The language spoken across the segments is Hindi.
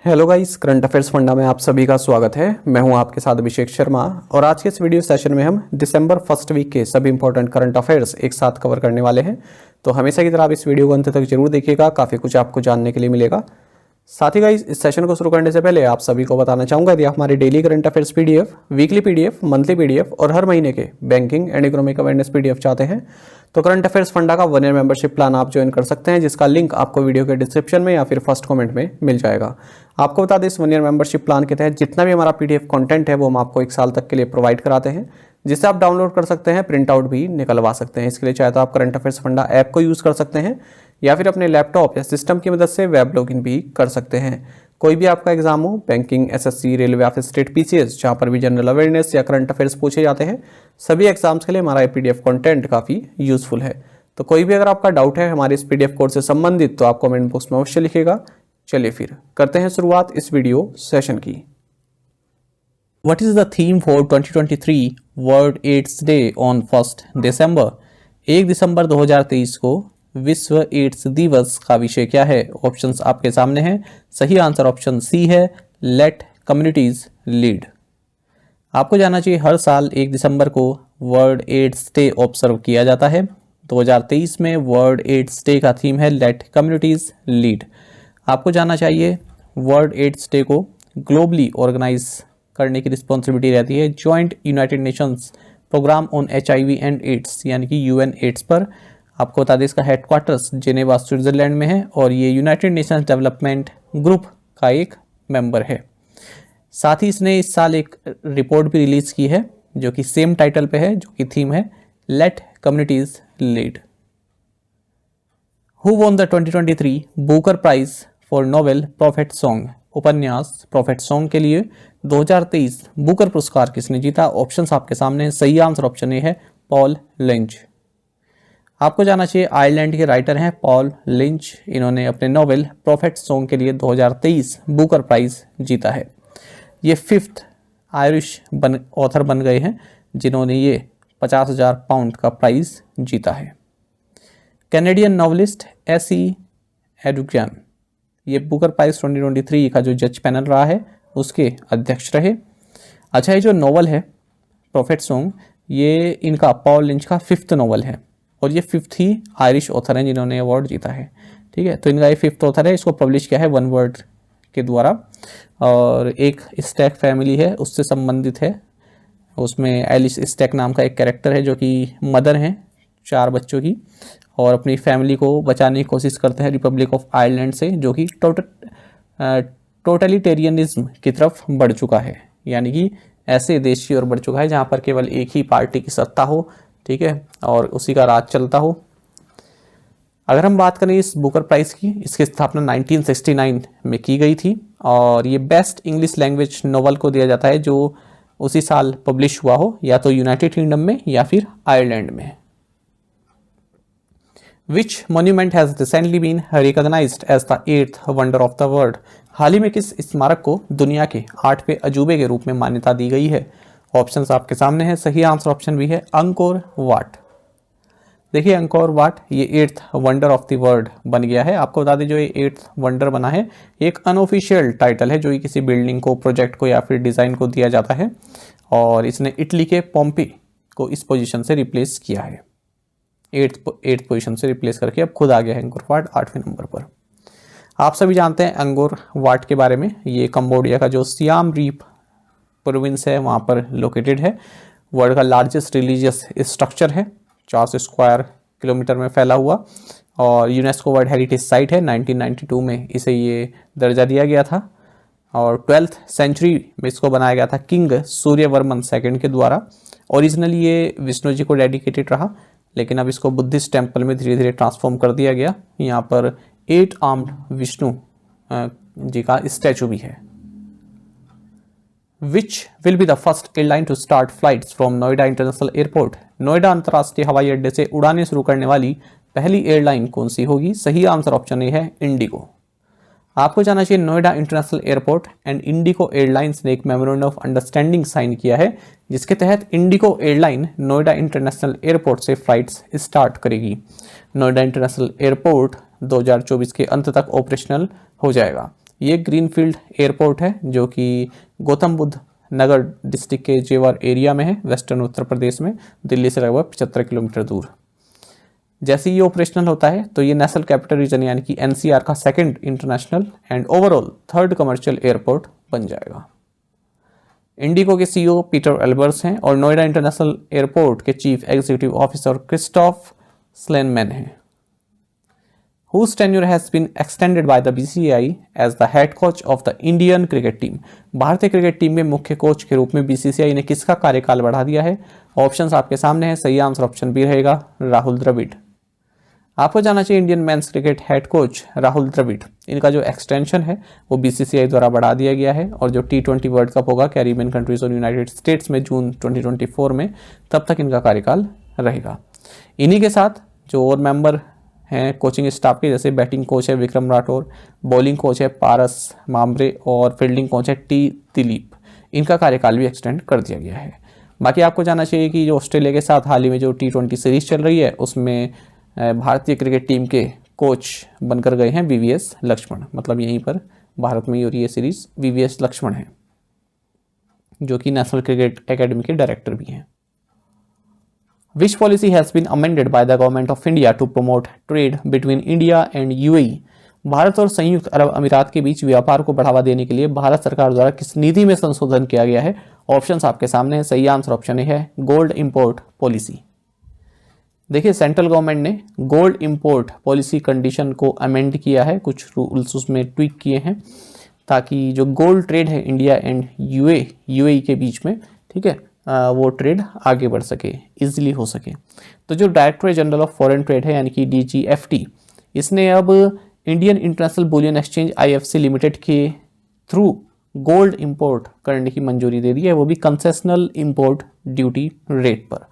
Hello guys, current affairs funda में आप सभी का स्वागत है। मैं हूं आपके साथ अभिषेक शर्मा और आज के इस वीडियो सेशन में हम दिसंबर फर्स्ट वीक के सभी इंपॉर्टेंट करंट अफेयर्स एक साथ कवर करने वाले हैं। तो हमेशा की तरह आप इस वीडियो को अंत तक जरूर देखिएगा, काफ़ी कुछ आपको जानने के लिए मिलेगा। साथ ही गाइस, इस सेशन को शुरू करने से पहले आप सभी को बताना चाहूँगा, यदि आप हमारे daily current affairs PDF, weekly PDF, monthly PDF और हर महीने के banking and economic awareness PDF चाहते हैं तो करंट अफेयर्स फंडा का 1 ईयर मेंबरशिप प्लान आप ज्वाइन कर सकते हैं, जिसका लिंक आपको वीडियो के डिस्क्रिप्शन में या फिर फर्स्ट कमेंट में मिल जाएगा। आपको बता दें, इस 1 ईयर मेंबरशिप प्लान के तहत जितना भी हमारा पीडीएफ कंटेंट है वो हम आपको 1 साल तक के लिए प्रोवाइड कराते हैं, जिससे आप डाउनलोड कर सकते हैं, प्रिंट आउट भी निकलवा सकते हैं। इसके लिए चाहे तो आप करंट अफेयर्स फंडा ऐप को यूज़ कर सकते हैं या फिर अपने लैपटॉप या सिस्टम की मदद से वेब लॉगिन भी कर सकते हैं। कोई भी आपका एग्जाम हो, बैंकिंग, एसएससी, रेलवे या फिर स्टेट पीसीएस, जहाँ पर भी जनरल अवेयरनेस या करंट अफेयर्स पूछे जाते हैं, सभी एग्जाम्स के लिए हमारा पीडीएफ कंटेंट काफ़ी यूजफुल है। तो कोई भी अगर आपका डाउट है हमारे इस पीडीएफ कोर्स से संबंधित तो आप कमेंट बॉक्स में अवश्य लिखिएगा। चलिए फिर करते हैं शुरुआत इस वीडियो सेशन की। What is the theme for 2023 World AIDS Day on 1st December? 1 दिसंबर 2023 को विश्व एड्स दिवस का विषय क्या है? ऑप्शंस आपके सामने हैं। सही आंसर ऑप्शन सी है, लेट कम्युनिटीज लीड। आपको जानना चाहिए, हर साल 1 दिसंबर को वर्ल्ड एड्स डे ऑब्जर्व किया जाता है। 2023 में वर्ल्ड एड्स डे का थीम है लेट कम्युनिटीज लीड। आपको जानना चाहिए, वर्ल्ड एड्स डे को ग्लोबली ऑर्गेनाइज करने की रिस्पॉन्सिबिलिटी रहती है Joint United Nations Programme on HIV and AIDS, यानी कि UN एड्स पर। आपको बता दें, इसका हेडक्वार्टर्स जेनेवा स्विट्जरलैंड में है और ये यूनाइटेड नेशंस डेवलपमेंट ग्रुप का एक मेंबर है। साथ ही इसने इस साल एक रिपोर्ट भी रिलीज की है जो कि सेम टाइटल पे है, जो कि थीम है let communities lead. Who won the 2023 Booker Prize for novel Prophet Song? उपन्यास प्रोफेट सॉन्ग के लिए 2023 बुकर पुरस्कार किसने जीता? ऑप्शंस आपके सामने। सही आंसर ऑप्शन ए है, पॉल लिंच। आपको जानना चाहिए, आयरलैंड के राइटर हैं पॉल लिंच। इन्होंने अपने नोवेल प्रोफेट सॉन्ग के लिए 2023 बुकर प्राइज जीता है। ये 5th आयरिश ऑथर बन गए हैं जिन्होंने ये 50,000 पाउंड का प्राइज जीता है। कैनेडियन नॉवलिस्ट एसी एडुक्यान, ये बुकर प्राइज 2023 का जो जज पैनल रहा है उसके अध्यक्ष रहे। अच्छा, ये जो नॉवल है प्रोफेट सॉन्ग, ये इनका पॉल लिंच का 5th नॉवल है और ये 5th ही आयरिश ऑथर हैं जिन्होंने अवार्ड जीता है। ठीक है, तो इनका ये 5th ऑथर है। इसको पब्लिश किया है वन वर्ल्ड के द्वारा और एक स्टैक फैमिली है उससे संबंधित है। उसमें एलिस स्टैक नाम का एक कैरेक्टर है जो कि मदर हैं 4 बच्चों की और अपनी फैमिली को बचाने की कोशिश करते हैं रिपब्लिक ऑफ आयरलैंड से, जो कि टोटलिटेरियनिज्म की तरफ बढ़ चुका है, यानी कि ऐसे देश की ओर बढ़ चुका है जहाँ पर केवल एक ही पार्टी की सत्ता हो, ठीक है, और उसी का राज चलता हो। अगर हम बात करें इस बुकर प्राइज की, इसकी स्थापना 1969 में की गई थी और ये बेस्ट इंग्लिश लैंग्वेज नोवेल को दिया जाता है जो उसी साल पब्लिश हुआ हो, या तो यूनाइटेड किंगडम में या फिर आयरलैंड में। Which monument has recently been recognized as the 8th wonder of the world? हाल ही में किस स्मारक को दुनिया के 8वें अजूबे के रूप में मान्यता दी गई है? ऑप्शंस आपके सामने हैं। सही आंसर ऑप्शन भी है, अंकोर वाट। देखिए, अंकोर वाट ये 8th wonder of the world बन गया है। आपको बता दें, जो ये 8th वंडर बना है एक अनऑफिशियल टाइटल है जो कि किसी बिल्डिंग को, प्रोजेक्ट को या फिर डिज़ाइन को दिया जाता है और इसने इटली के पोम्पी को इस पोजीशन से रिप्लेस किया है। 8th पोजीशन से रिप्लेस करके अब खुद आ गया है अंकोर वाट 8वें नंबर पर। आप सभी जानते हैं अंकोर वाट के बारे में। ये कंबोडिया का जो सियाम रीप प्रोविंस है वहाँ पर लोकेटेड है। वर्ल्ड का लार्जेस्ट रिलीजियस स्ट्रक्चर है, 400 स्क्वायर किलोमीटर में फैला हुआ और यूनेस्को वर्ल्ड हेरिटेज साइट है। 1992 में इसे ये दर्जा दिया गया था और 12th सेंचुरी में इसको बनाया गया था किंग सूर्यवर्मन II के द्वारा। ओरिजिनली ये विष्णु जी को डेडिकेटेड रहा, लेकिन अब इसको बुद्धिस्ट टेम्पल में धीरे धीरे ट्रांसफॉर्म कर दिया गया। यहाँ पर 8 आर्म्ड विष्णु जी का स्टैचू भी है। Which will be the first airline to start flights from Noida international airport? Noida अंतर्राष्ट्रीय हवाई अड्डे से उड़ानें शुरू करने वाली पहली एयरलाइन कौन सी होगी? सही आंसर ऑप्शन ए है, इंडिगो। आपको जानना चाहिए, Noida international airport and Indigo airlines ने एक मेमोरेंडम ऑफ अंडरस्टैंडिंग साइन किया है जिसके तहत Indigo airline Noida international airport से फ्लाइट्स स्टार्ट करेगी। नोएडा इंटरनेशनल एयरपोर्ट 2024 के अंत तक ऑपरेशनल हो जाएगा। ये ग्रीनफील्ड एयरपोर्ट है जो कि गौतम बुद्ध नगर डिस्ट्रिक्ट के जेवर एरिया में है, वेस्टर्न उत्तर प्रदेश में, दिल्ली से लगभग 75 किलोमीटर दूर। जैसे ही ये ऑपरेशनल होता है तो ये नेशनल कैपिटल रीजन यानी कि एनसीआर का second international and overall third commercial airport बन जाएगा। इंडिगो के सीईओ पीटर एल्बर्स हैं और नोएडा इंटरनेशनल एयरपोर्ट के चीफ एग्जीक्यूटिव ऑफिसर क्रिस्टोफ स्लेनमैन हैं। Whose tenure has been extended by the BCCI as the head coach of the Indian cricket team? भारतीय क्रिकेट टीम के मुख्य कोच के रूप में बीसीसीआई ने किसका कार्यकाल बढ़ा दिया है? ऑप्शंस आपके सामने हैं, सही आंसर ऑप्शन बी रहेगा, राहुल द्रविड़। आपको जानना चाहिए Indian men's cricket head coach Rahul Dravid, इनका जो एक्सटेंशन है वो बीसीसीआई द्वारा बढ़ा दिया गया है और जो T20 वर्ल्ड कप होगा कैरिबियन कंट्रीज और यूनाइटेड स्टेट्स में जून 2024 में, तब तक इनका कार्यकाल रहेगा। इन्हीं के साथ जो और मेंबर हैं कोचिंग स्टाफ के, जैसे बैटिंग कोच है विक्रम राठौर, बॉलिंग कोच है पारस मामरे और फील्डिंग कोच है टी दिलीप, इनका कार्यकाल भी एक्सटेंड कर दिया गया है। बाकी आपको जानना चाहिए कि जो ऑस्ट्रेलिया के साथ हाल ही में जो T20 सीरीज चल रही है उसमें भारतीय क्रिकेट टीम के कोच बनकर गए हैं VVS लक्ष्मण, मतलब यहीं पर भारत में ही हो रही है सीरीज। VVS लक्ष्मण है जो कि नेशनल क्रिकेट एकेडमी के डायरेक्टर भी हैं। Which policy has been amended by the government of India to promote trade between India and UAE? Bharat और संयुक्त अरब अमीरात के बीच व्यापार को बढ़ावा देने के लिए भारत सरकार द्वारा किस नीति में संशोधन किया गया है? ऑप्शंस आपके सामने है, सही आंसर ऑप्शन ए है, गोल्ड इंपोर्ट पॉलिसी। देखिए सेंट्रल गवर्नमेंट ने गोल्ड इंपोर्ट पॉलिसी कंडीशन को अमेंड किया है, कुछ रूल्स उसमें ट्वीक किए हैं ताकि जो गोल्ड ट्रेड है इंडिया एंड यूएई के बीच में, ठीक है, वो ट्रेड आगे बढ़ सके, इजीली हो सके। तो जो directorate general of foreign trade है यानी कि DGFT, इसने अब Indian international bullion exchange IFC limited के थ्रू गोल्ड इंपोर्ट करने की मंजूरी दे दी है, वो भी कंसेशनल इंपोर्ट ड्यूटी रेट पर।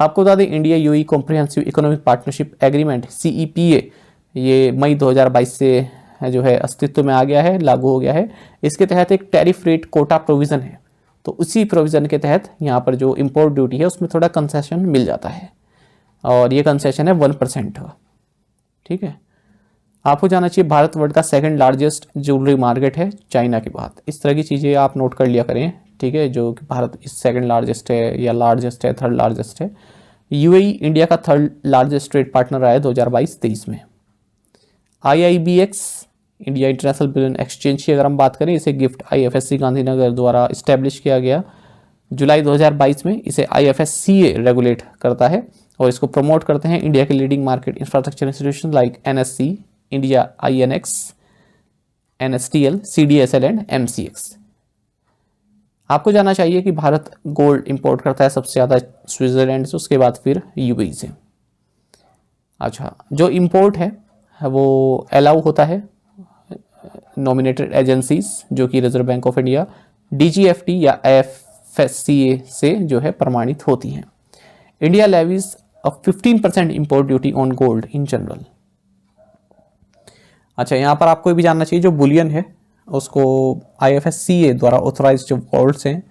आपको बता दें India UAE comprehensive economic partnership agreement CEPA ये मई 2022 से जो है अस्तित्व में आ गया है, लागू हो गया है। इसके तहत एक टैरिफ रेट कोटा प्रोविज़न है, तो उसी प्रोविज़न के तहत यहाँ पर जो इंपोर्ट ड्यूटी है उसमें थोड़ा कंसेशन मिल जाता है और ये कंसेशन है 1%। ठीक है, आपको जानना चाहिए भारत वर्ल्ड का सेकंड लार्जेस्ट ज्वेलरी मार्केट है चाइना के बाद। इस तरह की चीज़ें आप नोट कर लिया करें, ठीक है, जो कि भारत इस सेकंड लार्जेस्ट है या लार्जेस्ट है, थर्ड लार्जेस्ट है। यूएई इंडिया का थर्ड लार्जेस्ट ट्रेड पार्टनर रहा है 2022-23 में। IIBX India international bullion exchange की अगर हम बात करें, इसे गिफ्ट IFSC गांधीनगर द्वारा इस्टेब्लिश किया गया जुलाई 2022 में। इसे IFSCA रेगुलेट करता है और इसको प्रमोट करते हैं इंडिया के leading market infrastructure institution like NSC, India INX, NSTL, CDSL and MCX। आपको जानना चाहिए कि भारत गोल्ड इंपोर्ट करता है सबसे ज़्यादा स्विट्जरलैंड से, उसके बाद फिर यूएई से। अच्छा, जो इंपोर्ट है वो अलाउ होता है नॉमिनेटेड एजेंसीज जो कि reserve bank of India, DGFT या IFSCA से जो है प्रमाणित होती हैं। India levies a 15% import duty on gold in general. अच्छा, यहाँ पर आपको भी जानना चाहिए जो बुलियन है उसको IFSCA द्वारा ऑथोराइज जो वॉल्ट्स हैं,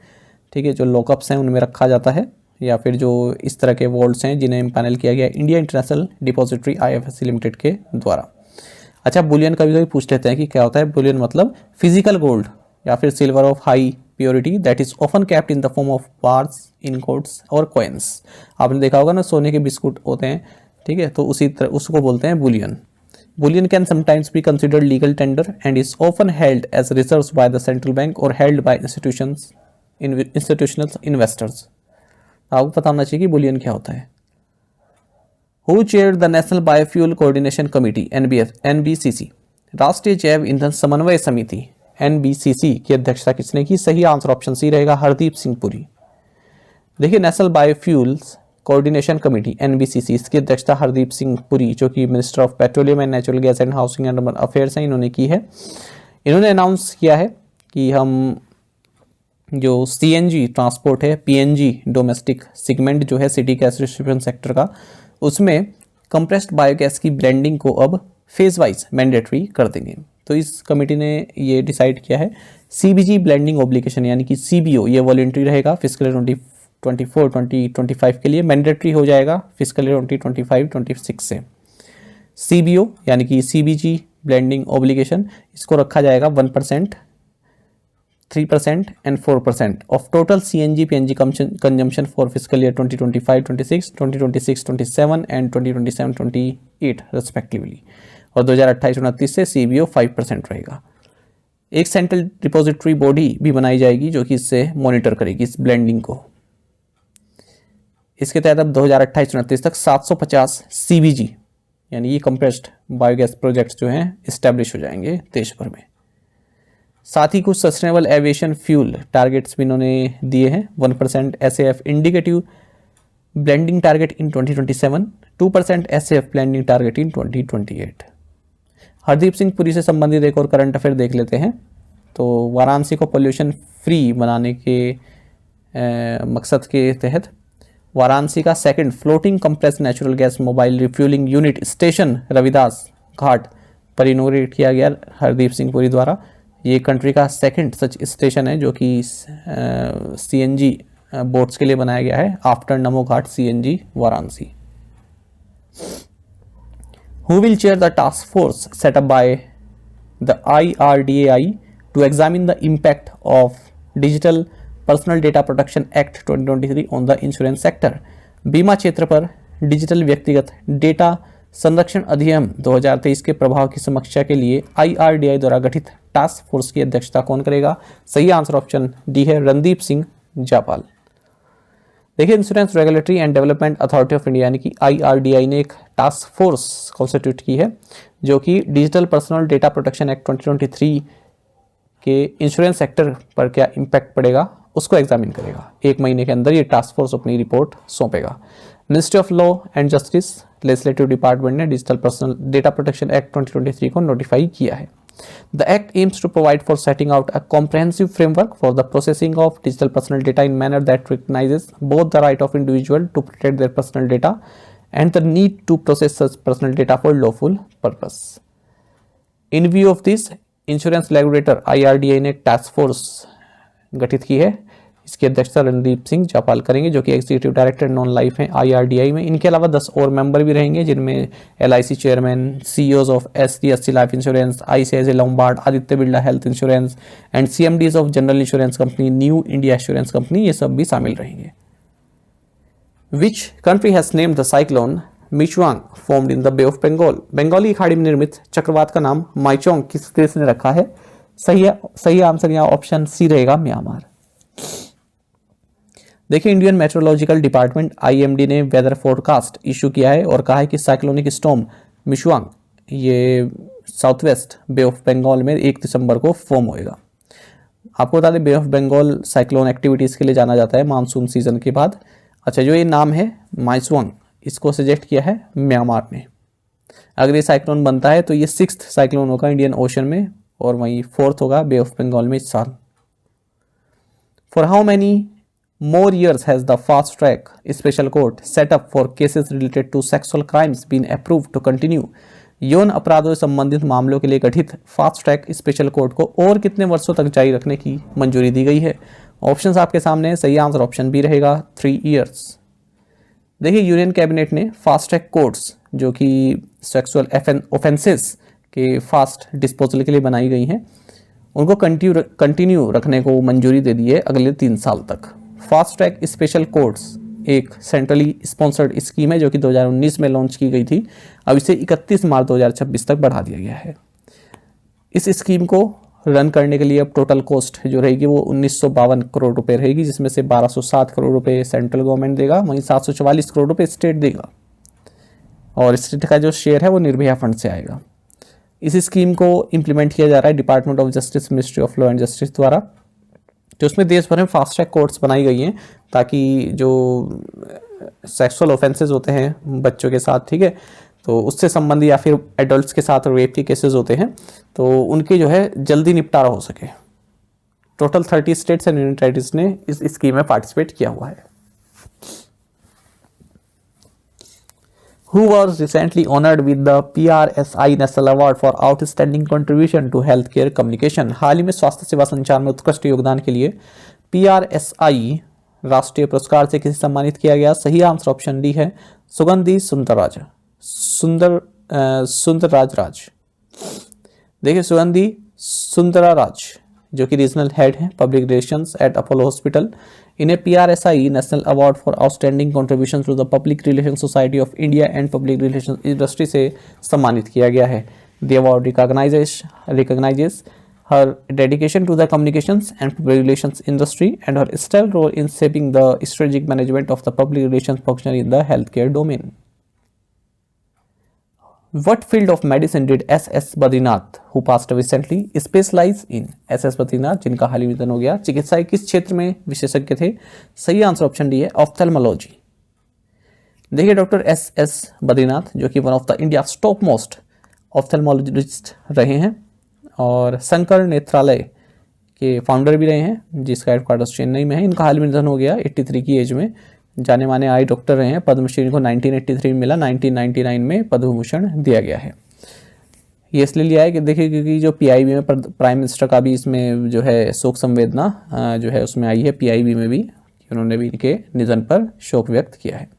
ठीक है, जो लॉकअप्स हैं उनमें रखा जाता है, या फिर जो इस तरह के वॉल्ट्स हैं जिन्हें पैनल किया गया India international depository IFSC limited के द्वारा। अच्छा, बुलियन कभी कभी पूछ लेते हैं कि क्या होता है बुलियन, मतलब फिजिकल गोल्ड या फिर silver of high purity that is often capped in the form of bars, ingots और कॉइन्स। आपने देखा होगा ना, सोने के बिस्कुट होते हैं, ठीक है, तो उसी तरह उसको बोलते हैं Boolean. Bullion can sometimes be considered legal tender and is often held as reserves by the central bank or held by institutional investors। आपको पता होना चाहिए कि बुलियन क्या होता है। Who chaired the National Biofuel Coordination Committee NBCC? राष्ट्रीय जैव ईंधन समन्वय समिति NBCC की अध्यक्षता किसने की? सही आंसर ऑप्शन सी रहेगा, हरदीप सिंह पुरी। देखिए national biofuels coordination committee NBCC, इसकी अध्यक्षता हरदीप सिंह पुरी जो कि minister of petroleum and natural gas and housing and urban affairs हैं, इन्होंने की है। इन्होंने अनाउंस किया है कि हम जो CNG ट्रांसपोर्ट है, PNG डोमेस्टिक सेगमेंट जो है सिटी गैस डिस्ट्रीब्यूशन सेक्टर का, उसमें कंप्रेस्ड बायोगैस की ब्लेंडिंग को अब फेज वाइज मैंडेटरी कर देंगे। तो इस कमेटी ने ये डिसाइड किया है CBG ब्लेंडिंग ऑब्लिगेशन यानी कि CBO ये वॉलंटरी रहेगा फिजिकल 2024-2025 के लिए, मैंडेटरी हो जाएगा फिजिकल 2025-26 से। CBO यानी कि CBG ब्लेंडिंग ऑब्लिगेशन, इसको रखा जाएगा 1%, 3% and 4% of total CNG PNG consumption for physical year 2025-26, 2026-27 and 2027-28 respectively. और 2028-29 से CBO 5% रहेगा। एक सेंट्रल डिपॉजिटरी बॉडी भी बनाई जाएगी जो कि इससे मॉनिटर करेगी इस ब्लेंडिंग को। इसके तहत अब 2028-29 तक 750 CBG यानी ये कंप्रेस्ड बायोगैस प्रोजेक्ट्स जो हैं इस्टेब्लिश हो जाएंगे देश भर में। साथ ही कुछ सस्टेनेबल एविएशन फ्यूल टारगेट्स भी इन्होंने दिए हैं। 1% SAF इंडिकेटिव ब्लेंडिंग टारगेट इन 2027, 2% SAF ब्लेंडिंग टारगेट इन 2028। हरदीप सिंह पुरी से संबंधित एक और करंट अफेयर देख लेते हैं। तो वाराणसी को पोल्यूशन फ्री बनाने के मकसद के तहत वाराणसी का second floating compress natural gas mobile refuelling unit station Ravidas Ghat पर इनोग्रेट किया गया हरदीप सिंह पुरी द्वारा। ये कंट्री का सेकंड सच स्टेशन है जो कि CNG बोट्स के लिए बनाया गया है after Namo Ghat CNG Varanasi. Who will chair the task force set up by the IRDAI to examine the impact of Digital Personal Data Protection Act 2023 on the insurance sector? बीमा क्षेत्र पर डिजिटल व्यक्तिगत डेटा संरक्षण अधिनियम 2023 के प्रभाव की समीक्षा के लिए IRDAI द्वारा गठित टास्क फोर्स की अध्यक्षता कौन करेगा? सही आंसर ऑप्शन डी है, रणदीप सिंह जापाल। देखिए, insurance regulatory and development authority of India यानी कि IRDAI ने एक टास्क फोर्स कॉन्स्टिट्यूट की है जो कि digital personal data protection act 2023 के इंश्योरेंस सेक्टर पर क्या इम्पैक्ट पड़ेगा उसको एग्जामिन करेगा। 1 महीने के अंदर ये टास्क फोर्स अपनी रिपोर्ट सौंपेगा। Ministry of law and justice legislative department ने digital personal data protection act 2023 को नोटिफाई किया है। The Act aims to provide for setting out a comprehensive framework for the processing of digital personal data in manner that recognizes both the right of individual to protect their personal data and the need to process such personal data for lawful purpose. In view of this, insurance regulator IRDAI ने एक टास्क फोर्स गठित की है। इसकी अध्यक्षता रणदीप सिंह जापाल करेंगे जो कि एग्जीक्यूटिव डायरेक्टर नॉन लाइफ हैं IRDAI में। इनके अलावा 10 और मेंबर भी रहेंगे जिनमें LIC chairman, CEOs of HDFC life insurance, ICICI Lombard, Aditya Birla health insurance and CMDs of general insurance company, new India insurance company, ये सब भी शामिल रहेंगे। Which country has named the cyclone Michaung formed in the bay of Bengal? बंगाली खाड़ी में निर्मित चक्रवात का नाम माइचोंग किस देश ने रखा है? सही आंसर यहाँ ऑप्शन सी रहेगा, म्यांमार। देखिए, इंडियन मेट्रोलॉजिकल डिपार्टमेंट IMD ने वेदर फोरकास्ट इशू किया है और कहा है कि साइक्लोनिक स्टॉर्म मिचवांग ये south west Bay of Bengal में 1 दिसंबर को फॉर्म होएगा। आपको बता दें, Bay of Bengal cyclone activities के लिए जाना जाता है मानसून सीजन के बाद। अच्छा, जो ये नाम है माइचवांग, इसको सजेस्ट किया है म्यांमार ने। अगर ये साइक्लोन बनता है तो ये 6th साइक्लोन होगा इंडियन ओशन में और वहीं 4th होगा बे ऑफ बंगाल में इस साल। For how many more years has the fast track special court set up for cases related to sexual crimes been approved to continue? यौन अपराधों से संबंधित मामलों के लिए गठित फास्ट ट्रैक स्पेशल कोर्ट को और कितने वर्षों तक जारी रखने की मंजूरी दी गई है? ऑप्शंस आपके सामने है, सही आंसर ऑप्शन बी रहेगा, 3 years। देखिए, यूनियन कैबिनेट ने फास्ट ट्रैक कोर्ट्स जो कि सेक्सुअल ऑफेंसेस के फास्ट डिस्पोजल के लिए बनाई गई हैं उनको कंटिन्यू रखने को मंजूरी दे दी है अगले 3 साल तक। फास्ट ट्रैक स्पेशल कोर्ट्स एक सेंट्रली स्पॉन्सर्ड स्कीम है जो कि 2019 में लॉन्च की गई थी। अब इसे 31 मार्च 2026 तक बढ़ा दिया गया है। इस स्कीम को रन करने के लिए अब टोटल कॉस्ट जो रहेगी वो 1952 करोड़ रुपए रहेगी, जिसमें से 1207 करोड़ रुपए सेंट्रल गवर्नमेंट देगा, वहीं 744 करोड़ रुपए स्टेट देगा और स्टेट का जो शेयर है वो निर्भया फंड से आएगा। इस स्कीम को इम्प्लीमेंट किया जा रहा है department of justice, ministry of law and justice द्वारा, जो उसमें देश भर में फास्ट ट्रैक कोर्ट्स बनाई गई हैं ताकि जो सेक्सुअल ऑफेंसेस होते हैं बच्चों के साथ, ठीक है, तो उससे संबंधी या फिर एडल्ट्स के साथ रेप के केसेस होते हैं तो उनके जो है जल्दी निपटारा हो सके। Total 30 states and union territories ने इस स्कीम में पार्टिसिपेट किया हुआ है। Who was recently honored with the PRSI National Award for Outstanding Contribution to Healthcare Communication? हाल ही में स्वास्थ्य सेवा संचार में उत्कृष्ट योगदान के लिए PRSI राष्ट्रीय पुरस्कार से किसे सम्मानित किया गया? सही आंसर ऑप्शन डी है, सुगंधी सुंदरराज। देखिए सुगंधी सुंदराराज जो कि रीजनल हेड हैं public relations at Apollo Hospital, इन्हें PRSI national award for outstanding contribution to the Public Relation Society of India and public relation industry से सम्मानित किया गया है। The award recognises her dedication to the communications and public relations industry and her stellar role in shaping the strategic management of the public relations function in the healthcare domain. What field of medicine did S.S. Badrinath, who passed away recently, specialize in? S.S. Badrinath जिनका हाल ही में निधन हो गया, चिकित्सा किस क्षेत्र में विशेषज्ञ थे? सही आंसर ऑप्शन डी है ऑफ्थेल्मोलॉजी। देखिए डॉक्टर S.S. बद्रीनाथ जो कि one of the India top most ophthalmologist रहे हैं और शंकर नेत्रालय के फाउंडर भी रहे हैं जिसका हेडक्वार्टर्स चेन्नई में है। इनका हाल में निधन हो गया 83 की एज में। जाने माने आई डॉक्टर रहे हैं। पद्मश्री इनको 1983 में मिला, 1999 में पद्म भूषण दिया गया है। ये इसलिए लिया है कि देखिए क्योंकि जो PIB में प्राइम मिनिस्टर का भी इसमें जो है शोक संवेदना जो है उसमें आई है PIB में भी, उन्होंने भी इनके निधन पर शोक व्यक्त किया है।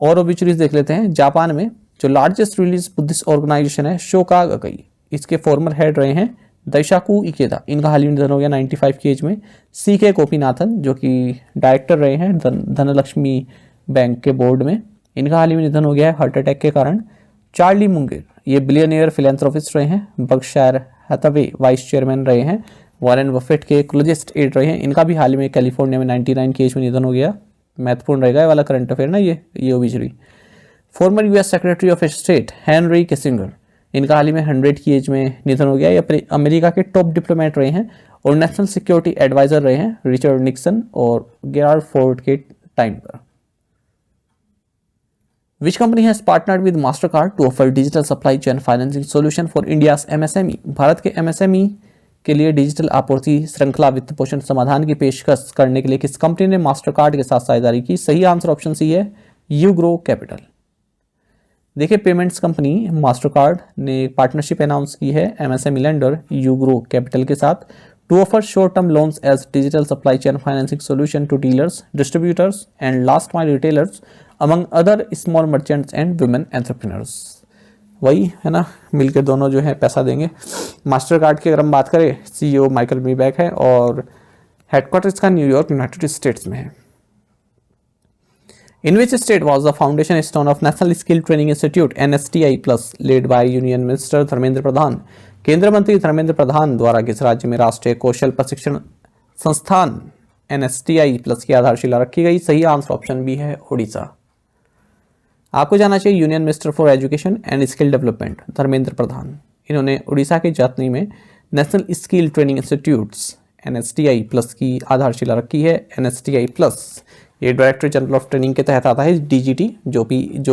और ओबिचुरीज देख लेते हैं। जापान में जो लार्जेस्ट रिलीजियस बुद्धिस्ट ऑर्गेनाइजेशन है शोकाग अकई, इसके फॉर्मर हेड रहे हैं दैशाकू इकेदा, इनका हाल ही में निधन हो गया 95 की एज में। CK गोपीनाथन जो कि डायरेक्टर रहे हैं धनलक्ष्मी बैंक के बोर्ड में, इनका हाल ही में निधन हो गया है हार्ट अटैक के कारण। चार्ली मुंगेर ये बिलियनियर फिलेंथ्रोपिस्ट रहे हैं। बर्कशायर हैथवे वाइस चेयरमैन रहे हैं। वॉरेन बफेट के क्लोजेस्ट एड रहे हैं, इनका भी हाल ही में कैलिफोर्निया में 99 की एज में निधन हो गया। महत्वपूर्ण रहेगा ये वाला करंट अफेयर ना, ये obituary. Farmer US secretary of state Henry Kissinger, इनका हाल ही में 100 की एज में निधन हो गया। ये अमेरिका के टॉप डिप्लोमेट रहे हैं और नेशनल सिक्योरिटी एडवाइजर रहे हैं रिचर्ड निक्सन और गेराल्ड फोर्ड के टाइम पर। Which company has partnered with Mastercard to offer digital supply chain financing solution for India's MSME? Bharat के MSME के लिए डिजिटल आपूर्ति श्रृंखला वित्त पोषण समाधान की पेशकश करने के लिए किस कंपनी ने मास्टरकार्ड के साथ साझेदारी की? सही आंसर ऑप्शन सी है यूग्रो कैपिटल। देखिए पेमेंट्स कंपनी मास्टरकार्ड ने पार्टनरशिप अनाउंस की है MSME लेंडर यूग्रो कैपिटल के साथ to offer short term loans as digital supply chain financing solution to dealers, distributors and last mile retailers among other small merchants and women entrepreneurs. वही है ना, मिलकर दोनों जो है पैसा देंगे। मास्टरकार्ड की अगर हम बात करें CEO माइकल मीबैक है और हेडक्वार्टर इसका न्यूयॉर्क यूनाइटेड स्टेट्स में है। In which state was the foundation stone of National Skill Training Institute NSTI Plus laid by Union Minister Dharmendra Pradhan? केंद्रीय मंत्री धर्मेंद्र प्रधान द्वारा किस राज्य में राष्ट्रीय कौशल प्रशिक्षण संस्थान NSTI Plus की आधारशिला रखी गई? सही आंसर ऑप्शन बी है ओडिशा। आपको जाना चाहिए union minister for education and skill development Dharmendra Pradhan, इन्होंने उड़ीसा के जातनी में national skill training institutes NSTI Plus की आधारशिला रखी है। NSTI Plus ये डायरेक्टर जनरल ऑफ ट्रेनिंग के तहत आता है DGT जो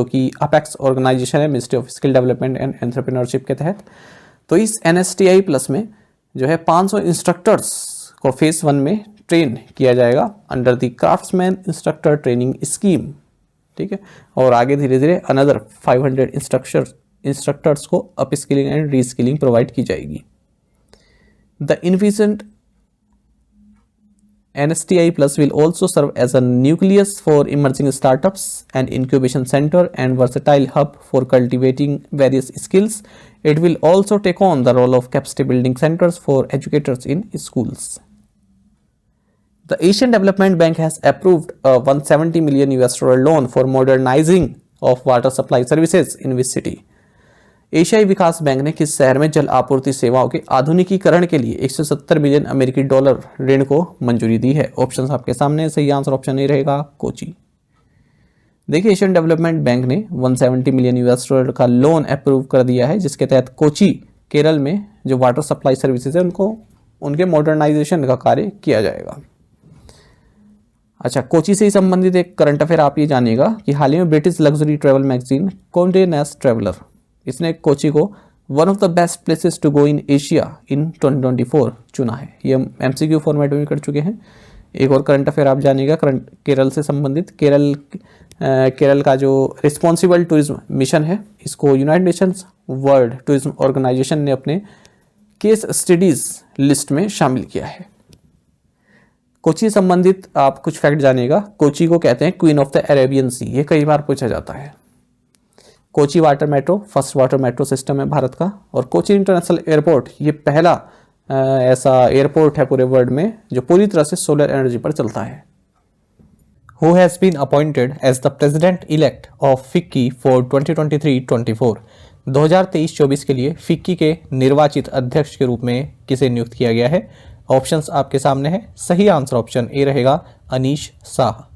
कि अपेक्स ऑर्गेनाइजेशन है ministry of skill development and entrepreneurship के तहत। तो इस NSTI Plus में जो है 500 इंस्ट्रक्टर्स को फेज 1 में ट्रेन किया जाएगा under the craftsman instructor training scheme, ठीक है। और आगे धीरे धीरे अनदर 500 इंस्ट्रक्टर्स को upskilling and reskilling provide की जाएगी। The inefficient NSTI Plus will also serve as a nucleus for emerging startups, an incubation center and versatile hub for cultivating various skills. It will also take on the role of capacity building centers for educators in schools. The Asian Development Bank has approved a $170 million loan for modernizing of water supply services in which city? एशियाई विकास बैंक ने किस शहर में जल आपूर्ति सेवाओं के आधुनिकीकरण के लिए 170 मिलियन अमेरिकी डॉलर ऋण को मंजूरी दी है? ऑप्शंस आपके सामने, सही आंसर ऑप्शन नहीं रहेगा कोची। देखिए एशियन डेवलपमेंट बैंक ने 170 मिलियन डॉलर का लोन अप्रूव कर दिया है जिसके तहत कोची केरल में जो वाटर सप्लाई सर्विसेज है उनके मॉडर्नाइजेशन का कार्य किया जाएगा। अच्छा, कोची से ही संबंधित एक करंट अफेयर आप ये जानिएगा कि हाल ही में British luxury travel magazine Conde Nast traveller इसने कोची को one of the best places to go in Asia in 2024 चुना है। ये हम MCQ फॉर्मेट में भी कर चुके हैं। एक और करंट अफेयर आप जानिएगा केरल से संबंधित। केरल का जो रिस्पॉन्सिबल टूरिज्म मिशन है इसको United Nations World Tourism Organisation ने अपने केस स्टडीज लिस्ट में शामिल किया है। कोची से संबंधित आप कुछ फैक्ट जानिएगा। कोची को कहते हैं क्वीन ऑफ द अरेबियन सी, ये कई बार पूछा जाता है। Kochi water metro first water metro system है भारत का, और कोची इंटरनेशनल एयरपोर्ट ये पहला ऐसा एयरपोर्ट है पूरे वर्ल्ड में जो पूरी तरह से सोलर एनर्जी पर चलता है। Who has been appointed as the president elect of FICCI for 2023-24? 2023-24 के लिए फिक्की के निर्वाचित अध्यक्ष के रूप में किसे नियुक्त किया गया है? ऑप्शंस आपके सामने है। सही आंसर ऑप्शन ए रहेगा अनीश शाह।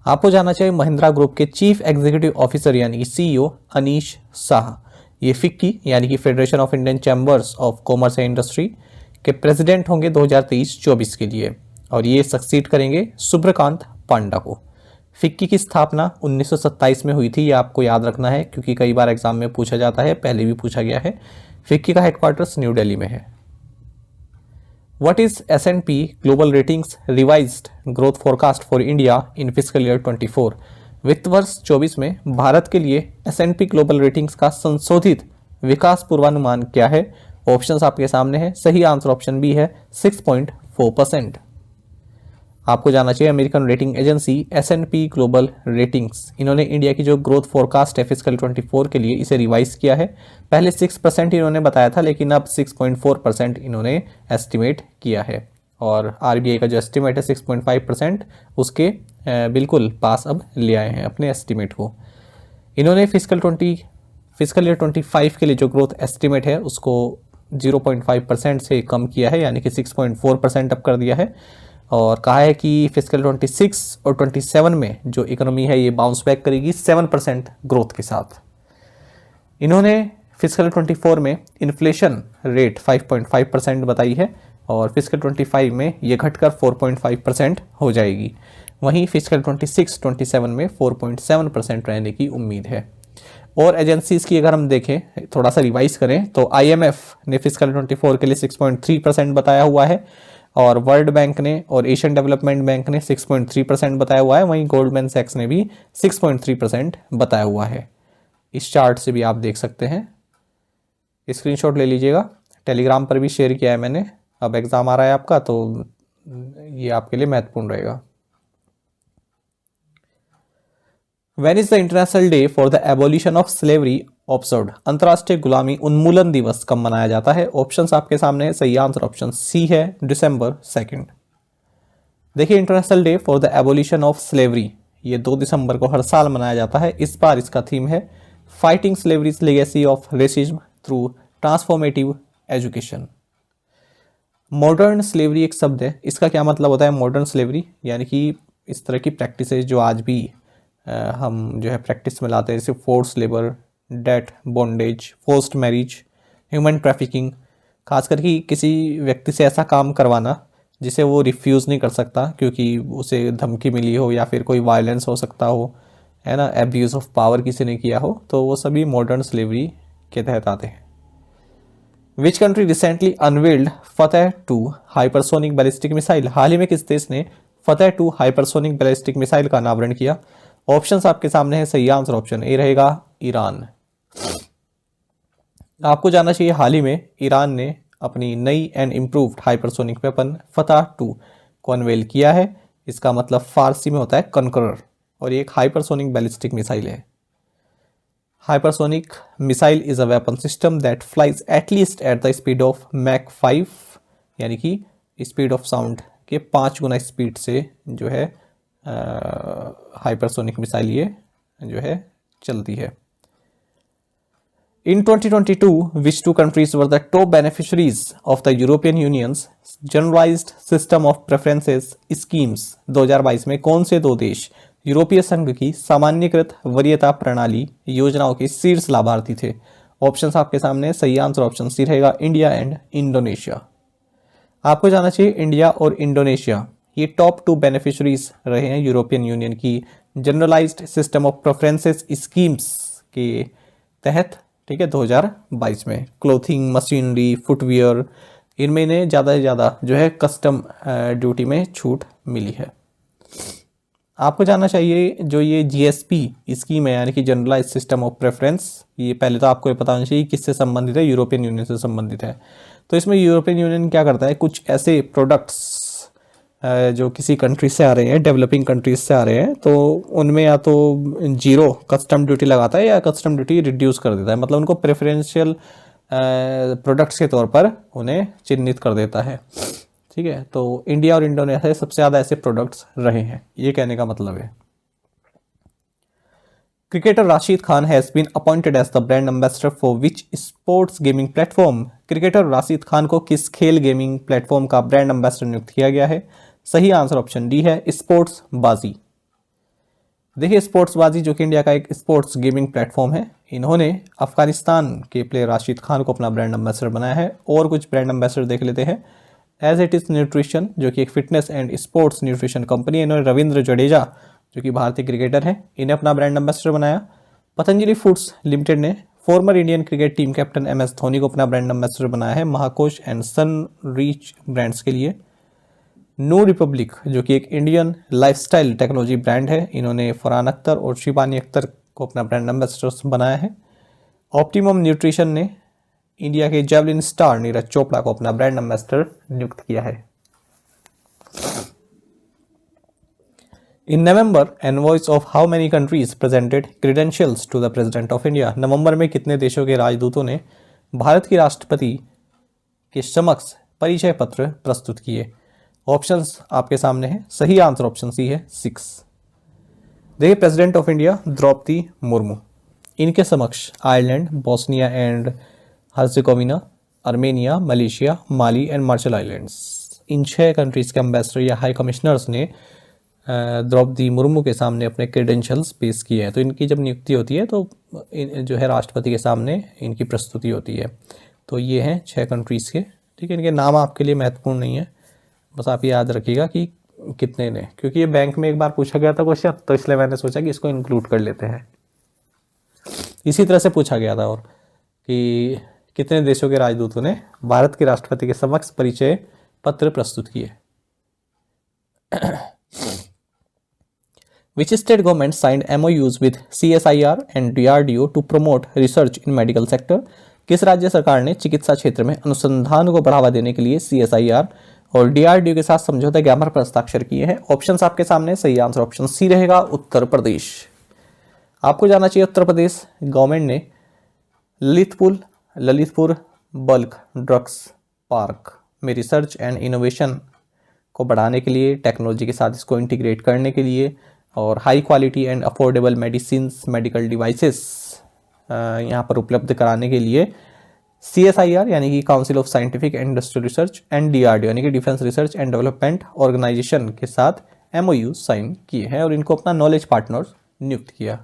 आपको जानना चाहिए महिंद्रा ग्रुप के चीफ एग्जीक्यूटिव ऑफिसर यानी कि सीईओ अनीश शाह ये फिक्की यानी कि federation of Indian chambers of commerce and industry के प्रेसिडेंट होंगे 2023-24 के लिए, और ये सक्सीड करेंगे सुब्रकांत पांडा को। फिक्की की स्थापना 1927 में हुई थी, ये आपको याद रखना है क्योंकि कई बार एग्जाम में पूछा जाता है, पहले भी पूछा गया है। फिक्की का हेडक्वार्टर्स न्यू दिल्ली में है। What is S&P global ratings revised growth forecast for India in fiscal year 24? वित्त वर्ष 24 में भारत के लिए S&P ग्लोबल रेटिंग्स का संशोधित विकास पूर्वानुमान क्या है? ऑप्शंस आपके सामने है। सही आंसर ऑप्शन बी है 6.4%। आपको जानना चाहिए American rating agency S&P global ratings इन्होंने इंडिया की जो ग्रोथ फोरकास्ट है फिस्कल 24 के लिए इसे रिवाइज किया है। पहले 6% इन्होंने बताया था, लेकिन अब 6.4% इन्होंने एस्टिमेट किया है, और RBI का जो एस्टिमेट है 6.5% उसके बिल्कुल पास अब ले आए हैं अपने एस्टिमेट को। इन्होंने फिस्कल ईयर 25 के लिए जो ग्रोथ एस्टिमेट है उसको 0.5% से कम किया है, यानी कि 6.4% अब कर दिया है, और कहा है कि फिस्कल 26 और 27 में जो इकोनॉमी है ये बाउंस बैक करेगी 7% ग्रोथ के साथ। इन्होंने फिस्कल 24 में इन्फ्लेशन रेट 5.5% बताई है, और फिस्कल 25 में ये घटकर 4.5% हो जाएगी। वहीं फिस्कल 26-27 में 4.7% रहने की उम्मीद है। और एजेंसीज की अगर हम देखें, थोड़ा सा रिवाइज करें, तो IMF ने फिस्कल 24 के लिए 6.3% बताया हुआ है, और वर्ल्ड बैंक ने और एशियन डेवलपमेंट बैंक ने 6.3% बताया हुआ है। वहीं गोल्डमैन सैक्स ने भी 6.3% बताया हुआ है। इस चार्ट से भी आप देख सकते हैं, स्क्रीनशॉट ले लीजिएगा। टेलीग्राम पर भी शेयर किया है मैंने। अब एग्ज़ाम आ रहा है आपका, तो ये आपके लिए महत्वपूर्ण रहेगा। When is the International Day for the Abolition of Slavery observed? अंतर्राष्ट्रीय गुलामी उन्मूलन दिवस कब मनाया जाता है? ऑप्शंस आपके सामने है। सही आंसर ऑप्शन सी है December 2। देखिए, international day for the abolition of slavery ये 2 दिसंबर को हर साल मनाया जाता है। इस बार इसका थीम है fighting slavery's legacy of racism through transformative education. Modern slavery एक शब्द है, इसका क्या मतलब होता है? मॉडर्न स्लेवरी यानी कि इस तरह की प्रैक्टिसेस जो आज भी हम जो है प्रैक्टिस में लाते हैं, जैसे force labour, debt bondage, forced marriage, human trafficking, खास करके किसी व्यक्ति से ऐसा काम करवाना जिसे वो रिफ्यूज़ नहीं कर सकता क्योंकि उसे धमकी मिली हो या फिर कोई वायलेंस हो सकता हो, है ना, एब्यूज़ ऑफ पावर किसी ने किया हो, तो वो सभी मॉडर्न स्लेवरी के तहत आते हैं। Which country recently unveiled Fateh 2 hypersonic ballistic missile? हाल ही में किस देश ने फतेह 2 हाइपरसोनिक बैलिस्टिक मिसाइल का अनावरण किया? ऑप्शंस आपके सामने है। सही आंसर ऑप्शन ए रहेगा ईरान। आपको जानना चाहिए हाल ही में ईरान ने अपनी नई एंड इम्प्रूव्ड हाइपरसोनिक वेपन फतेह 2 को अनवेल किया है। इसका मतलब फारसी में होता है कनकरर, और ये एक हाइपरसोनिक बैलिस्टिक मिसाइल है। Hypersonic missile is a weapon system that flies at least at the speed of Mach 5 यानी कि स्पीड ऑफ साउंड के 5 गुना स्पीड से जो है हाइपरसोनिक मिसाइल ये जो है चलती है। In 2022, which 2 countries were the top beneficiaries of the European Union's Generalized System of Preferences Schemes? 2022 में कौन से 2 देश यूरोपीय संघ की सामान्यकृत वरीयता प्रणाली योजनाओं के शीर्ष लाभार्थी थे? ऑप्शंस आपके सामने। सही आंसर ऑप्शन सी रहेगा इंडिया एंड इंडोनेशिया। आपको जानना चाहिए इंडिया और इंडोनेशिया ये टॉप 2 बेनिफिशरीज रहे हैं यूरोपियन यूनियन की generalised system of preferences schemes के तहत, ठीक है, 2022 में। क्लोथिंग, मशीनरी, फुटवियर, इनमें इन्हें ज़्यादा से ज़्यादा जो है कस्टम ड्यूटी में छूट मिली है। आपको जानना चाहिए जो ये GSP स्कीम है यानी कि जनरलाइज सिस्टम ऑफ प्रेफरेंस, ये पहले तो आपको ये पता होना चाहिए किससे संबंधित है, यूरोपियन यूनियन से संबंधित है। तो इसमें यूरोपियन यूनियन क्या करता है, कुछ ऐसे प्रोडक्ट्स जो किसी कंट्री से आ रहे हैं, डेवलपिंग कंट्रीज से आ रहे हैं, तो उनमें या तो जीरो कस्टम ड्यूटी लगाता है या कस्टम ड्यूटी रिड्यूस कर देता है, मतलब उनको प्रेफरेंशियल प्रोडक्ट्स के तौर पर उन्हें चिन्हित कर देता है। ठीक है, तो इंडिया और इंडोनेशिया सबसे ज़्यादा ऐसे प्रोडक्ट्स रहे हैं, ये कहने का मतलब है। Cricketer Rashid Khan has been appointed as the brand ambassador for which sports gaming platform. Cricketer Rashid Khan को किस खेल गेमिंग प्लेटफॉर्म का ब्रांड एम्बेसडर नियुक्त किया गया है? सही आंसर ऑप्शन डी है, स्पोर्ट्स बाजी। देखिए, स्पोर्ट्स बाजी जो कि इंडिया का एक स्पोर्ट्स गेमिंग प्लेटफॉर्म है, इन्होंने अफगानिस्तान के प्लेयर राशिद खान को अपना ब्रांड एम्बेसडर बनाया है। और कुछ ब्रांड एम्बेसडर देख लेते हैं। एज इट इज़ न्यूट्रिशन जो कि एक fitness and sports nutrition company है, इन्होंने रविंद्र जडेजा जो कि भारतीय क्रिकेटर हैं, इन्हें अपना ब्रांड एम्बेसडर बनाया। पतंजलि फूड्स लिमिटेड ने former Indian cricket team captain MS Dhoni को अपना ब्रांड एम्बेसडर बनाया है महाकोश एंड सन रीच ब्रांड्स के लिए। नो रिपब्लिक जो कि एक इंडियन लाइफस्टाइल टेक्नोलॉजी ब्रांड है, इन्होंने फरहान अख्तर और शिबानी अख्तर को अपना ब्रांड एम्बेसडर बनाया है। ऑप्टिमम न्यूट्रिशन ने इंडिया के जेवलिन स्टार नीरज चोपड़ा को अपना ब्रांड एम्बेसडर नियुक्त किया है। In November envoys of how many countries presented credentials to the president of India. नवंबर में कितने देशों के राजदूतों ने भारत के राष्ट्रपति के समक्ष परिचय पत्र प्रस्तुत किए? ऑप्शंस आपके सामने हैं। सही आंसर ऑप्शन सी है 6। देखिए, President of India Droupadi Murmu, इनके समक्ष Ireland, Bosnia and Herzegovina, Armenia, Malaysia, Mali and Marshall Islands, इन 6 कंट्रीज के एम्बेसडर या हाई कमिश्नर्स ने द्रौपदी मुर्मू के सामने अपने क्रेडेंशियल्स पेश किए हैं। तो इनकी जब नियुक्ति होती है तो जो है राष्ट्रपति के सामने इनकी प्रस्तुति होती है। तो ये हैं 6 कंट्रीज़ के। ठीक है, इनके नाम आपके लिए महत्वपूर्ण नहीं है, बस आप याद रखिएगा कि कितने ने, क्योंकि ये बैंक में एक बार पूछा गया था क्वेश्चन, तो इसलिए मैंने सोचा कि इसको इंक्लूड कर लेते हैं। इसी तरह से पूछा गया था और कि कितने देशों के राजदूतों ने भारत के राष्ट्रपति के समक्ष परिचय पत्र प्रस्तुत किए। Which state government signed MOUs with CSIR and DRDO to promote research in medical sector? किस राज्य सरकार ने चिकित्सा क्षेत्र में अनुसंधान को बढ़ावा देने के लिए CSIR और DRDO के साथ समझौता ज्ञापन पर हस्ताक्षर किए हैं? ऑप्शंस आपके सामने। सही आंसर ऑप्शन सी रहेगा, उत्तर प्रदेश। आपको जाना चाहिए उत्तर प्रदेश गवर्नमेंट ने ललितपुर बल्क ड्रग्स पार्क में रिसर्च एंड इनोवेशन को बढ़ाने के लिए, टेक्नोलॉजी के साथ इसको इंटीग्रेट करने के लिए और high quality and affordable medical devices यहाँ पर उपलब्ध कराने के लिए CSIR यानी कि council of scientific and industrial research and DRDO यानी कि defence research and development organisation के साथ MOU साइन किए हैं और इनको अपना नॉलेज पार्टनर नियुक्त किया।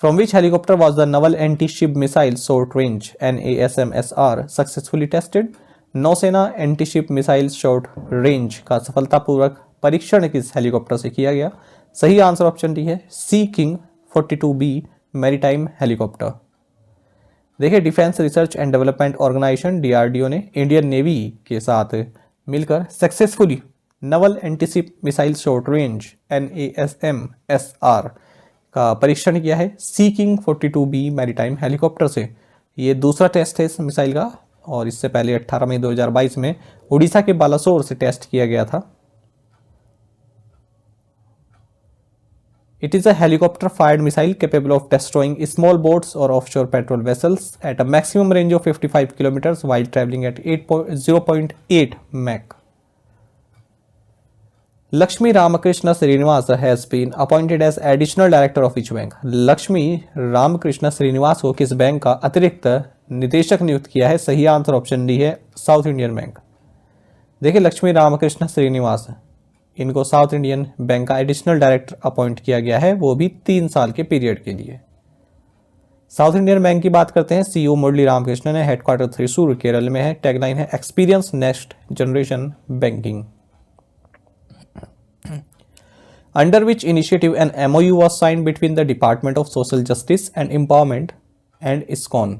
From which helicopter was the naval anti ship missile short range NASMSR successfully tested. नौसेना anti ship missile short range का सफलतापूर्वक परीक्षण किस हेलीकॉप्टर से किया गया? सही आंसर ऑप्शन डी है, Sea King 42B maritime helicopter. देखिए, defence research and development organisation DRDO ने इंडियन नेवी के साथ मिलकर successfully naval antiship missile short range NASMSR का परीक्षण किया है Sea King 42B maritime helicopter से। ये दूसरा टेस्ट है इस मिसाइल का और इससे पहले 18 मई 2022 में उड़ीसा के बालासोर से टेस्ट किया गया था। It is a helicopter fired missile capable of destroying small boats or offshore patrol vessels at a maximum range of 55 kilometers while traveling at 0.8 Mach. Lakshmi Ramakrishna Srinivas has been appointed as additional director of which bank? Lakshmi Ramakrishna Srinivas को किस बैंक का अतिरिक्त निदेशक नियुक्त किया है? सही आंसर ऑप्शन डी है, साउथ इंडियन बैंक। देखिए, लक्ष्मी रामकृष्ण श्रीनिवास, इनको साउथ इंडियन बैंक का एडिशनल डायरेक्टर अपॉइंट किया गया है, वो भी 3 साल के पीरियड के लिए। साउथ इंडियन बैंक की बात करते हैं, CEO मुरली रामकृष्णन है, हेडक्वार्टर थ्रिसूर केरल में है, टैगलाइन है experience next generation banking. Under which initiative an MOU was signed between the department of social justice and Empowerment and ISKCON?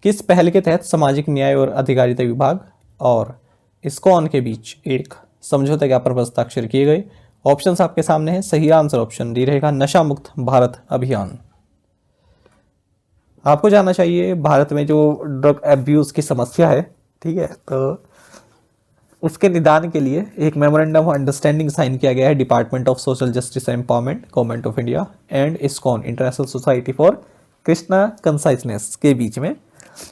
किस पहल के तहत सामाजिक न्याय और अधिकारिता विभाग और इस्कॉन के बीच एक समझौता ज्ञापन पर हस्ताक्षर किए गए? ऑप्शंस आपके सामने हैं। सही आंसर ऑप्शन डी रहेगा, नशा मुक्त भारत अभियान। आपको जानना चाहिए भारत में जो ड्रग एब्यूज की समस्या है, ठीक है, तो उसके निदान के लिए एक मेमोरेंडम ऑफ अंडरस्टैंडिंग साइन किया गया है department of social justice and empowerment government of India and ISKCON international society for Krishna consciousness के बीच में।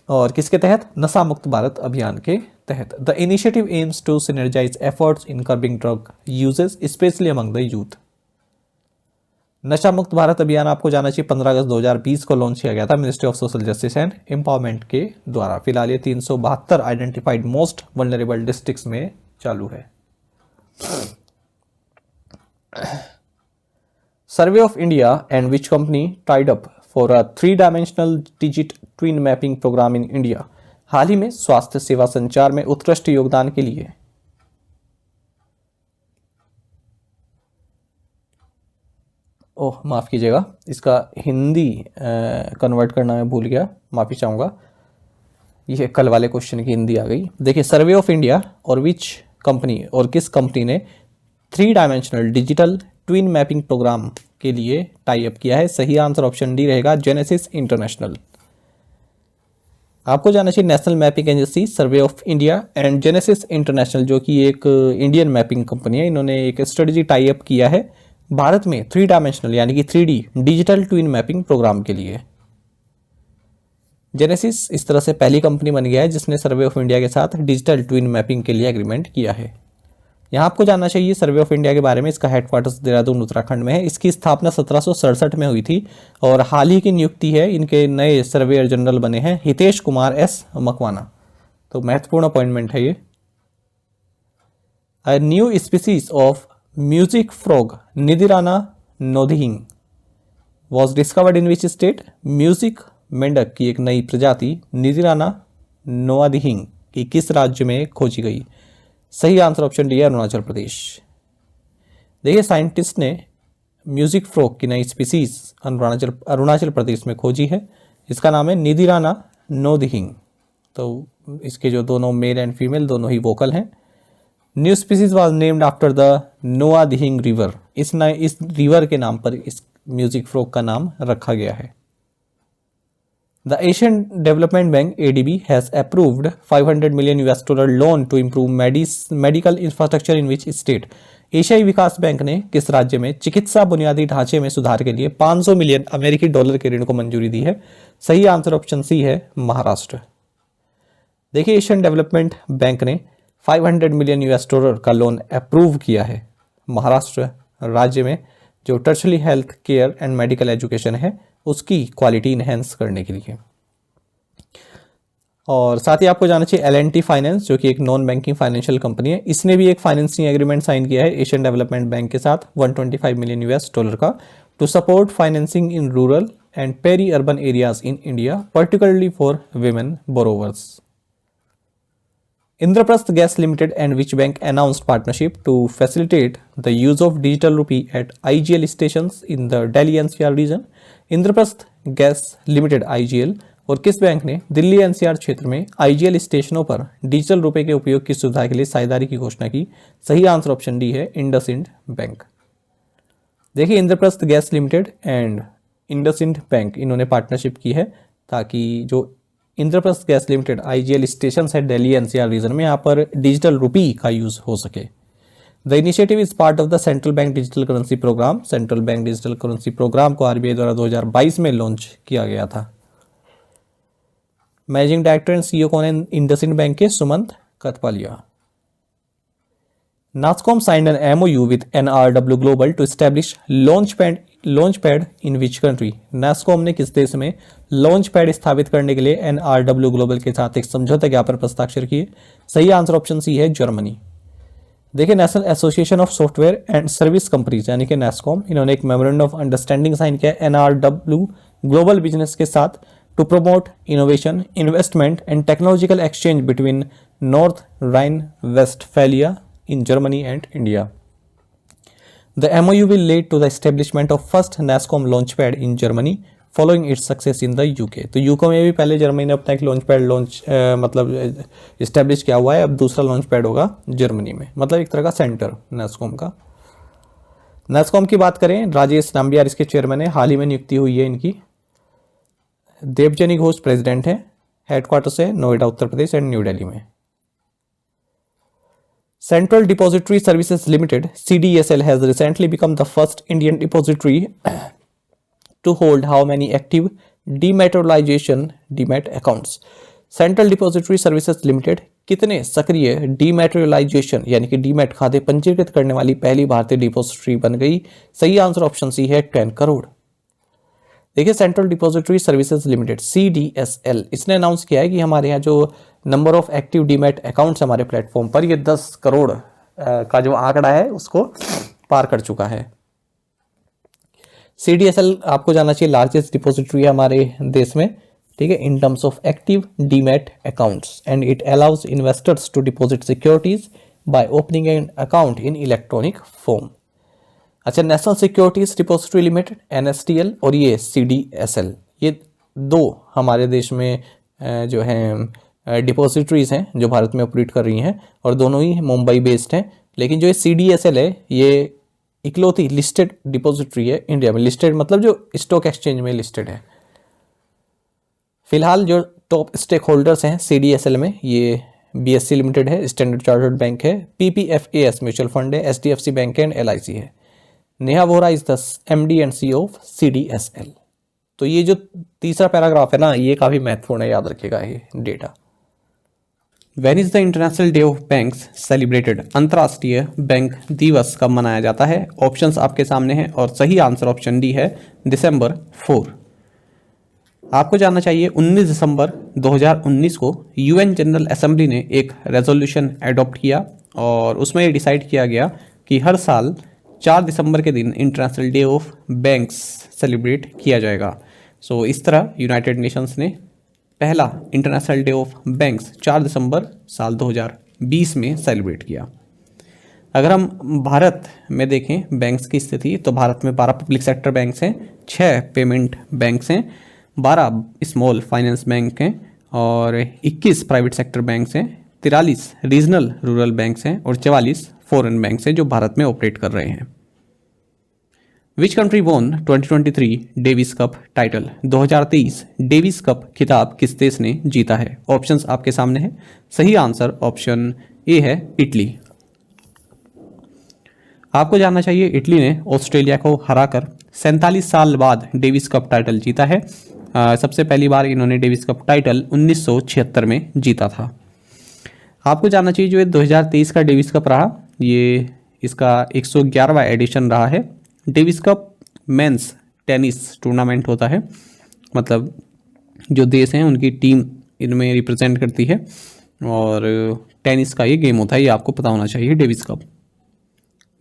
और किसके तहत? नशा मुक्त भारत अभियान के तहत। The initiative aims to synergise efforts in curbing drug uses specially among the youth. Nasha Mukt Bharat अभियान आपको जाना चाहिए 15 अगस्त 2020 को लॉन्च किया गया था ministry of social justice and empowerment के द्वारा। फिलहाल ये 372 आइडेंटिफाइड मोस्ट वल्नरेबल डिस्ट्रिक्ट्स में चालू है। Survey of India and which company tied up for a 3-dimensional digit twin mapping programme in India. हाल ही में स्वास्थ्य सेवा संचार में उत्कृष्ट योगदान के लिए ओह माफ़ कीजिएगा, इसका हिंदी कन्वर्ट करना मैं भूल गया, माफ़ी चाहूँगा। ये कल वाले क्वेश्चन की हिंदी आ गई। देखिए, सर्वे ऑफ इंडिया और विच कंपनी और किस कंपनी ने 3-dimensional digital twin mapping programme के लिए टाई अप किया है? सही आंसर ऑप्शन डी रहेगा, जेनेसिस इंटरनेशनल। आपको जाना चाहिए national mapping agency, survey of India and genesis international जो कि एक इंडियन मैपिंग कंपनी है, इन्होंने एक स्ट्रेटजी टाई अप किया है भारत में 3-dimensional यानी कि 3D digital twin mapping programme के लिए। जेनेसिस इस तरह से पहली कंपनी बन गया है जिसने सर्वे ऑफ इंडिया के साथ डिजिटल ट्विन मैपिंग के लिए एग्रीमेंट किया है। यहाँ आपको जानना चाहिए सर्वे ऑफ इंडिया के बारे में, इसका हेडक्वार्टर्स देहरादून उत्तराखंड में है। इसकी स्थापना 1767 में हुई थी और हाल ही की नियुक्ति है, इनके नए सर्वेयर जनरल बने हैं हितेश कुमार एस मकवाना। तो महत्वपूर्ण अपॉइंटमेंट है ये। A new species of music frog Nidirana noadihing was discovered in which state. Music मेंढक की एक नई प्रजाति निधिराना नोधिंग की किस राज्य में खोजी गई? सही आंसर ऑप्शन डी है, अरुणाचल प्रदेश। देखिए, साइंटिस्ट ने म्यूजिक फ्रॉग की नई स्पीसीज अरुणाचल प्रदेश में खोजी है। इसका नाम है निधिराना नोधिंग। तो इसके जो दोनों मेल एंड फीमेल दोनों ही वोकल हैं। New species was named after the Noadihing river. इस रिवर के नाम पर इस म्यूजिक फ्रॉग का नाम रखा गया है। The Asian Development Bank ADB has approved $500 million loan to improve medical infrastructure in which state. एशियाई विकास बैंक ने किस राज्य में चिकित्सा बुनियादी ढांचे में सुधार के लिए $500 मिलियन अमेरिकी डॉलर के ऋण को मंजूरी दी है? सही आंसर ऑप्शन सी है, महाराष्ट्र। देखिए, एशियन डेवलपमेंट बैंक ने $500 मिलियन का लोन अप्रूव किया है महाराष्ट्र राज्य में, जो tertiary health care and medical education है उसकी क्वालिटी इनहेंस करने के लिए। और साथ ही आपको जाना चाहिए L&T फाइनेंस जो कि एक नॉन बैंकिंग फाइनेंशियल कंपनी है, इसने भी एक फाइनेंसिंग एग्रीमेंट साइन किया है एशियन डेवलपमेंट बैंक के साथ $125 मिलियन का to support financing in rural and peri urban areas in India, particularly for women borrowers. Indraprasth Gas Limited and which bank announced partnership to facilitate the use of digital rupee at IGL stations in the Delhi NCR region? Indraprasth Gas Limited IGL और किस बैंक ने दिल्ली NCR क्षेत्र में IGL स्टेशनों पर डिजिटल रुपए के उपयोग की सुविधा के लिए साझेदारी की घोषणा की? सही आंसर ऑप्शन डी है, इंडसइंड बैंक। देखिए, Indraprastha gas limited and IndusInd bank इन्होंने पार्टनरशिप की है ताकि जो Indraprastha gas limited IGL station है दिल्ली NCR रीजन में, यहाँ पर डिजिटल रुपी का यूज हो सके। The initiative is part of the central bank digital currency programme. Central bank digital currency programme को RBI द्वारा 2022 में लॉन्च किया गया था। मैनेजिंग डायरेक्टर एंड CEO कौन है इंडसइंड बैंक के? Sumant Kathpalia. NASSCOM signed an MOU with NRW Global to establish launchpad in which country? NASSCOM ने किस देश में launchpad स्थापित करने के लिए NRW Global के साथ एक समझौता ज्ञापन पर हस्ताक्षर किए? सही आंसर ऑप्शन सी है, जर्मनी। देखिए, National Association of Software and Service Companies यानी कि NASSCOM इन्होंने एक मेमोरेंडम ऑफ अंडरस्टैंडिंग साइन किया NRW ग्लोबल बिजनेस के साथ to promote innovation, investment and technological exchange between North Rhine Westphalia in Germany and India. The MOU will lead to the establishment of first NASSCOM launchpad in Germany following its success in the UK. तो यूके में भी पहले जर्मनी ने अपना एक launchpad मतलब इस्टेब्लिश किया हुआ है, अब दूसरा launchpad होगा जर्मनी में, मतलब एक तरह का सेंटर NASSCOM का। NASSCOM की बात करें, राजेश नाम्बियार इसके चेयरमैन है, हाल ही में नियुक्ति हुई है इनकी। देवजनी घोष प्रेसिडेंट है, हेडक्वार्टर से नोएडा उत्तर प्रदेश एंड न्यू दिल्ली में। Central Depository Services Limited (CDSL) has recently become the first Indian depository to hold how many active dematerialization (demat) accounts? Central depository services limited कितने सक्रिय डीमैटेरियलाइजेशन यानी कि डीमैट खाते पंजीकृत करने वाली पहली भारतीय डिपॉजिटरी बन गई? सही आंसर ऑप्शन सी है 10 करोड़। देखिए central depository services limited CDSL इसने अनाउंस किया है कि हमारे यहाँ जो number of active demat accounts हमारे प्लेटफॉर्म पर ये 10 करोड़ का जो आंकड़ा है उसको पार कर चुका है। CDSL आपको जानना चाहिए लार्जेस्ट डिपॉजिटरी है हमारे देश में, ठीक है, in terms of active demat accounts and it allows investors to deposit securities by opening an account in electronic form. अच्छा, national securities depository limited NSDL और ये CDSL, ये दो हमारे देश में जो हैं डिपॉजिटरीज हैं जो भारत में ऑपरेट कर रही हैं और दोनों ही मुंबई बेस्ड हैं। लेकिन जो ये CDSL है ये इकलौती लिस्टेड डिपॉजिटरी है इंडिया में। लिस्टेड मतलब जो स्टॉक एक्सचेंज में लिस्टेड है। फिलहाल जो टॉप स्टेक होल्डर्स हैं CDSL में ये BSE लिमिटेड है, स्टैंडर्ड चार्टर्ड बैंक है, PPFAS म्यूचुअल फंड है, HDFC बैंक है एंड LIC है। Neha Vohra is the MD and CEO of CDSL। तो ये जो तीसरा पैराग्राफ है ना ये काफ़ी महत्वपूर्ण है, याद रखिएगा ये data. When is the international day of banks celebrated? अंतर्राष्ट्रीय बैंक दिवस कब मनाया जाता है? ऑप्शंस आपके सामने हैं और सही आंसर ऑप्शन डी है दिसंबर 4। आपको जानना चाहिए 19 दिसंबर 2019 को UN जनरल असेंबली ने एक रेजोल्यूशन एडॉप्ट किया और उसमें ये डिसाइड किया गया कि हर साल 4 दिसंबर के दिन international day of banks celebrate किया जाएगा। सो इस तरह यूनाइटेड नेशंस ने पहला इंटरनेशनल डे ऑफ बैंक्स 4 दिसंबर साल 2020 में सेलिब्रेट किया। अगर हम भारत में देखें बैंक्स की स्थिति तो भारत में 12 पब्लिक सेक्टर बैंक्स हैं, 6 पेमेंट बैंक्स हैं, 12 स्मॉल फाइनेंस बैंक हैं और 21 प्राइवेट सेक्टर बैंक्स हैं, 43 रीजनल रूरल बैंक्स हैं और 44 फॉरेन बैंक्स हैं जो भारत में ऑपरेट कर रहे हैं। Which country won 2023 Davis cup title? 2023 Davis cup खिताब किस देश ने जीता है? ऑप्शंस आपके सामने हैं। सही आंसर ऑप्शन ए है इटली। आपको जानना चाहिए इटली ने ऑस्ट्रेलिया को हराकर 47 साल बाद डेविस कप टाइटल जीता है। सबसे पहली बार इन्होंने डेविस कप टाइटल 1976 में जीता था। आपको जानना चाहिए जो 2023 का डेविस कप रहा ये इसका 111वां एडिशन रहा है। Davis Cup men's tennis tournament होता है, मतलब जो देश हैं उनकी टीम इनमें रिप्रेजेंट करती है और टेनिस का ये गेम होता है, ये आपको पता होना चाहिए डेविस कप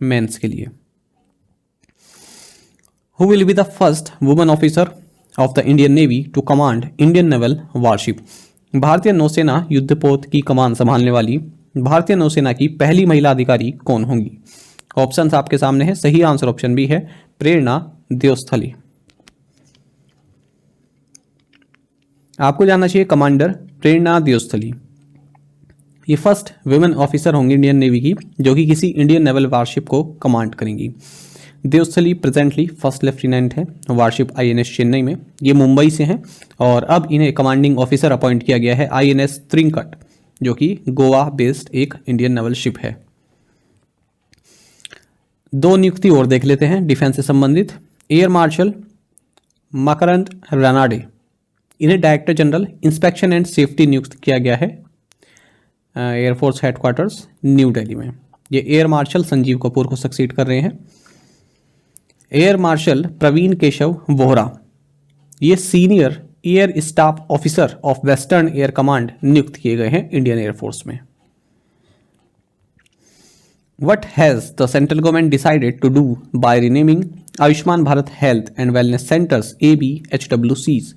मेंस के लिए। Who will be the first women officer of the Indian Navy to command Indian naval warship? भारतीय नौसेना युद्धपोत की कमान संभालने वाली भारतीय नौसेना की पहली महिला अधिकारी कौन होंगी? ऑप्शंस आपके सामने है। सही आंसर ऑप्शन बी है प्रेरणा देओस्थली। आपको जानना चाहिए कमांडर प्रेरणा देओस्थली ये फर्स्ट वुमेन ऑफिसर होंगी इंडियन नेवी की जो कि किसी इंडियन नेवल वारशिप को कमांड करेंगी। देओस्थली प्रेजेंटली फर्स्ट लेफ्टिनेंट है वारशिप INS चेन्नई में। ये मुंबई से हैं और अब इन्हें कमांडिंग ऑफिसर अपॉइंट किया गया है INS त्रिंकट जो कि गोवा बेस्ड एक इंडियन नेवल शिप है। 2 नियुक्ति और देख लेते हैं डिफेंस से संबंधित। एयर मार्शल मकरंद रानाडे इन्हें director general inspection and safety नियुक्त किया गया है एयरफोर्स हेडक्वार्टर्स न्यू दिल्ली में। ये एयर मार्शल संजीव कपूर को सक्सीड कर रहे हैं। एयर मार्शल प्रवीण केशव वोहरा ये senior air staff officer of western air command नियुक्त किए गए हैं इंडियन एयरफोर्स में। What has the central government decided to do by renaming Ayushman Bharat health and wellness centres ABHWCs?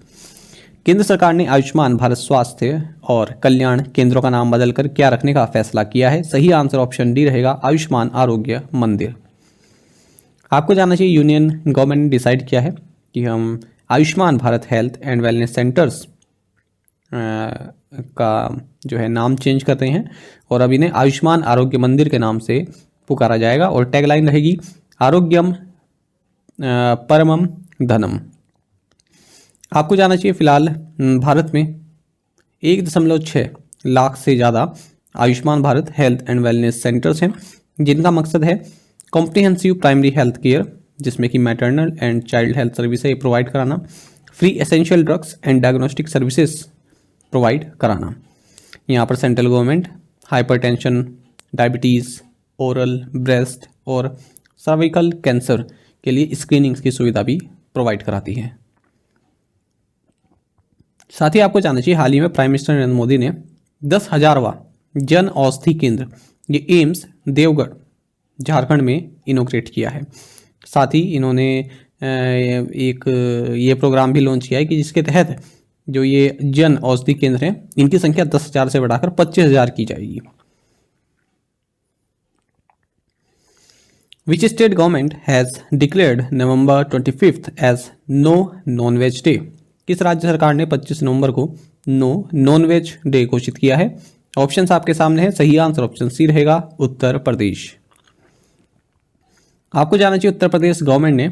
केंद्र सरकार ने आयुष्मान भारत स्वास्थ्य और कल्याण केंद्रों का नाम बदलकर क्या रखने का फैसला किया है? सही आंसर ऑप्शन डी रहेगा आयुष्मान आरोग्य मंदिर। आपको जानना चाहिए यूनियन गवर्नमेंट ने डिसाइड किया है कि हम Ayushman Bharat health and wellness centres का जो है नाम चेंज करते हैं और अब इन्हें आयुष्मान आरोग्य मंदिर के नाम से पुकारा जाएगा और टैगलाइन रहेगी आरोग्यम परमम धनम। आपको जानना चाहिए फिलहाल भारत में 1.6 लाख से ज़्यादा Ayushman Bharat health and wellness centres हैं, जिनका मकसद है कॉम्प्रिहेंसिव प्राइमरी हेल्थ केयर, जिसमें कि maternal and child health services provide कराना, free essential drugs and diagnostic services provide कराना। यहाँ पर central government hypertension, diabetes, oral, breast और सर्विकल कैंसर के लिए स्क्रीनिंग्स की सुविधा भी प्रोवाइड कराती है। साथ ही आपको जानना चाहिए, हाल ही में प्राइम मिनिस्टर नरेंद्र मोदी ने 10,000वां जन औषधि केंद्र ये एम्स देवगढ़ झारखंड में इनोग्रेट किया है। साथ ही इन्होंने एक ये प्रोग्राम भी लॉन्च किया है कि जिसके तहत जो ये जन औषधि केंद्र हैं इनकी संख्या 10,000 से बढ़ाकर 25,000 की जाएगी। Which state government has declared November 25th as No Non-Veg Day? किस राज्य सरकार ने 25 नवंबर को नो नॉन वेज डे घोषित किया है? ऑप्शंस आपके सामने है। सही आंसर ऑप्शन सी रहेगा, उत्तर प्रदेश। आपको जानना चाहिए, उत्तर प्रदेश गवर्नमेंट ने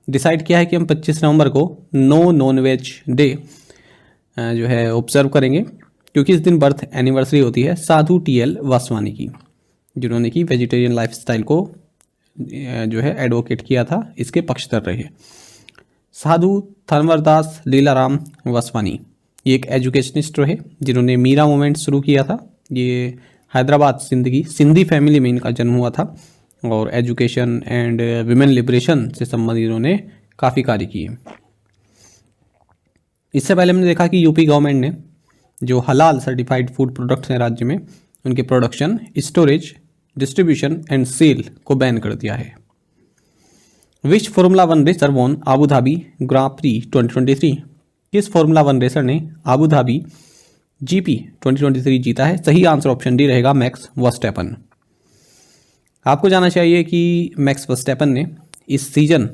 डिसाइड किया है कि हम 25 नवंबर को नो नॉन वेज डे जो है ऑब्जर्व करेंगे, क्योंकि इस दिन बर्थ एनिवर्सरी होती है साधु TL वासवानी की, जिन्होंने कि वेजिटेरियन लाइफस्टाइल को जो है एडवोकेट किया था, इसके पक्षधर रहे। साधु थनवरदास लीलाराम वासवानी ये एक एजुकेशनिस्ट रहे, जिन्होंने मीरा मूवमेंट शुरू किया था। ये हैदराबाद सिंधी फैमिली में इनका जन्म हुआ था और एजुकेशन एंड विमेन लिबरेशन से संबंधित इन्होंने काफ़ी कार्य किए। इससे पहले हमने देखा कि यूपी गवर्नमेंट ने जो हलाल सर्टिफाइड फूड प्रोडक्ट्स हैं राज्य में, उनके production, storage, distribution and sale को बैन कर दिया है। Which Formula 1 racer won Abu Dhabi Grand Prix 2023? किस फॉर्मूला 1 रेसर ने आबू धाबी GP 2023 जीता है? सही आंसर ऑप्शन डी रहेगा, मैक्स वर्स्टैपन। आपको जानना चाहिए कि मैक्स वर्स्टैपन ने इस सीजन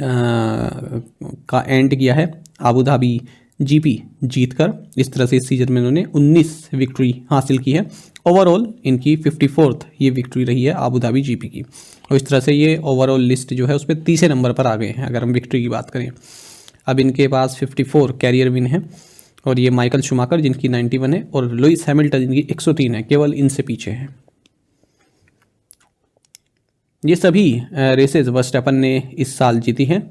का एंड किया है आबू धाबी GP जीतकर। इस तरह से इस सीजन में उन्होंने 19 विक्ट्री हासिल की है। ओवरऑल इनकी 54th ये विक्ट्री रही है आबू धाबी GP की, और इस तरह से ये ओवरऑल लिस्ट जो है उस पर 30 नंबर पर आ गए हैं अगर हम विक्ट्री की बात करें। अब इनके पास 54 कैरियर विन है, और ये माइकल शुमाकर जिनकी 91 है और लुइस हैमिल्टन जिनकी 103 है, केवल इनसे पीछे हैं। ये सभी रेसेस वर्स्टैपन ने इस साल जीती हैं।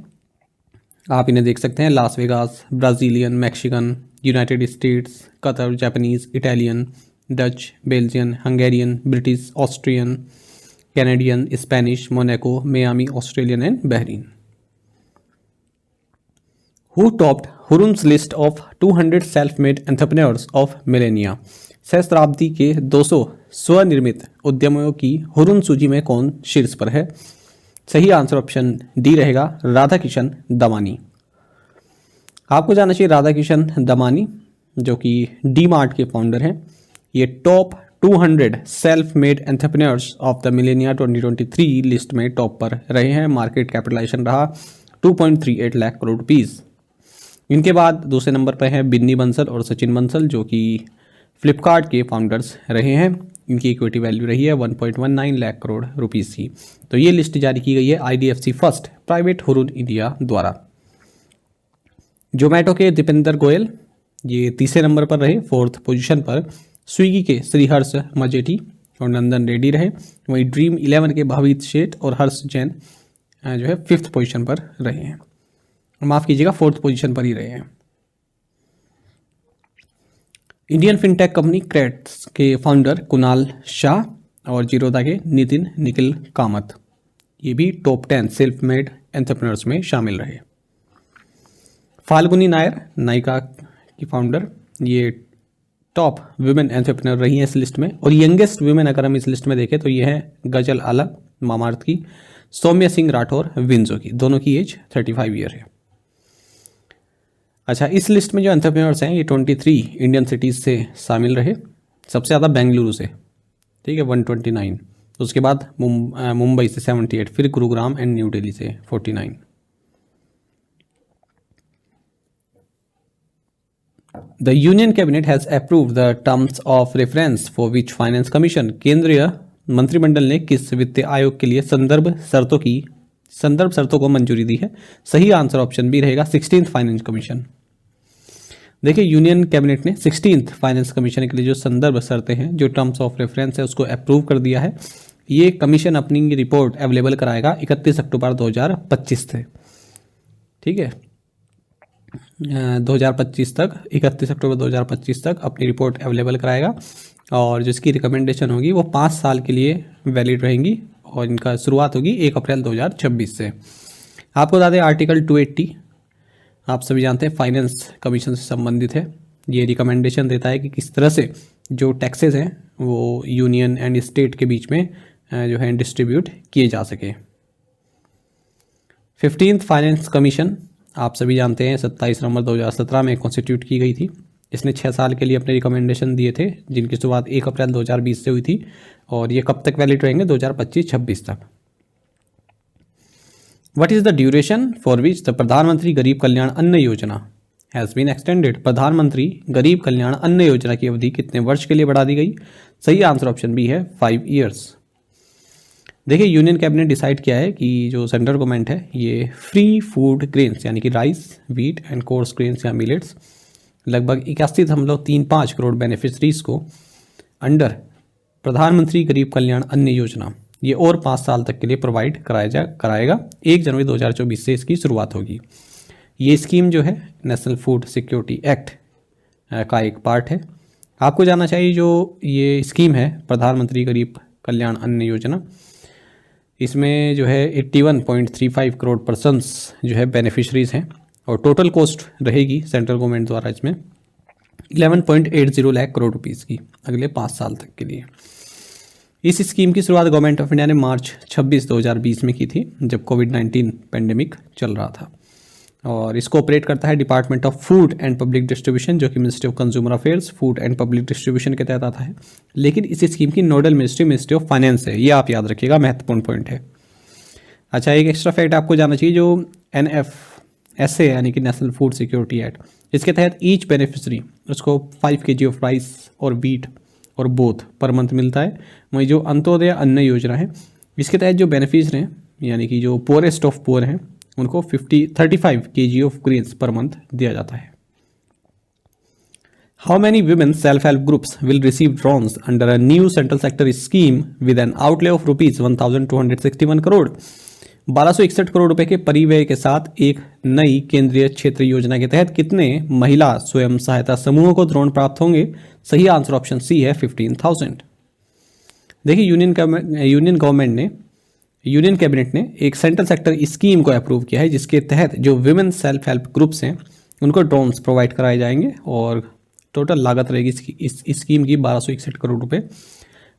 आप इन्हें देख सकते हैं, Las Vegas, Brazilian, Mexican, United states, Qatar, Japanese, Italian, Dutch, Belgian, Hungarian, British, Austrian, Canadian, Spanish, Monaco, Miami, Australian and Bahrain. Who topped Hurun's list of 200 self-made entrepreneurs of millennia? सहस्त्राब्दी के 200 स्वनिर्मित उद्यमियों की हुरुन सूची में कौन शीर्ष पर है? सही आंसर ऑप्शन डी रहेगा, राधा किशन दमानी। आपको जानना चाहिए, राधा किशन दमानी जो कि डी-मार्ट के फाउंडर हैं, ये top 200 self made entrepreneurs of the millennia 2023 list में टॉप पर रहे हैं। मार्केट कैपिटलाइजेशन रहा 2.38 लाख करोड़ रुपीज़। इनके बाद दूसरे नंबर पर हैं बिन्नी बंसल और सचिन बंसल, जो कि फ्लिपकार्ट के फाउंडर्स रहे हैं। इनकी इक्विटी वैल्यू रही है 1.19 लाख करोड़ रुपीज़ की। तो ये लिस्ट जारी की गई है IDFC first private Hurun India द्वारा। जोमेटो के दीपेंद्र गोयल ये तीसरे नंबर पर रहे, 4th पोजीशन पर स्विगी के श्रीहर्ष मजेठी और नंदन रेड्डी रहे। वहीं ड्रीम 11 के भावित शेठ और हर्ष जैन जो है 5th पोजीशन पर रहे हैं, माफ़ कीजिएगा 4th पोजीशन पर ही रहे हैं। इंडियन फिनटेक कंपनी क्रेट्स के फाउंडर कुणाल शाह और जीरोदा के नितिन निखिल कामत ये भी टॉप 10 सेल्फ मेड एंटरप्रेन्योर्स में शामिल रहे। फाल्गुनी नायर नायका की फाउंडर ये टॉप वुमेन एंटरप्रेन्योर रही हैं इस लिस्ट में। और यंगेस्ट वुमेन अगर हम इस लिस्ट में देखें तो ये है गजल आला मामार्थ की, सौम्या सिंह राठौर विंजो की, दोनों की एज 35 ईयर है। अच्छा, इस लिस्ट में जो एंटरप्रेन्योर्स हैं ये 23 इंडियन सिटीज़ से शामिल रहे। सबसे ज़्यादा बेंगलुरु से, ठीक है, 129, उसके बाद मुंबई से 78, फिर गुरुग्राम एंड न्यू दिल्ली से 49। The union cabinet has approved the terms of reference for which finance commission? केंद्रीय मंत्रिमंडल ने किस वित्तीय आयोग के लिए संदर्भ शर्तों को मंजूरी दी है? सही आंसर ऑप्शन बी रहेगा, 16th फाइनेंस कमीशन। देखिए यूनियन कैबिनेट ने 16th फाइनेंस कमीशन के लिए जो संदर्भ शर्तें हैं, जो टर्म्स ऑफ रेफरेंस है, उसको अप्रूव कर दिया है। ये कमीशन अपनी रिपोर्ट अवेलेबल कराएगा 31 अक्टूबर 2025 से, ठीक है, 2025 तक, 31 अक्टूबर 2025 तक अपनी रिपोर्ट अवेलेबल कराएगा और जिसकी रिकमेंडेशन होगी वो 5 साल के लिए वैलिड रहेंगी और इनका शुरुआत होगी 1 अप्रैल 2026 से। आपको बता दें आर्टिकल 280 आप सभी जानते हैं फाइनेंस कमीशन से संबंधित है। ये रिकमेंडेशन देता है कि किस तरह से जो टैक्सेस हैं वो यूनियन एंड स्टेट के बीच में जो है डिस्ट्रीब्यूट किए जा सके। 15th फाइनेंस कमीशन आप सभी जानते हैं 27 नवंबर 2017 में कॉन्स्टिट्यूट की गई थी। इसने 6 साल के लिए अपने रिकमेंडेशन दिए थे जिनकी शुरुआत 1 अप्रैल 2020 से हुई थी और ये कब तक वैलिड रहेंगे, 2025-26 तक। What is the duration for which the प्रधानमंत्री गरीब कल्याण अन्न योजना has been extended? प्रधानमंत्री गरीब कल्याण अन्न योजना की अवधि कितने वर्ष के लिए बढ़ा दी गई? सही आंसर ऑप्शन बी है 5 years। देखिए यूनियन कैबिनेट डिसाइड किया है कि जो सेंट्रल गवर्नमेंट है ये फ्री फूड ग्रेन्स यानी कि rice, wheat and course grains या मिलेट्स लगभग 81.35 करोड़ बेनिफिशरीज को अंडर प्रधानमंत्री गरीब कल्याण अन्न योजना ये और 5 साल तक के लिए प्रोवाइड कराएगा। 1 जनवरी 2024 से इसकी शुरुआत होगी। ये स्कीम जो है नेशनल फूड सिक्योरिटी एक्ट का एक पार्ट है। आपको जानना चाहिए जो ये स्कीम है प्रधानमंत्री गरीब कल्याण अन्न योजना, इसमें जो है 81.35 करोड़ पर्सन्स जो है बेनिफिशरीज हैं और टोटल कॉस्ट रहेगी सेंट्रल गवर्नमेंट द्वारा इसमें 11.80 लाख करोड़ रुपीज़ की अगले 5 साल तक के लिए। इस स्कीम की शुरुआत गवर्नमेंट ऑफ इंडिया ने मार्च 26, 2020 में की थी जब कोविड-19 पेंडेमिक चल रहा था और इसको ऑपरेट करता है department of food and public distribution जो कि ministry of consumer affairs, food and public distribution के तहत आता है। लेकिन इस स्कीम की नोडल मिनिस्ट्री ऑफ फाइनेंस है, ये आप याद रखिएगा, महत्वपूर्ण पॉइंट है। अच्छा, एक एक्स्ट्रा फैक्ट आपको जानना चाहिए, जो NFSA यानी कि नेशनल फूड सिक्योरिटी एक्ट, इसके तहत ईच बेनिफिशरी उसको 5 kg ऑफ राइस और व्हीट और बोथ पर मंथ मिलता है। वहीं जो अंत्योदय अन्न योजना है इसके तहत जो बेनिफिशरी हैं यानी कि जो पोरेस्ट ऑफ पोर हैं उनको 35 kg of grains per month दिया जाता है। How many women self help groups will receive drones under a new central sector scheme with N outlay of rupees 1261 crore? 1261 crore रुपए के परिव्यय के साथ एक नई केंद्रीय क्षेत्र योजना के तहत कितने महिला स्वयं सहायता समूहों को ड्रोन प्राप्त होंगे? सही आंसर ऑप्शन सी है 15,000। देखिए यूनियन कैबिनेट ने एक सेंट्रल सेक्टर स्कीम को अप्रूव किया है जिसके तहत जो विमेन सेल्फ हेल्प ग्रुप्स हैं उनको ड्रोन्स प्रोवाइड कराए जाएंगे और टोटल लागत रहेगी इस स्कीम की 1261 करोड़ रुपए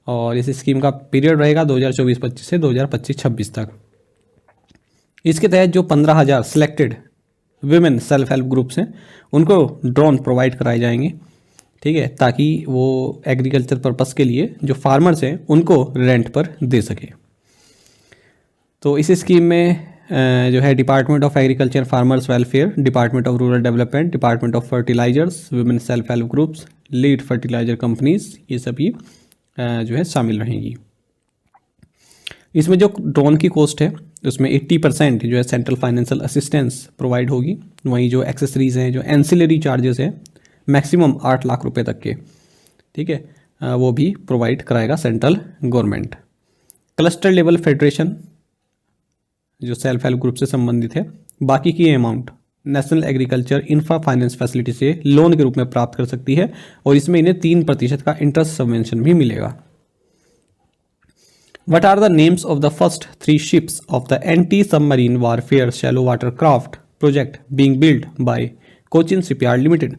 और इस स्कीम का पीरियड रहेगा 2024-25 से 2025-26 तक। इसके तहत जो 15,000 selected women self help groups हैं उनको ड्रोन प्रोवाइड कराए जाएंगे, ठीक है, ताकि वो एग्रीकल्चर पर्पस के लिए जो फार्मर्स हैं उनको रेंट पर दे सके। तो इस स्कीम में जो है department of agriculture farmers welfare, department of rural development, department of fertilisers, women self help groups, lead fertiliser companies, ये सभी जो है शामिल रहेंगी। इसमें जो ड्रोन की कॉस्ट है उसमें 80% जो है सेंट्रल फाइनेंशियल असिस्टेंस प्रोवाइड होगी। वहीं जो एक्सेसरीज हैं, जो एंसिलरी चार्जेस हैं मैक्सिमम 8 लाख रुपए तक के, ठीक है, वो भी प्रोवाइड कराएगा central government. Cluster level federation जो सेल्फ हेल्प ग्रुप से संबंधित है बाकी की amount national agriculture infra finance facility से लोन के रूप में प्राप्त कर सकती है और इसमें इन्हें 3% का इंटरेस्ट सबवेंशन भी मिलेगा। What are the names of the first 3 ships of the anti-submarine warfare shallow water craft project being built by Cochin Shipyard Limited?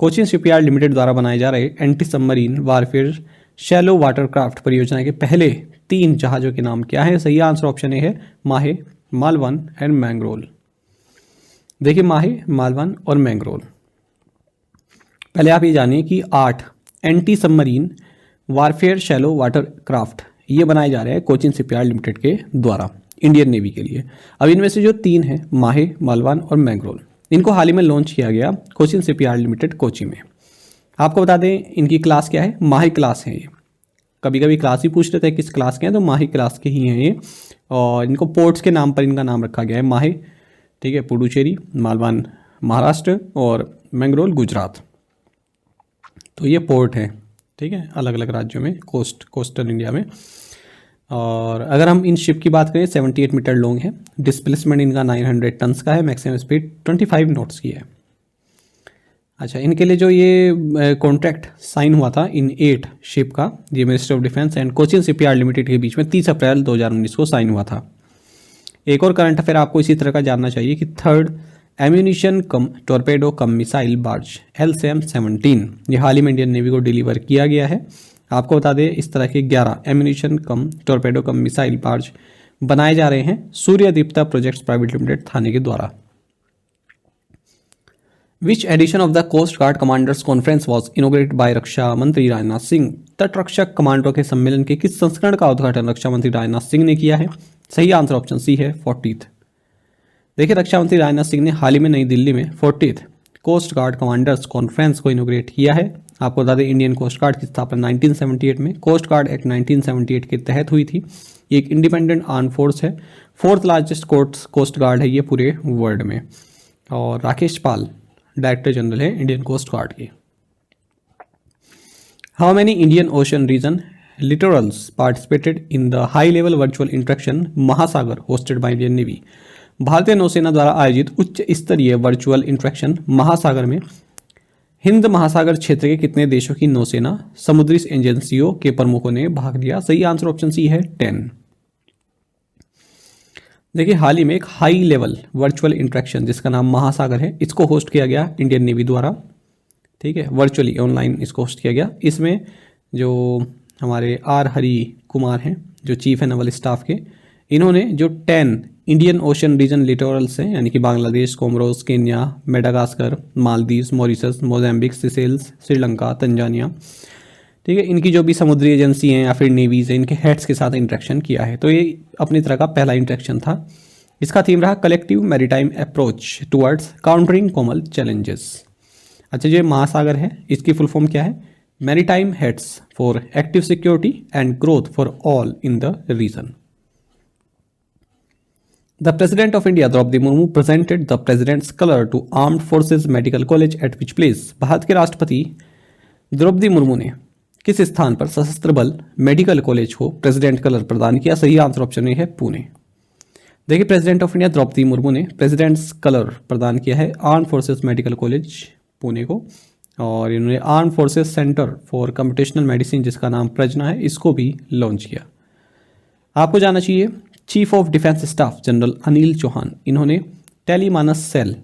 Cochin shipyard limited द्वारा बनाए जा रहे anti submarine warfare shallow water craft परियोजना के पहले 3 जहाज़ों के नाम क्या है? सही आंसर ऑप्शन ए है माहे, मालवन एंड मैंग्रोल। देखिए माहे, मालवन और मैंग्रोल। पहले आप ये जानिए कि 8 anti submarine warfare shallow water craft ये बनाए जा रहे हैं कोचिन शिपयार्ड लिमिटेड के द्वारा इंडियन नेवी के लिए। अब इनमें से जो 3 हैं माहे, मालवन और मैंग्रोल, इनको हाल ही में लॉन्च किया गया कोचिन शिपयार्ड लिमिटेड कोची में। आपको बता दें इनकी क्लास क्या है, माही क्लास है ये। कभी कभी क्लास ही पूछ लेते हैं किस क्लास के हैं, तो माही क्लास के ही हैं ये और इनको पोर्ट्स के नाम पर इनका नाम रखा गया है माहे, ठीक है, पुडुचेरी, मालवन महाराष्ट्र और मैंगरोल गुजरात। तो ये पोर्ट है, ठीक है, अलग अलग राज्यों में, कोस्टल इंडिया में। और अगर हम इन शिप की बात करें 78 मीटर लॉन्ग है, डिस्प्लेसमेंट इनका 900 टन्स का है, मैक्सिमम स्पीड 25 नॉट्स की है। अच्छा, इनके लिए जो ये कॉन्ट्रैक्ट साइन हुआ था इन 8 शिप का, ये ministry of defence and Cochin shipyard limited के बीच में 30 अप्रैल 2019 को साइन हुआ था। एक और करंट अफेयर आपको इसी तरह का जानना चाहिए कि third ammunition cum torpedo cum missile barge LCM-17 ये हाल ही में इंडियन नेवी को डिलीवर किया गया है। आपको बता दें इस तरह के 11 ammunition cum torpedo cum missile barge बनाए जा रहे हैं Suryadipta projects private limited Thane के द्वारा। Which edition of the coast guard commanders conference was inaugurated by रक्षा मंत्री राजनाथ सिंह। तटरक्षक कमांडरों के सम्मेलन के किस संस्करण का उद्घाटन रक्षा मंत्री राजनाथ सिंह ने किया है? सही आंसर ऑप्शन सी है 40th। देखिए, रक्षा मंत्री राजनाथ सिंह ने हाल ही में नई दिल्ली में 40th coast guard commanders conference को इनोग्रेट किया है। आपको बता दें इंडियन कोस्ट गार्ड की स्थापना 1978 में कोस्ट गार्ड एक्ट 1978 के तहत हुई थी। ये एक इंडिपेंडेंट आर्म फोर्स है, 4th लार्जेस्ट कोस्ट गार्ड है ये पूरे वर्ल्ड में। और राकेश पाल डायरेक्टर जनरल है इंडियन कोस्ट गार्ड के। How many Indian ocean region littorals participated in the high level virtual interaction Mahasagar hosted by Indian navy. भारतीय नौसेना द्वारा आयोजित उच्च स्तरीय वर्चुअल इंटरेक्शन महासागर में हिंद महासागर क्षेत्र के कितने देशों की नौसेना समुद्री एजेंसियों के प्रमुखों ने भाग लिया? सही आंसर ऑप्शन सी है 10। देखिए, हाल ही में एक हाई लेवल वर्चुअल इंटरेक्शन जिसका नाम महासागर है, इसको होस्ट किया गया इंडियन नेवी द्वारा, ठीक है, वर्चुअली ऑनलाइन इसको होस्ट किया गया। इसमें जो हमारे आर हरी कुमार हैं जो चीफ है नवल स्टाफ के, इन्होंने जो 10 इंडियन ओशन रीजन लिटोरल्स हैं यानी कि Bangladesh, Comoros, Kenya, Madagascar, Maldives, Mauritius, Mozambique, Seychelles, Sri Lanka, Tanzania, ठीक है, इनकी जो भी समुद्री एजेंसी हैं या फिर नेवीज हैं इनके हेड्स के साथ इंटरेक्शन किया है। तो ये अपनी तरह का पहला इंटरेक्शन था। इसका थीम रहा collective maritime approach towards countering common challenges. अच्छा, जो महासागर है इसकी फुल फॉर्म क्या है? Maritime heads for active security and growth for all in the region. The President of India, Draupadi Murmu, presented the President's Color to Armed Forces Medical College at which place? Bharat के राष्ट्रपति द्रौपदी मुर्मू ने किस स्थान पर सशस्त्र बल मेडिकल कॉलेज को प्रेसिडेंट कलर प्रदान किया? सही आंसर ऑप्शन ए है पुणे। देखिए, President of India Droupadi Murmu ने प्रेसिडेंट्स कलर प्रदान किया है arm forces medical college Pune को, और इन्होंने arm forces centre for computational medicine जिसका नाम प्रजना है इसको भी लॉन्च किया। आपको जानना चाहिए chief of defence staff general Anil Chauhan, इन्होंने टेलीमानस सेल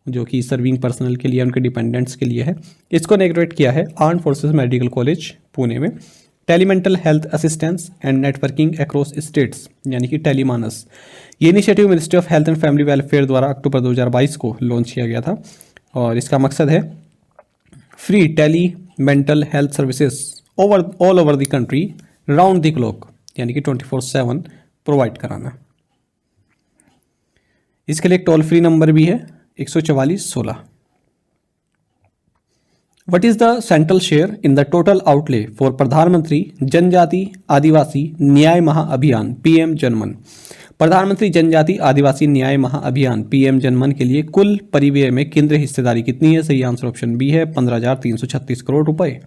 जो कि सर्विंग पर्सनल के लिए उनके डिपेंडेंट्स के लिए है, इसको इनॉग्रेट किया है arm forces medical college Pune में। Telemental health assistance and networking across states यानी कि टेलीमानस, ये initiative ministry of health and family welfare द्वारा अक्टूबर 2022 को लॉन्च किया गया था, और इसका मकसद है free tele mental health services all over the country round the clock यानी कि 24/7 प्रोवाइड कराना। इसके लिए एक टोल फ्री नंबर भी है 14416। What is the central share in the total outlay for प्रधानमंत्री जनजाति आदिवासी न्याय महाअभियान PM जनमन। प्रधानमंत्री जनजाति आदिवासी न्याय महाअभियान PM जनमन के लिए कुल परिव्यय में केंद्रीय हिस्सेदारी कितनी है? सही आंसर ऑप्शन बी है 15,336 करोड़ रुपए।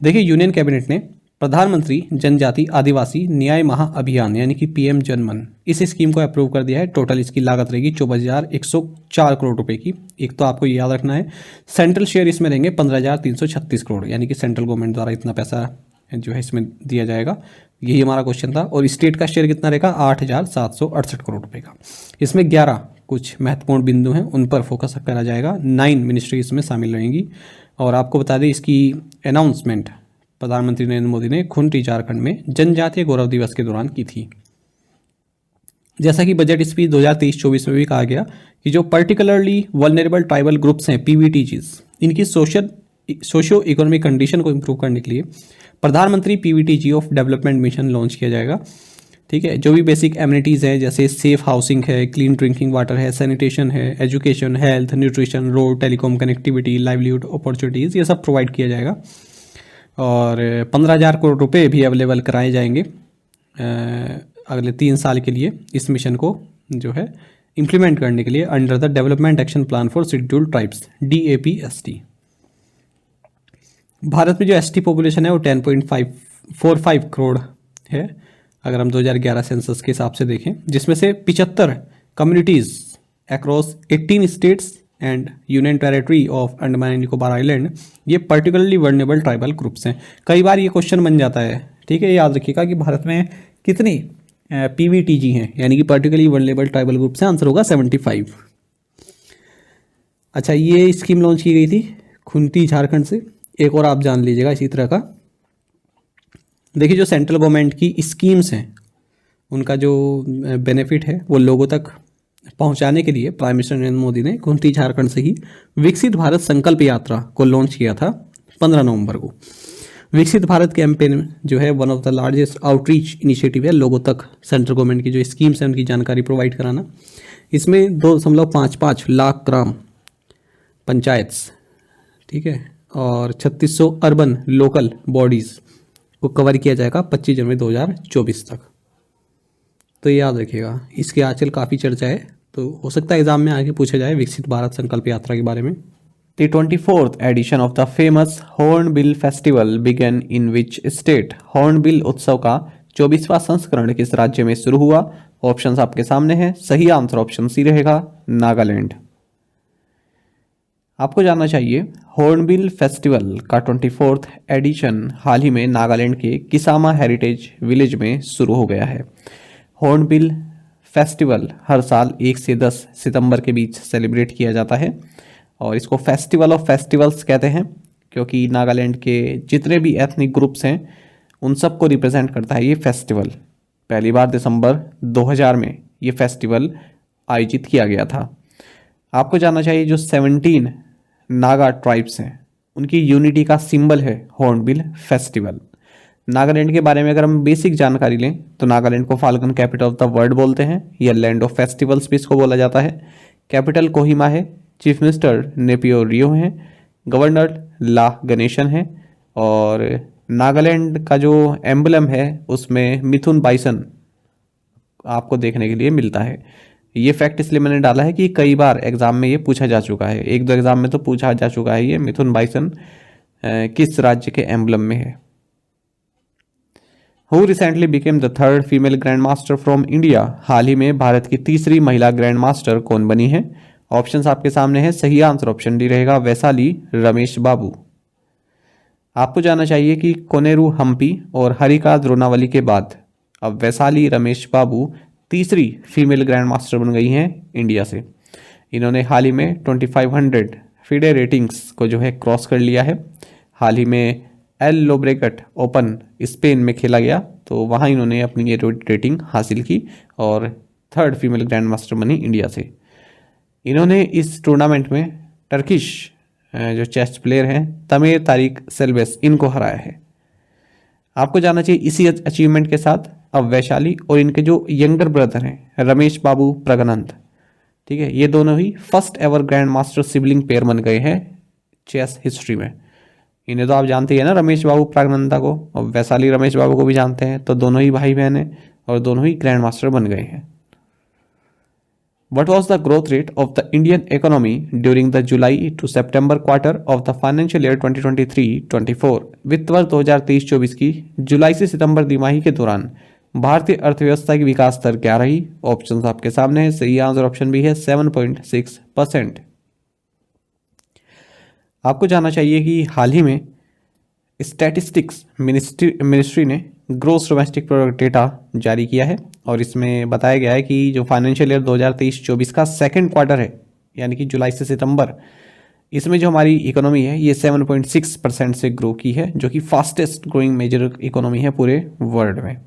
देखिए, यूनियन कैबिनेट ने प्रधानमंत्री जनजाति आदिवासी न्याय महाअभियान यानी कि PM जनमन इस स्कीम को अप्रूव कर दिया है। टोटल इसकी लागत रहेगी 24,104 करोड़ रुपए की। एक तो आपको याद रखना है सेंट्रल शेयर इसमें रहेंगे 15,336 करोड़ यानी कि सेंट्रल गवर्नमेंट द्वारा इतना पैसा जो है इसमें दिया जाएगा, यही हमारा क्वेश्चन था। और स्टेट का शेयर कितना रहेगा? 8,768 करोड़ रुपए का। इसमें 11 कुछ महत्वपूर्ण बिंदु हैं उन पर फोकस करा जाएगा। 9 मिनिस्ट्री इसमें शामिल रहेंगी। और आपको बता दें इसकी अनाउंसमेंट प्रधानमंत्री नरेंद्र मोदी ने खुंटी झारखंड में जनजातीय गौरव दिवस के दौरान की थी। जैसा कि बजट स्पीच 2023-24 में भी कहा गया कि जो पर्टिकुलरली वल्नरेबल ट्राइबल ग्रुप्स हैं PVTGs, इनकी सोशियो इकोनॉमिक कंडीशन को इम्प्रूव करने के लिए प्रधानमंत्री PVTG of development mission launch किया जाएगा। ठीक है, जो भी बेसिक एमिनिटीज़ हैं जैसे सेफ हाउसिंग है, क्लीन ड्रिंकिंग वाटर है, सैनिटेशन है, education, health, nutrition, road, telecom connectivity, livelihood opportunities, ये सब प्रोवाइड किया जाएगा। और 15,000 करोड़ रुपए भी अवेलेबल कराए जाएंगे अगले 3 साल के लिए इस मिशन को जो है इम्प्लीमेंट करने के लिए under the development action plan for scheduled tribes DAPST। Bharat में जो एसटी पॉपुलेशन है वो 10.545 करोड़ है अगर हम 2011 सेंसस के हिसाब से देखें, जिसमें से 75 communities across 18 states and union territory of Andaman and Nicobar island, ये पर्टिकुलरली वर्नेबल ट्राइबल ग्रुप्स हैं। कई बार ये क्वेश्चन बन जाता है, ठीक है, याद रखिएगा कि भारत में कितनी PVTG हैं, यानी कि पर्टिकुलरली वर्नेबल ट्राइबल ग्रुप्स हैं। आंसर होगा 75। अच्छा, ये स्कीम लॉन्च की गई थी खुंती झारखंड से। एक और आप जान लीजिएगा इसी तरह का, देखिए जो सेंट्रल गवर्नमेंट की स्कीम्स हैं उनका जो बेनिफिट है वो लोगों तक पहुंचाने के लिए प्राइम मिनिस्टर नरेंद्र मोदी ने खुंती झारखंड से ही विकसित भारत संकल्प यात्रा को लॉन्च किया था 15 नवंबर को। विकसित भारत कैंपेन जो है one of the largest outreach initiative है, लोगों तक सेंट्रल गवर्नमेंट की जो स्कीम्स हैं उनकी जानकारी प्रोवाइड कराना। इसमें 2.55 लाख ग्राम पंचायत्स, ठीक है, और 3600 अर्बन लोकल बॉडीज़ को कवर किया जाएगा 25 जनवरी 2024 तक। तो ये याद रखिएगा, इसके आजकल काफ़ी चर्चा है, तो हो सकता है एग्जाम में आगे पूछा जाए विकसित भारत संकल्प यात्रा के बारे में। The 24th edition of the famous Hornbill Festival began in which state? Hornbill उत्सव का 24वां संस्करण किस राज्य में शुरू हुआ? ऑप्शंस आपके सामने हैं। सही आंसर ऑप्शन सी रहेगा, नागालैंड। आपको जानना चाहिए हॉर्नबिल फेस्टिवल का 24th एडिशन हाल ही में नागालैंड के किसामा हेरिटेज विलेज में शुरू हो गया है। हॉर्नबिल फेस्टिवल हर साल 1 से 10 सितंबर के बीच सेलिब्रेट किया जाता है और इसको फेस्टिवल ऑफ फेस्टिवल्स कहते हैं, क्योंकि नागालैंड के जितने भी एथनिक ग्रुप्स हैं उन सबको रिप्रेजेंट करता है ये फेस्टिवल। पहली बार दिसंबर 2000 में ये फेस्टिवल आयोजित किया गया था। आपको जानना चाहिए जो 17 नागा ट्राइब्स हैं उनकी यूनिटी का सिंबल है हॉर्नबिल फेस्टिवल। नागालैंड के बारे में अगर हम बेसिक जानकारी लें तो नागालैंड को falcon capital of the world बोलते हैं, यह लैंड ऑफ फेस्टिवल्स भी इसको बोला जाता है। कैपिटल कोहिमा है, चीफ मिनिस्टर नेपियो रियो हैं, गवर्नर ला गणेशन है और नागालैंड का जो एम्बलम है उसमें मिथुन बाइसन आपको देखने के लिए मिलता है। ये फैक्ट इसलिए मैंने डाला है कि कई बार एग्जाम में ये पूछा जा चुका है, 1-2 एग्जाम में तो पूछा जा चुका है ये मिथुन बाइसन किस राज्य के एम्बलम में है। Who recently became the 3rd female grand master from India? हाल ही में भारत की तीसरी महिला ग्रैंड मास्टर कौन बनी है? ऑप्शंस आपके सामने है। सही आंसर ऑप्शन डी रहेगा, वैशाली रमेश बाबू। आपको जानना चाहिए कि कोनेरू हम्पी और हरिका द्रोणावली के बाद अब वैशाली रमेश बाबू तीसरी फीमेल ग्रैंड मास्टर बन गई हैं इंडिया से। इन्होंने हाल ही में 2500 फिडे रेटिंग्स को जो है क्रॉस कर लिया है। हाल ही में एल लोब्रेगट ओपन स्पेन में खेला गया तो वहाँ इन्होंने अपनी ये रेटिंग हासिल की और 3rd फीमेल ग्रैंड मास्टर बनी इंडिया से। इन्होंने इस टूर्नामेंट में टर्किश जो चेस प्लेयर हैं तमीर तारिक सेल्वेस इनको हराया है। आपको जानना चाहिए इसी अचीवमेंट के साथ अब वैशाली और इनके जो यंगर ब्रदर हैं रमेश बाबू प्रगनंद, ठीक है, ये दोनों ही first ever grand master sibling pair बन गए हैं चेस हिस्ट्री में। इन्हें तो आप जानते हैं ना, रमेश बाबू प्रगनंदा को, और वैशाली रमेश बाबू को भी जानते हैं, तो दोनों ही भाई बहन हैं और दोनों ही ग्रैंड मास्टर बन गए हैं। What was the growth rate of the Indian economy during the July to September quarter of the financial year 2023-24? वित्त वर्ष 2023-24 की जुलाई से सितंबर तिमाही के दौरान भारतीय अर्थव्यवस्था की विकास दर क्या रही? ऑप्शंस आपके सामने है। सही आंसर ऑप्शन बी है 7.6%। आपको जानना चाहिए कि हाल ही में स्टैटिस्टिक्स मिनिस्ट्री ने ग्रोस डोमेस्टिक प्रोडक्ट डेटा जारी किया है और इसमें बताया गया है कि जो फाइनेंशियल ईयर 2023-24 का सेकंड क्वार्टर है, यानी कि जुलाई से सितंबर, इसमें जो हमारी इकोनॉमी है ये 7.6% से ग्रो की है, जो कि फास्टेस्ट ग्रोइंग मेजर इकोनॉमी है पूरे वर्ल्ड में।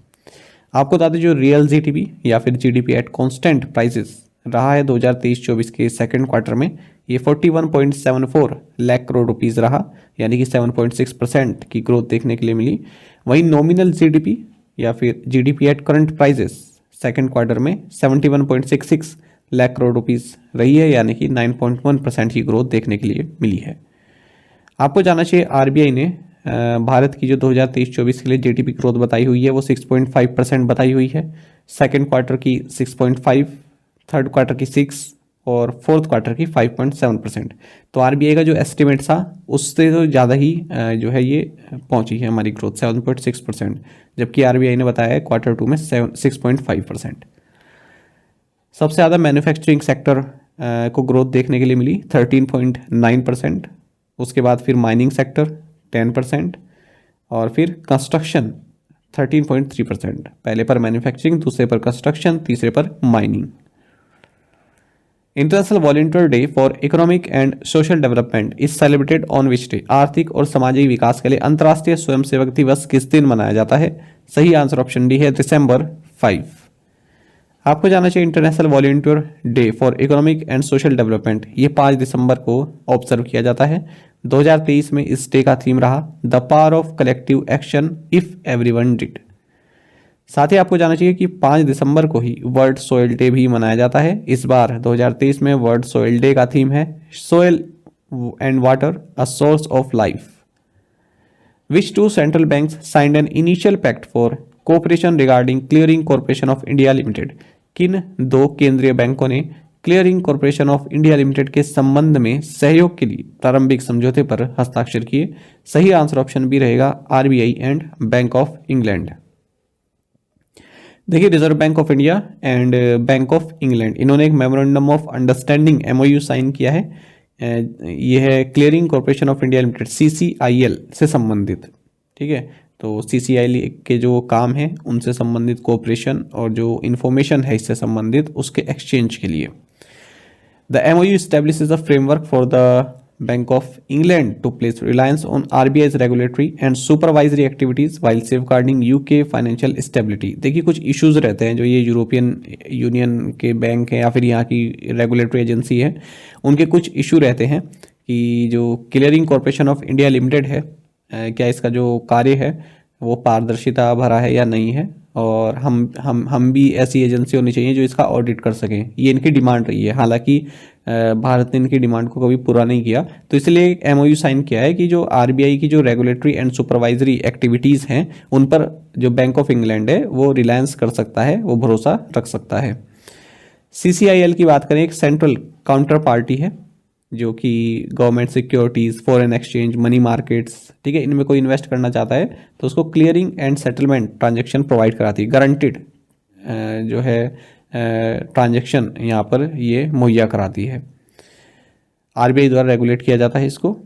आपको बता दें जो रियल जीडीपी या फिर जीडीपी एट कांस्टेंट प्राइसेस रहा है 2023-24 के सेकंड क्वार्टर में, ये 41.74 लाख करोड़ रुपीस रहा, यानी कि 7.6% की ग्रोथ देखने के लिए मिली। वहीं नॉमिनल जीडीपी या फिर GDP at current prices second quarter में 71.66 लाख करोड़ रुपीस रही है, यानी कि 9.1% की ग्रोथ देखने के लिए मिली है। आपको जानना चाहिए आरबीआई ने भारत की जो 2023-24 के लिए जीडीपी ग्रोथ बताई हुई है वो 6.5% बताई हुई है। सेकंड क्वार्टर की थर्ड क्वार्टर की 6 और फोर्थ क्वार्टर की 5.7%। तो आरबीआई का जो एस्टिमेट था उससे तो ज़्यादा ही जो है ये पहुंची है हमारी ग्रोथ 7.6%, जबकि आरबीआई ने बताया है क्वार्टर 2 में 6.5%। सबसे ज़्यादा मैन्युफैक्चरिंग सेक्टर को ग्रोथ देखने के लिए मिली 13.9%, उसके बाद फिर माइनिंग सेक्टर 10% और फिर कंस्ट्रक्शन 13.3%। पहले पर मैन्युफैक्चरिंग, दूसरे पर कंस्ट्रक्शन, तीसरे पर mining. International volunteer day for economic and social development is celebrated on which day? आर्थिक और सामाजिक विकास के लिए अंतर्राष्ट्रीय स्वयंसेवक दिवस किस दिन मनाया जाता है? सही आंसर ऑप्शन डी है December 5। आपको जाना चाहिए international volunteer day for economic and social development ये 5 दिसंबर को ऑब्जर्व किया जाता है। 2023 में इस डे का थीम रहा the power of collective action if everyone did. साथ ही आपको जाना चाहिए कि 5 दिसंबर को ही वर्ल्ड सोइल डे भी मनाया जाता है। इस बार 2023 में वर्ल्ड सोइल डे का थीम है soil and water a source of life. Which two central banks signed an initial pact for cooperation regarding Clearing corporation of India Limited? किन दो केंद्रीय बैंकों ने Clearing corporation of India Limited के संबंध में सहयोग के लिए प्रारंभिक समझौते पर हस्ताक्षर किए? सही आंसर ऑप्शन बी रहेगा RBI and bank of England. देखिए reserve bank of India and bank of England इन्होंने एक memorandum of understanding MOU sign किया है। यह है clearing corporation of India limited CCIL से संबंधित। ठीक है, तो CCIL के जो काम है उनसे संबंधित कोऑपरेशन और जो इन्फॉर्मेशन है इससे संबंधित उसके एक्सचेंज के लिए। The MOU establishes a framework for the Bank of England to place reliance on RBI's regulatory and supervisory activities while safeguarding UK financial stability। देखिए कुछ इश्यूज रहते हैं जो ये यूरोपियन यूनियन के बैंक हैं या फिर यहाँ की रेगुलेटरी एजेंसी है, उनके कुछ इशू रहते हैं कि जो clearing corporation of India limited है क्या इसका जो कार्य है वो पारदर्शिता भरा है या नहीं है, और हम भी ऐसी एजेंसी होनी चाहिए जो इसका ऑडिट कर सकें। ये इनकी डिमांड रही है, हालांकि भारत ने इनकी डिमांड को कभी पूरा नहीं किया, तो इसलिए एक MOU साइन किया है कि जो आरबीआई की जो रेगुलेटरी एंड सुपरवाइजरी एक्टिविटीज़ हैं उन पर जो बैंक ऑफ इंग्लैंड है वो रिलायंस कर सकता है, वो भरोसा रख सकता है। CCIL की बात करें, एक सेंट्रल काउंटर पार्टी है जो कि government securities, foreign exchange, money markets, ठीक है, इनमें कोई इन्वेस्ट करना चाहता है तो उसको clearing and settlement transaction provide कराती है। गारंटीड जो है ट्रांजैक्शन यहाँ पर ये मुहैया कराती है, आरबीआई द्वारा रेगुलेट किया जाता है इसको।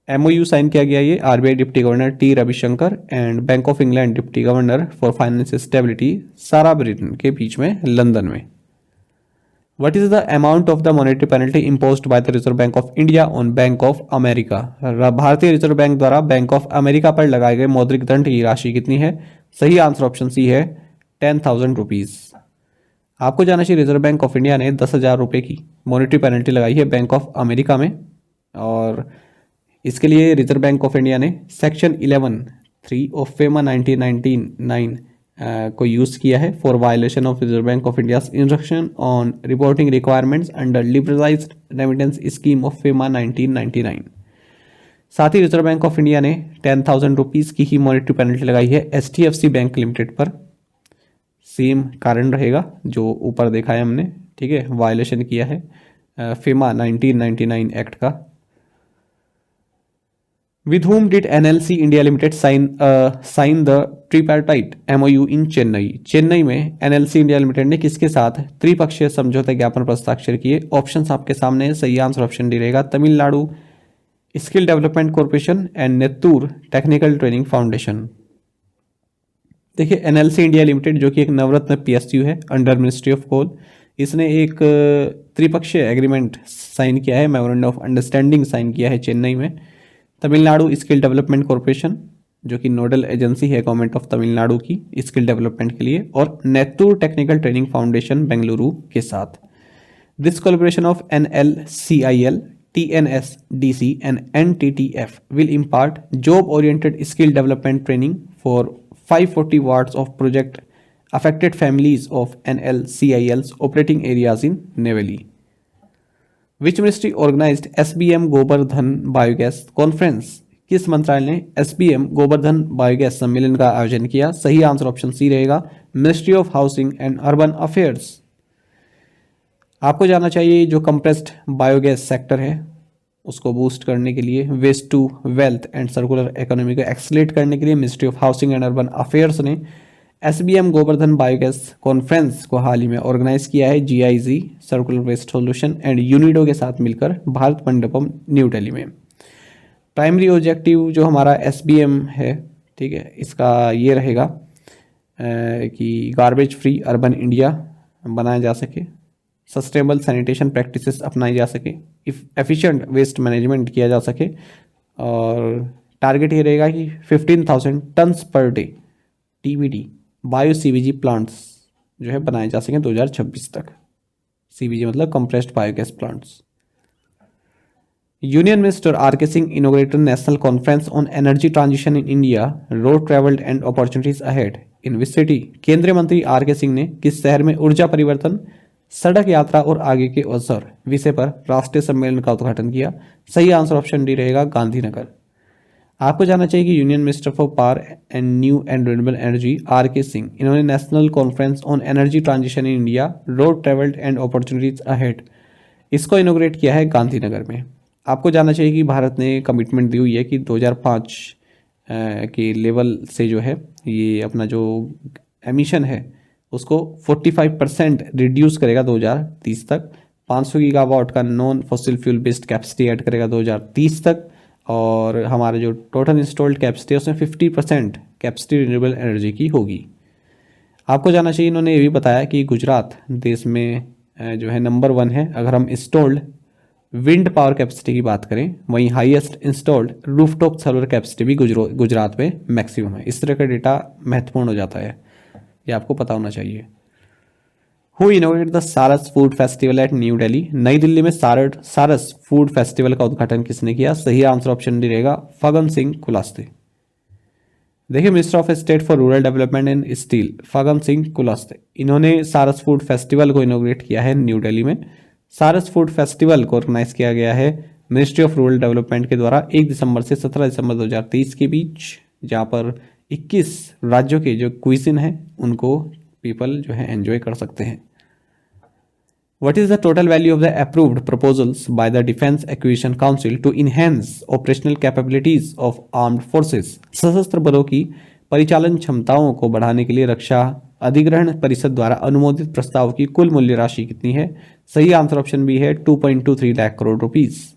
MOU साइन किया गया ये RBI deputy governor T Ravishankar and bank of England deputy governor for financial stability सारा ब्रिटन के बीच में लंदन में। What is the amount of the monetary penalty imposed by the Reserve Bank of India on Bank of America? भारतीय रिजर्व बैंक द्वारा बैंक ऑफ अमेरिका पर लगाए गए मौद्रिक दंड की राशि कितनी है? सही आंसर ऑप्शन सी है 10,000 रुपीज़। आपको जाना चाहिए रिजर्व बैंक ऑफ इंडिया ने 10,000 रुपये की मॉनेटरी पेनल्टी लगाई है बैंक ऑफ अमेरिका में, और इसके लिए रिजर्व बैंक ऑफ इंडिया ने सेक्शन 11(3) ऑफ FEMA 1999 को यूज़ किया है for violation of reserve bank of India instruction on reporting requirements under liberalised remittance scheme of FEMA 1999। साथ ही रिजर्व बैंक ऑफ इंडिया ने 10,000 रुपीज़ की ही मॉनेटरी पेनल्टी लगाई है HDFC बैंक लिमिटेड पर। सेम कारण रहेगा जो ऊपर देखा है हमने, ठीक है, वायलेशन किया है FEMA 1999 एक्ट का। With whom did NLC India Limited sign the tripartite MOU in Chennai? Chennai में NLC इंडिया लिमिटेड ने किसके साथ त्रिपक्षीय समझौते ज्ञापन पर हस्ताक्षर किए? ऑप्शंस आपके सामने है, सही आंसर ऑप्शन डी रहेगा Tamil Nadu skill development corporation and Nettur technical training foundation. देखिए NLC इंडिया लिमिटेड जो कि एक नवरत्न PSU है अंडर मिनिस्ट्री ऑफ कोल, इसने एक त्रिपक्षीय एग्रीमेंट साइन किया है, मेमोरेंडम ऑफ अंडरस्टैंडिंग साइन किया है चेन्नई में। तमिलनाडु स्किल डेवलपमेंट कॉर्पोरेशन जो कि नोडल एजेंसी है गवर्नमेंट ऑफ तमिलनाडु की स्किल डेवलपमेंट के लिए, और नेत्तूर टेक्निकल ट्रेनिंग फाउंडेशन बेंगलुरु के साथ। This collaboration of NLCIL, TNSDC and NTTF will impart job oriented skill development training for 540 wards of project affected families of NLCIL's operating areas in Neyveli. Which ministry organized SBM Gobardhan biogas conference? किस मंत्रालय ने SBM गोबर्धन बायोगैस सम्मेलन का आयोजन किया? सही आंसर ऑप्शन सी रहेगा ministry of housing and urban affairs. आपको जानना चाहिए जो कंप्रेस्ड बायोगैस सेक्टर है उसको बूस्ट करने के लिए, waste to wealth and circular economy को एक्सलेट करने के लिए ministry of housing and urban affairs ने एसबीएम गोवर्धन बायोगैस कॉन्फ्रेंस को हाल ही में ऑर्गेनाइज किया है GIG circular waste solution and UNIDO के साथ मिलकर भारत मंडपम न्यू दिल्ली में। प्राइमरी ऑब्जेक्टिव जो हमारा एसबीएम है, ठीक है, इसका ये रहेगा कि गार्बेज फ्री अर्बन इंडिया बनाया जा सके, सस्टेनेबल सैनिटेशन प्रैक्टिसेस अपनाई जा सके, एफिशिएंट वेस्ट मैनेजमेंट किया जा सके, और टारगेट ये रहेगा कि 15,000 tonnes per day TBD bio CVG plants जो है बनाए जा सकें 2026 तक। सीवीजी मतलब compressed biogas plants. Union minister R K Singh inaugurated national conference on energy transition in India, road travelled and opportunities ahead in which city. केंद्रीय मंत्री आर के सिंह ने किस शहर में ऊर्जा परिवर्तन, सड़क यात्रा और आगे के अवसर विषय पर राष्ट्रीय सम्मेलन का उद्घाटन किया? सही आंसर ऑप्शन डी रहेगा गांधीनगर। आपको जानना चाहिए कि union minister for power and new and renewable energy R K Singh, इन्होंने national conference on energy transition in India, road travelled and opportunities ahead, इसको इनोग्रेट किया है गांधीनगर में। आपको जानना चाहिए कि भारत ने कमिटमेंट दी हुई है कि 2005 के लेवल से जो है ये अपना जो एमिशन है उसको 45% रिड्यूस करेगा 2030 तक। 500 गीगावाट का non fossil fuel based capacity add करेगा 2030 तक, और हमारे जो टोटल इंस्टॉल्ड कैपेसिटी है उसमें 50% कैपेसिटी रिन्यूएबल एनर्जी की होगी। आपको जानना चाहिए, इन्होंने ये भी बताया कि गुजरात देश में जो है नंबर 1 है अगर हम इंस्टॉल्ड विंड पावर कैपेसिटी की बात करें, वहीं highest installed rooftop solar capacity भी गुजरात में मैक्सिमम है। इस तरह का डेटा महत्वपूर्ण हो जाता है, ये आपको पता होना चाहिए। हु इनोवेटेड द सारस food festival at new Delhi? नई दिल्ली में सारस फूड फेस्टिवल का उद्घाटन किसने किया? सही आंसर ऑप्शन डी रहेगा फगन सिंह कुलास्ते। देखिए, minister of state for rural development and steel Fagan Singh Kulaste, इन्होंने सारस फूड फेस्टिवल को इनोग्रेट किया है न्यू दिल्ली में। सारस फूड फेस्टिवल को ऑर्गेनाइज किया गया है मिनिस्ट्री ऑफ रूरल डेवलपमेंट के द्वारा 1 दिसंबर से 17 दिसंबर 2023 के बीच, जहाँ पर 21 राज्यों के जो क्विजिन हैं उनको पीपल जो है एंजॉय कर सकते हैं। What is the total value of the approved proposals by the Defense Acquisition Council to enhance operational capabilities of armed forces? सशस्त्र बलों की परिचालन क्षमताओं को बढ़ाने के लिए रक्षा अधिग्रहण परिषद द्वारा अनुमोदित प्रस्ताव की कुल मूल्य राशि कितनी है? सही आंसर ऑप्शन बी है 2.23 लाख करोड़ रुपीस।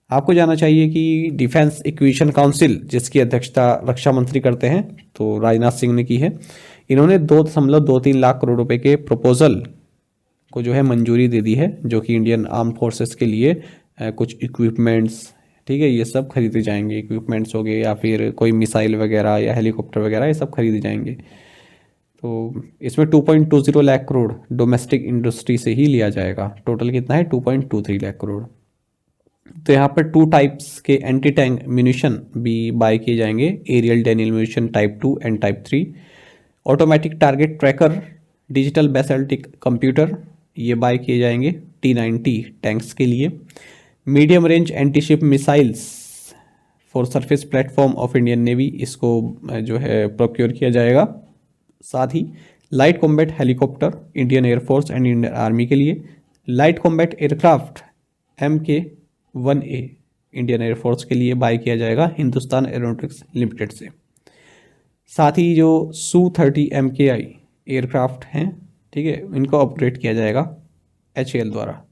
आपको जानना चाहिए कि डिफेंस एक्विजिशन काउंसिल जिसकी अध्यक्षता रक्षा मंत्री करते हैं, तो राजनाथ सिंह ने की है, इन्होंने 2.23 लाख करोड़ रुपए के प्रपोजल को जो है मंजूरी दे दी है, जो कि इंडियन आर्म फोर्सेस के लिए कुछ इक्विपमेंट्स, ठीक है, ये सब खरीदे जाएंगे। इक्विपमेंट्स हो गए या फिर कोई मिसाइल वगैरह या हेलीकॉप्टर वगैरह, ये सब खरीदे जाएंगे। तो इसमें 2.20 लाख करोड़ डोमेस्टिक इंडस्ट्री से ही लिया जाएगा। टोटल कितना है? 2.23 लाख करोड़। तो यहाँ पर 2 टाइप्स के एंटी टैंक म्यूनिशन भी बाय किए जाएंगे, aerial denial munition type 2 and type 3। Automatic target tracker, digital ballistic computer, ये बाय किए जाएंगे T-90 टैंक्स के लिए। Medium range anti ship missiles for surface platform of Indian navy, इसको जो है प्रोक्योर किया जाएगा। साथ ही light combat helicopter Indian air force and Indian army के लिए, light combat aircraft MK-1A Indian air force के लिए बाय किया जाएगा हिंदुस्तान एरोनॉटिक्स लिमिटेड से। साथ ही जो Su-30 MKI एयरक्राफ्ट हैं, ठीक है, इनको अपग्रेड किया जाएगा HAL द्वारा।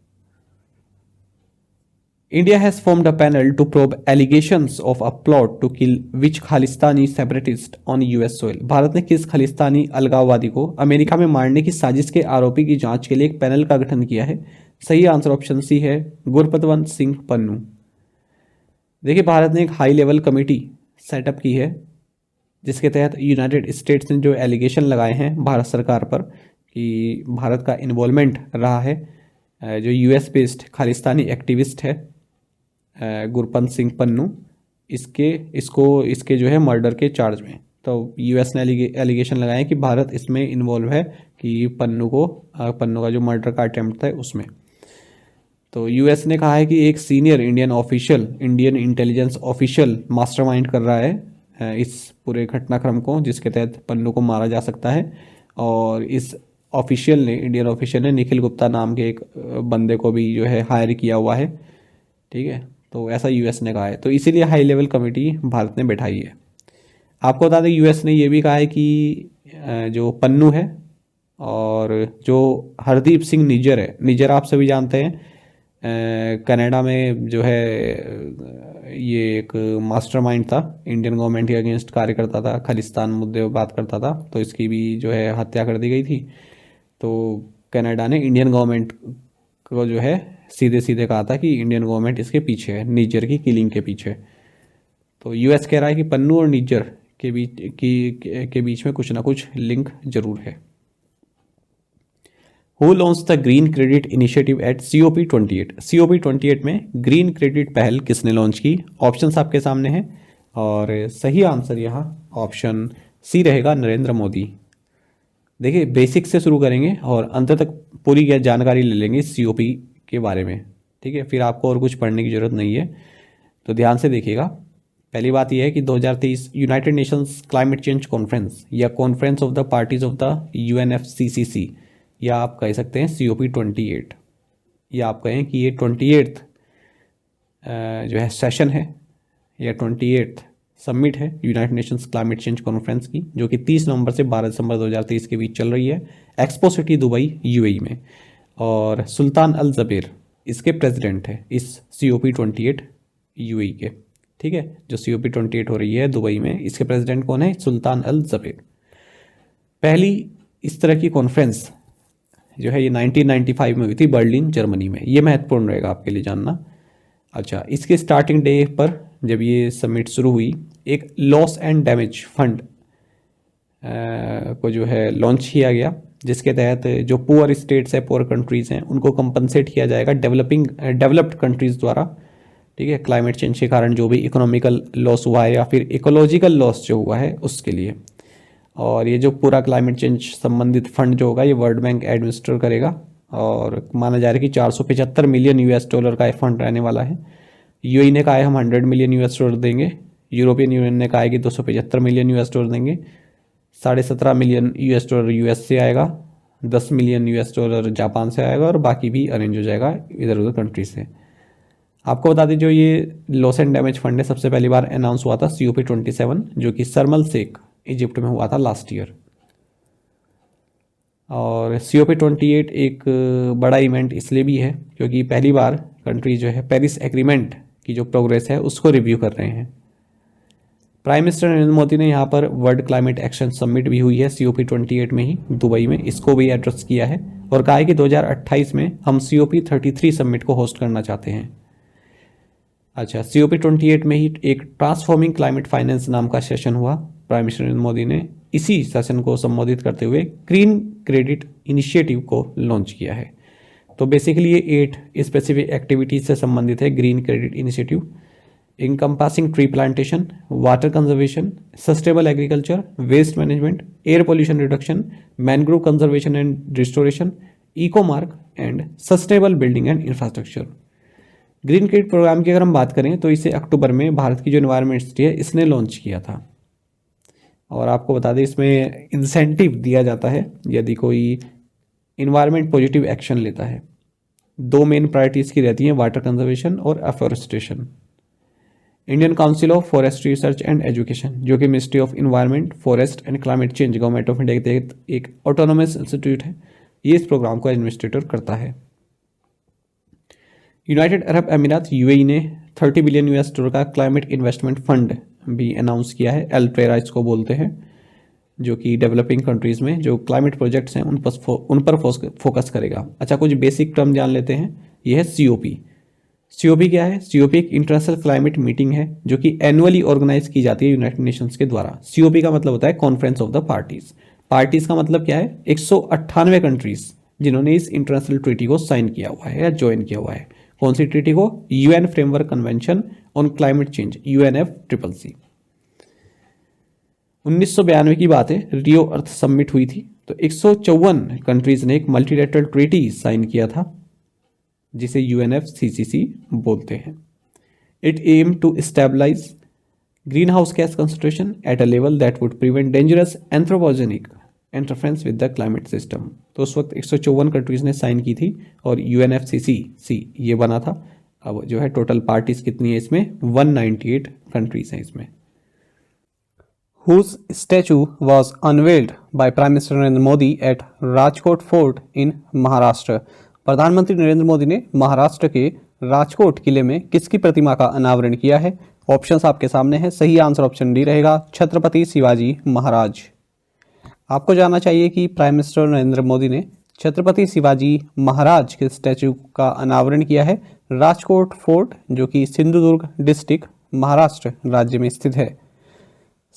India has formed a panel to probe allegations of a plot to kill which Khalistani separatist on US soil? भारत ने किस खालिस्तानी अलगाववादी को अमेरिका में मारने की साजिश के आरोपी की जांच के लिए एक पैनल का गठन किया है? सही आंसर ऑप्शन सी है गुरपतवंत सिंह पन्नू। देखिए, भारत ने एक हाई लेवल कमेटी सेटअप की है जिसके तहत यूनाइटेड स्टेट्स ने जो एलिगेशन लगाए हैं भारत सरकार पर कि भारत का इन्वॉल्वमेंट रहा है, जो US बेस्ड खालिस्तानी एक्टिविस्ट है गुरपंत सिंह पन्नू, इसके जो है मर्डर के चार्ज में। तो US ने एलिगेशन लगाए कि भारत इसमें इन्वॉल्व है कि पन्नू का जो मर्डर का अटेम्प्ट था उसमें। तो US ने कहा है कि एक senior Indian intelligence official mastermind कर रहा है इस पूरे घटनाक्रम को, जिसके तहत पन्नू को मारा जा सकता है। और इस ऑफिशियल ने, इंडियन ऑफिशियल ने निखिल गुप्ता नाम के एक बंदे को भी जो है हायर किया हुआ है, ठीक है। तो ऐसा यूएस ने कहा है, तो इसीलिए हाई लेवल कमेटी भारत ने बैठाई है। आपको बता दें यूएस ने ये भी कहा है कि जो पन्नू है और जो हरदीप सिंह निज्जर है, निज्जर आप सभी जानते हैं कनाडा में जो है ये एक मास्टरमाइंड था, इंडियन गवर्नमेंट के अगेंस्ट कार्य करता था, खालिस्तान मुद्दे पर बात करता था, तो इसकी भी जो है हत्या कर दी गई थी। तो कनाडा ने इंडियन गवर्नमेंट को जो है सीधे सीधे कहा था कि इंडियन गवर्नमेंट इसके पीछे है, निज्जर की किलिंग के पीछे। तो यूएस कह रहा है कि पन्नू और निज्जर के बीच में कुछ ना कुछ लिंक जरूर है। Who launch the green credit initiative eight COP28? COP28 में ग्रीन क्रेडिट पहल किसने लॉन्च की? ऑप्शंस आपके सामने हैं और सही आंसर यहाँ ऑप्शन सी रहेगा, नरेंद्र मोदी। देखिए बेसिक से शुरू करेंगे और अंत तक पूरी जानकारी ले लेंगे COP के बारे में, ठीक है। फिर आपको और कुछ पढ़ने की जरूरत नहीं है, तो ध्यान से देखिएगा। पहली बात यह है कि 2023 united nations climate change conference या conference of the parties of the UNFCCC, या आप कह सकते हैं COP28, या आप कहें कि ये 28th जो है सेशन है या 28th समिट है United nations climate change conference की, जो कि 30 नवंबर से 12 दिसंबर 2023 के बीच चल रही है एक्सपो सिटी दुबई UAE में। और सुल्तान अल जबेर इसके प्रेसिडेंट है इस COP28 UAE के, ठीक है। जो COP28 हो रही है दुबई में, इसके प्रेसिडेंट कौन है? सुल्तान अल जबेर। पहली इस तरह की कॉन्फ्रेंस जो है ये 1995 में हुई थी बर्लिन जर्मनी में। ये महत्वपूर्ण रहेगा आपके लिए जानना। अच्छा, इसके स्टार्टिंग डे पर जब ये समिट शुरू हुई, एक लॉस एंड डैमेज फंड को जो है लॉन्च किया गया, जिसके तहत जो पुअर स्टेट्स है, पुअर कंट्रीज़ हैं, उनको कंपनसेट किया जाएगा डेवलप्ड कंट्रीज़ द्वारा, ठीक है, क्लाइमेट चेंज के कारण जो भी इकोनॉमिकल लॉस हुआ है या फिर इकोलॉजिकल लॉस जो हुआ है उसके लिए। और ये जो पूरा क्लाइमेट चेंज संबंधित फंड जो होगा ये वर्ल्ड बैंक एडमिनिस्टर करेगा और माना जा रहा है कि $475 मिलियन का ये फंड रहने वाला है। UAE ने कहा है हम $100 मिलियन देंगे, यूरोपियन यूनियन ने कहा है कि $275 मिलियन देंगे, $17.5 मिलियन US से आएगा, $10 मिलियन जापान से आएगा और बाकी भी अरेंज हो जाएगा इधर उधर कंट्री से। आपको बता दें जो ये लॉस एंड डैमेज फंड है सबसे पहली बार अनाउंस हुआ था COP27, जो कि शर्म शेख इजिप्ट में हुआ था लास्ट ईयर। और COP28 एक बड़ा इवेंट इसलिए भी है क्योंकि पहली बार कंट्री जो है पेरिस एग्रीमेंट की जो प्रोग्रेस है उसको रिव्यू कर रहे हैं। प्राइम मिनिस्टर नरेंद्र मोदी ने यहाँ पर वर्ल्ड क्लाइमेट एक्शन समिट भी हुई है COP28 में ही दुबई में, इसको भी एड्रेस किया है और कहा है कि 2028 में हम COP33 समिट को होस्ट करना चाहते हैं। अच्छा, COP28 में ही एक ट्रांसफॉर्मिंग क्लाइमेट फाइनेंस नाम का सेशन हुआ। प्राइम मिनिस्टर नरेंद्र मोदी ने इसी सेशन को संबोधित करते हुए ग्रीन क्रेडिट इनिशिएटिव को लॉन्च किया है। तो बेसिकली ये 8 स्पेसिफिक एक्टिविटीज से संबंधित है green credit initiative, encompassing tree plantation, water conservation, sustainable agriculture, waste management, air pollution reduction, mangrove conservation and restoration, eco-mark and sustainable building and infrastructure। Green credit programme की अगर हम बात करें तो इसे अक्टूबर में भारत की जो एनवायरमेंट मिनिस्ट्री है इसने लॉन्च किया था। और आपको बता दें इसमें इंसेंटिव दिया जाता है यदि कोई इन्वायरमेंट पॉजिटिव एक्शन लेता है। 2 मेन प्रायोरिटीज़ की रहती हैं, वाटर कंजर्वेशन और afforestation. Indian council of forestry research and education, जो कि ministry of environment, forest and climate change government of India के तहत एक ऑटोनोमस इंस्टीट्यूट है, ये इस प्रोग्राम को एडमिनिस्ट्रेटर करता है। यूनाइटेड अरब अमीरात UAE ने $30 बिलियन का क्लाइमेट इन्वेस्टमेंट फंड भी अनाउंस किया है, एल्ट्रेरा इसको बोलते हैं, जो कि डेवलपिंग कंट्रीज़ में जो क्लाइमेट प्रोजेक्ट्स हैं उन पर फोकस करेगा। अच्छा, कुछ बेसिक टर्म जान लेते हैं। यह है COP क्या है? COP एक इंटरनेशनल क्लाइमेट मीटिंग है जो कि एनुअली ऑर्गेनाइज की जाती है यूनाइटेड नेशंस के द्वारा। COP का मतलब होता है कॉन्फ्रेंस ऑफ द पार्टीज का मतलब क्या है? 198 कंट्रीज जिन्होंने इस इंटरनेशनल ट्रीटी को साइन किया हुआ है या ज्वाइन किया हुआ है। कौन सी ट्रीटी को? UN framework convention on climate change, UNFCCC। 1992 की बात है, रियो अर्थ समिट हुई थी, तो 154 कंट्रीज ने एक मल्टीलेटरल ट्रीटी साइन किया था जिसे UNFCCC बोलते हैं। It aim to stabilise greenhouse gas concentration at a level that would prevent dangerous anthropogenic interference with the climate system. तो उस वक्त 154 कंट्रीज़ ने साइन की थी और UNFCCC ये बना था। अब जो है टोटल पार्टीज कितनी है इसमें, 198 कंट्रीज हैं इसमें। Whose statue was unveiled by Prime Minister Narendra Modi at Rajkot Fort in Maharashtra? प्रधानमंत्री नरेंद्र मोदी ने महाराष्ट्र के राजकोट किले में किसकी प्रतिमा का अनावरण किया है? ऑप्शंस आपके सामने हैं। सही आंसर ऑप्शन डी रहेगा, छत्रपति शिवाजी महाराज। आपको जानना चाहिए कि प्राइम मिनिस्टर नरेंद्र मोदी ने छत्रपति शिवाजी महाराज के स्टैचू का अनावरण किया है राजकोट फोर्ट, जो कि सिंधुदुर्ग डिस्ट्रिक्ट महाराष्ट्र राज्य में स्थित है।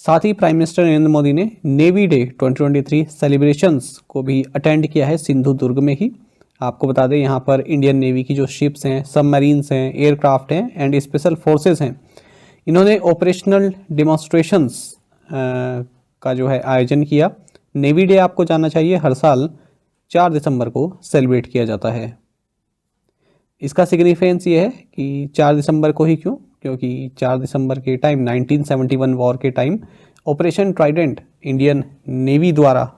साथ ही प्राइम मिनिस्टर नरेंद्र मोदी ने नेवी डे 2023 सेलिब्रेशंस को भी अटेंड किया है सिंधुदुर्ग में ही। आपको बता दें यहाँ पर इंडियन नेवी की जो शिप्स हैं, सबमरीन्स हैं, एयरक्राफ्ट हैं एंड स्पेशल फोर्सेस हैं, इन्होंने ऑपरेशनल डिमॉन्स्ट्रेशंस का जो है आयोजन किया। नेवी डे आपको जानना चाहिए हर साल 4 दिसंबर को सेलिब्रेट किया जाता है। इसका सिग्निफिकेंस ये है कि 4 दिसंबर को ही क्यों, क्योंकि 4 दिसंबर के टाइम 1971 वॉर के time operation Trident Indian navy द्वारा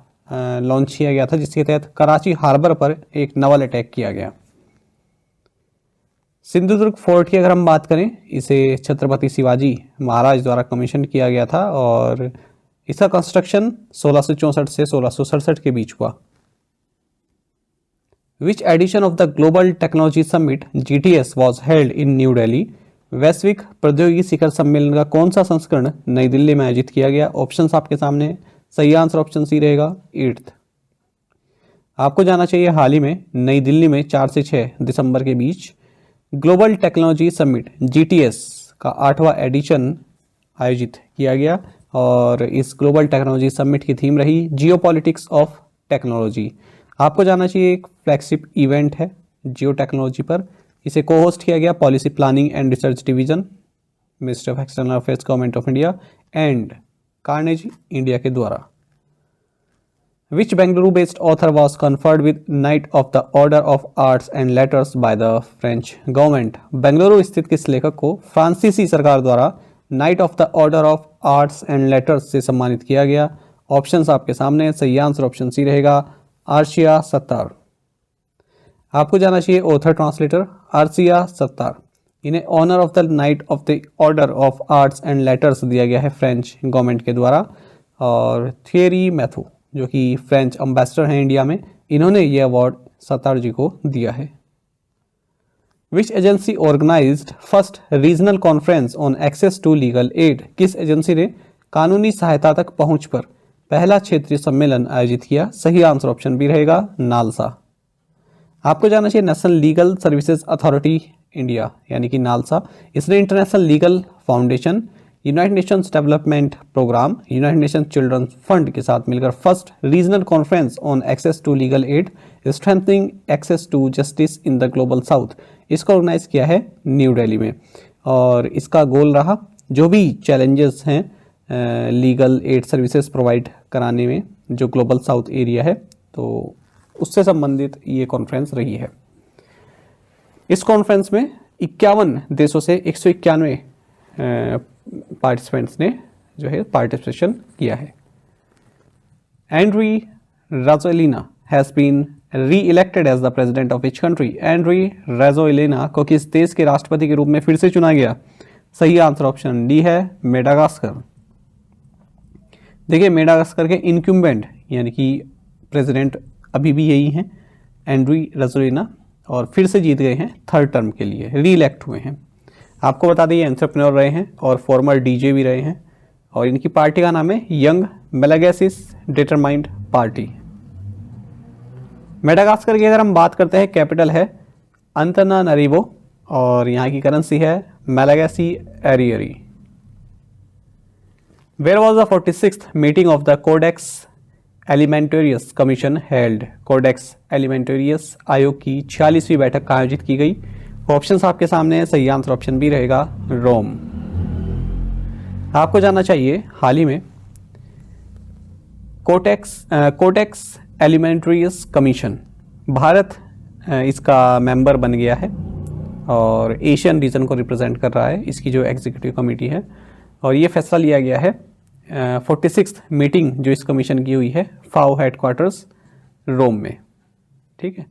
लॉन्च किया गया था, जिसके तहत कराची हार्बर पर एक नवल अटैक किया गया। सिंधुदुर्ग फोर्ट की अगर हम बात करें, इसे छत्रपति शिवाजी महाराज द्वारा कमीशन किया गया था और इसका कंस्ट्रक्शन 1664 से 1667 के बीच हुआ। विच edition of the global technology summit GTS was held in new Delhi? वैश्विक प्रौद्योगिकी शिखर सम्मेलन का कौन सा संस्करण नई दिल्ली में आयोजित किया गया? ऑप्शंस आपके सामने। सही आंसर ऑप्शन सी रहेगा, 8th। आपको जाना चाहिए हाल ही में नई दिल्ली में 4 से 6 दिसंबर के बीच ग्लोबल टेक्नोलॉजी समिट GTS का 8वां एडिशन आयोजित किया गया और इस ग्लोबल टेक्नोलॉजी समिट की थीम रही जियोपॉलिटिक्स ऑफ टेक्नोलॉजी। आपको जाना चाहिए एक फ्लैगशिप इवेंट है जियो टेक्नोलॉजी पर। इसे को होस्ट किया गया policy planning and research division, ministry of external affairs, government of India and Carnegie India के द्वारा। Which Bengaluru based author was conferred with knight of the order of arts and letters by the French government? Bengaluru स्थित किस लेखक को फ्रांसीसी सरकार द्वारा knight of the order of arts and letters से सम्मानित किया गया? ऑप्शंस आपके सामने। सही आंसर ऑप्शन सी रहेगा, आर्शिया सत्तार। आपको जाना चाहिए ऑथर ट्रांसलेटर आर्शिया सत्तार, इन्हें honour of the Knight of the order of arts and Letters दिया गया है फ्रेंच गवर्नमेंट के द्वारा। और थियरी मैथ्यू जो कि फ्रेंच एम्बेसडर हैं इंडिया में, इन्होंने ये अवार्ड सत्तार जी को दिया है। Which agency organised first regional conference on access to legal aid? किस एजेंसी ने कानूनी सहायता तक पहुंच पर पहला क्षेत्रीय सम्मेलन आयोजित किया? सही आंसर ऑप्शन बी रहेगा, नालसा। आपको जानना चाहिए National Legal Services Authority India यानी कि नालसा, इसने International Legal Foundation, United Nations Development Programme, United Nations Children's Fund के साथ मिलकर first regional conference on access to legal aid strengthening access to justice in the global south, इसको ऑर्गेनाइज किया है न्यू दिल्ली में। और इसका गोल रहा जो भी चैलेंजेस हैं लीगल एड सर्विसेज प्रोवाइड कराने में जो ग्लोबल साउथ एरिया है, तो उससे संबंधित ये कॉन्फ्रेंस रही है। इस कॉन्फ्रेंस में 51 देशों से 191 पार्टिसिपेंट्स ने जो है पार्टिसिपेशन किया है। Andry Rajoelina has been reelected as the president of which country? Andry Rajoelina को किस देश के राष्ट्रपति के रूप में फिर से चुना गया? सही आंसर ऑप्शन डी है, मेडागास्कर। देखिए मेडागास्कर के इनक्यूम्बेंट यानी कि प्रेसिडेंट अभी भी यही हैं, एंड्री राजोलिना, और फिर से जीत गए हैं 3rd टर्म के लिए, री-इलेक्ट हुए हैं। आपको बता दें ये एंटरप्रेन्योर रहे हैं और फॉर्मर डीजे भी रहे हैं और इनकी पार्टी का नाम है यंग मेलागेसिस डिटरमाइंड पार्टी। मेडागास्कर की अगर हम बात करते हैं, कैपिटल है अंतनानारिवो और यहाँ की करेंसी है Malagasy ariary. Where was the 46th meeting of the Codex Alimentarius commission held? Codex Alimentarius आयोग की 46वीं बैठक का आयोजित की गई? ऑप्शंस आपके सामने है। सही आंसर ऑप्शन बी रहेगा, रोम। आपको जानना चाहिए हाल ही में कोडेक्स एलिमेंटेरियस कमीशन, भारत इसका मेंबर बन गया है और एशियन रीजन को रिप्रेजेंट कर रहा है, इसकी जो एग्जीक्यूटिव कमेटी है। और ये फैसला लिया गया है 46th मीटिंग जो इस कमीशन की हुई है फाओ हेडक्वार्टर्स रोम में। ठीक है।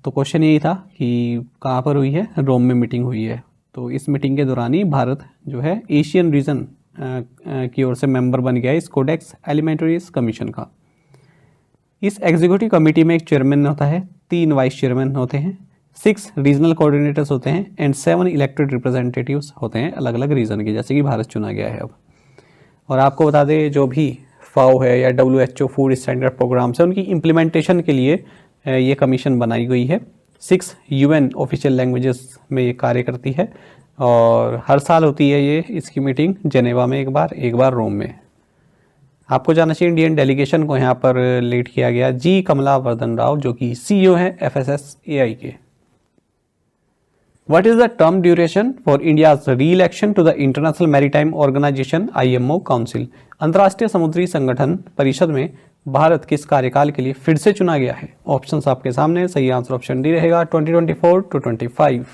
तो क्वेश्चन यही था कि कहाँ पर हुई है, रोम में मीटिंग हुई है। तो इस मीटिंग के दौरान ही भारत जो है एशियन रीजन की ओर से मेंबर बन गया है इस कोडेक्स एलिमेंट्रीज कमीशन का। इस एग्जीक्यूटिव कमेटी में एक चेयरमैन होता है, 3 वाइस चेयरमैन होते हैं, 6 रीजनल कोऑर्डिनेटर्स होते हैं एंड 7 इलेक्टेड रिप्रेजेंटेटिव्स होते हैं अलग अलग रीजन के, जैसे कि भारत चुना गया है अब। और आपको बता दें जो भी फाओ है या WHO फूड स्टैंडर्ड प्रोग्राम्स है उनकी इम्प्लीमेंटेशन के लिए ये कमीशन बनाई गई है। 6 UN ऑफिशियल लैंग्वेजेस में ये कार्य करती है और हर साल होती है ये इसकी मीटिंग जेनेवा में एक बार रोम में। आपको जाना चाहिए इंडियन डेलीगेशन को यहाँ पर लीड किया गया जी कमला वर्धन राव, जो कि CEO है FSSAI के। What is the term duration for India's re-election to the International Maritime Organization IMO Council? अंतर्राष्ट्रीय समुद्री संगठन परिषद में भारत किस कार्यकाल के लिए फिर से चुना गया है? ऑप्शंस आपके सामने, सही आंसर ऑप्शन डी रहेगा 2024 to 25।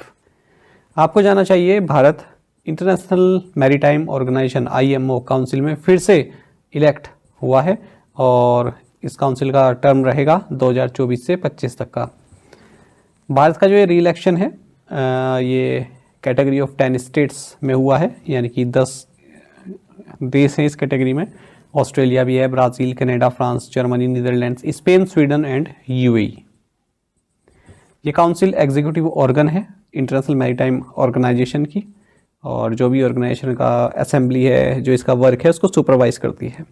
आपको जाना चाहिए Bharat international maritime organisation IMO council में फिर से इलेक्ट हुआ है और इस काउंसिल का टर्म रहेगा 2024 से 25 तक का। भारत का जो ये री इलेक्शन है ये कैटेगरी ऑफ 10 स्टेट्स में हुआ है, यानी कि 10 देश हैं इस कैटेगरी में। ऑस्ट्रेलिया भी है, Brazil, Canada, France, Germany, Netherlands, Spain, Sweden and UAE। ये काउंसिल एग्जीक्यूटिव ऑर्गन है इंटरनेशनल मैरीटाइम ऑर्गेनाइजेशन की, और जो भी ऑर्गेनाइजेशन का असेंबली है जो इसका वर्क है उसको सुपरवाइज करती है।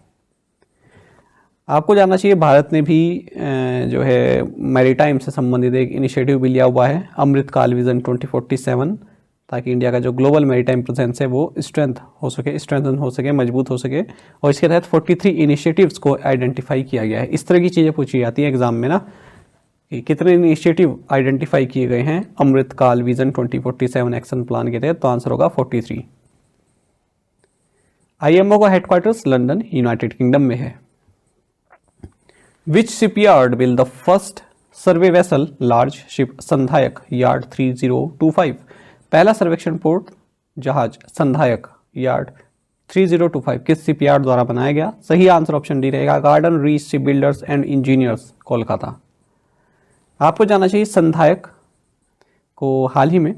आपको जानना चाहिए भारत ने भी जो है मैरीटाइम से संबंधित एक इनिशिएटिव भी लिया हुआ है, अमृतकाल विजन 2047, ताकि इंडिया का जो ग्लोबल मैरीटाइम प्रेजेंस है वो स्ट्रेंथन हो सके, मजबूत हो सके। और इसके तहत 43 इनिशिएटिव्स को आइडेंटिफाई किया गया है। इस तरह की चीज़ें पूछी जाती हैं एग्जाम में ना, कि कितने इनिशिएटिव आइडेंटिफाई किए गए हैं अमृतकाल विजन 2047 एक्शन प्लान के तहत, तो आंसर होगा 43। IMO का हेडक्वार्टर्स लंदन यूनाइटेड किंगडम में है। Which shipyard will the first survey vessel large ship Sandhayak yard 3025? पहला सर्वेक्षण पोर्ट जहाज संधायक यार्ड 3025 किस शिपयार्ड द्वारा बनाया गया? सही आंसर ऑप्शन डी रहेगा garden reach ship builders and engineers Kolkata. आपको जानना चाहिए संधायक को हाल ही में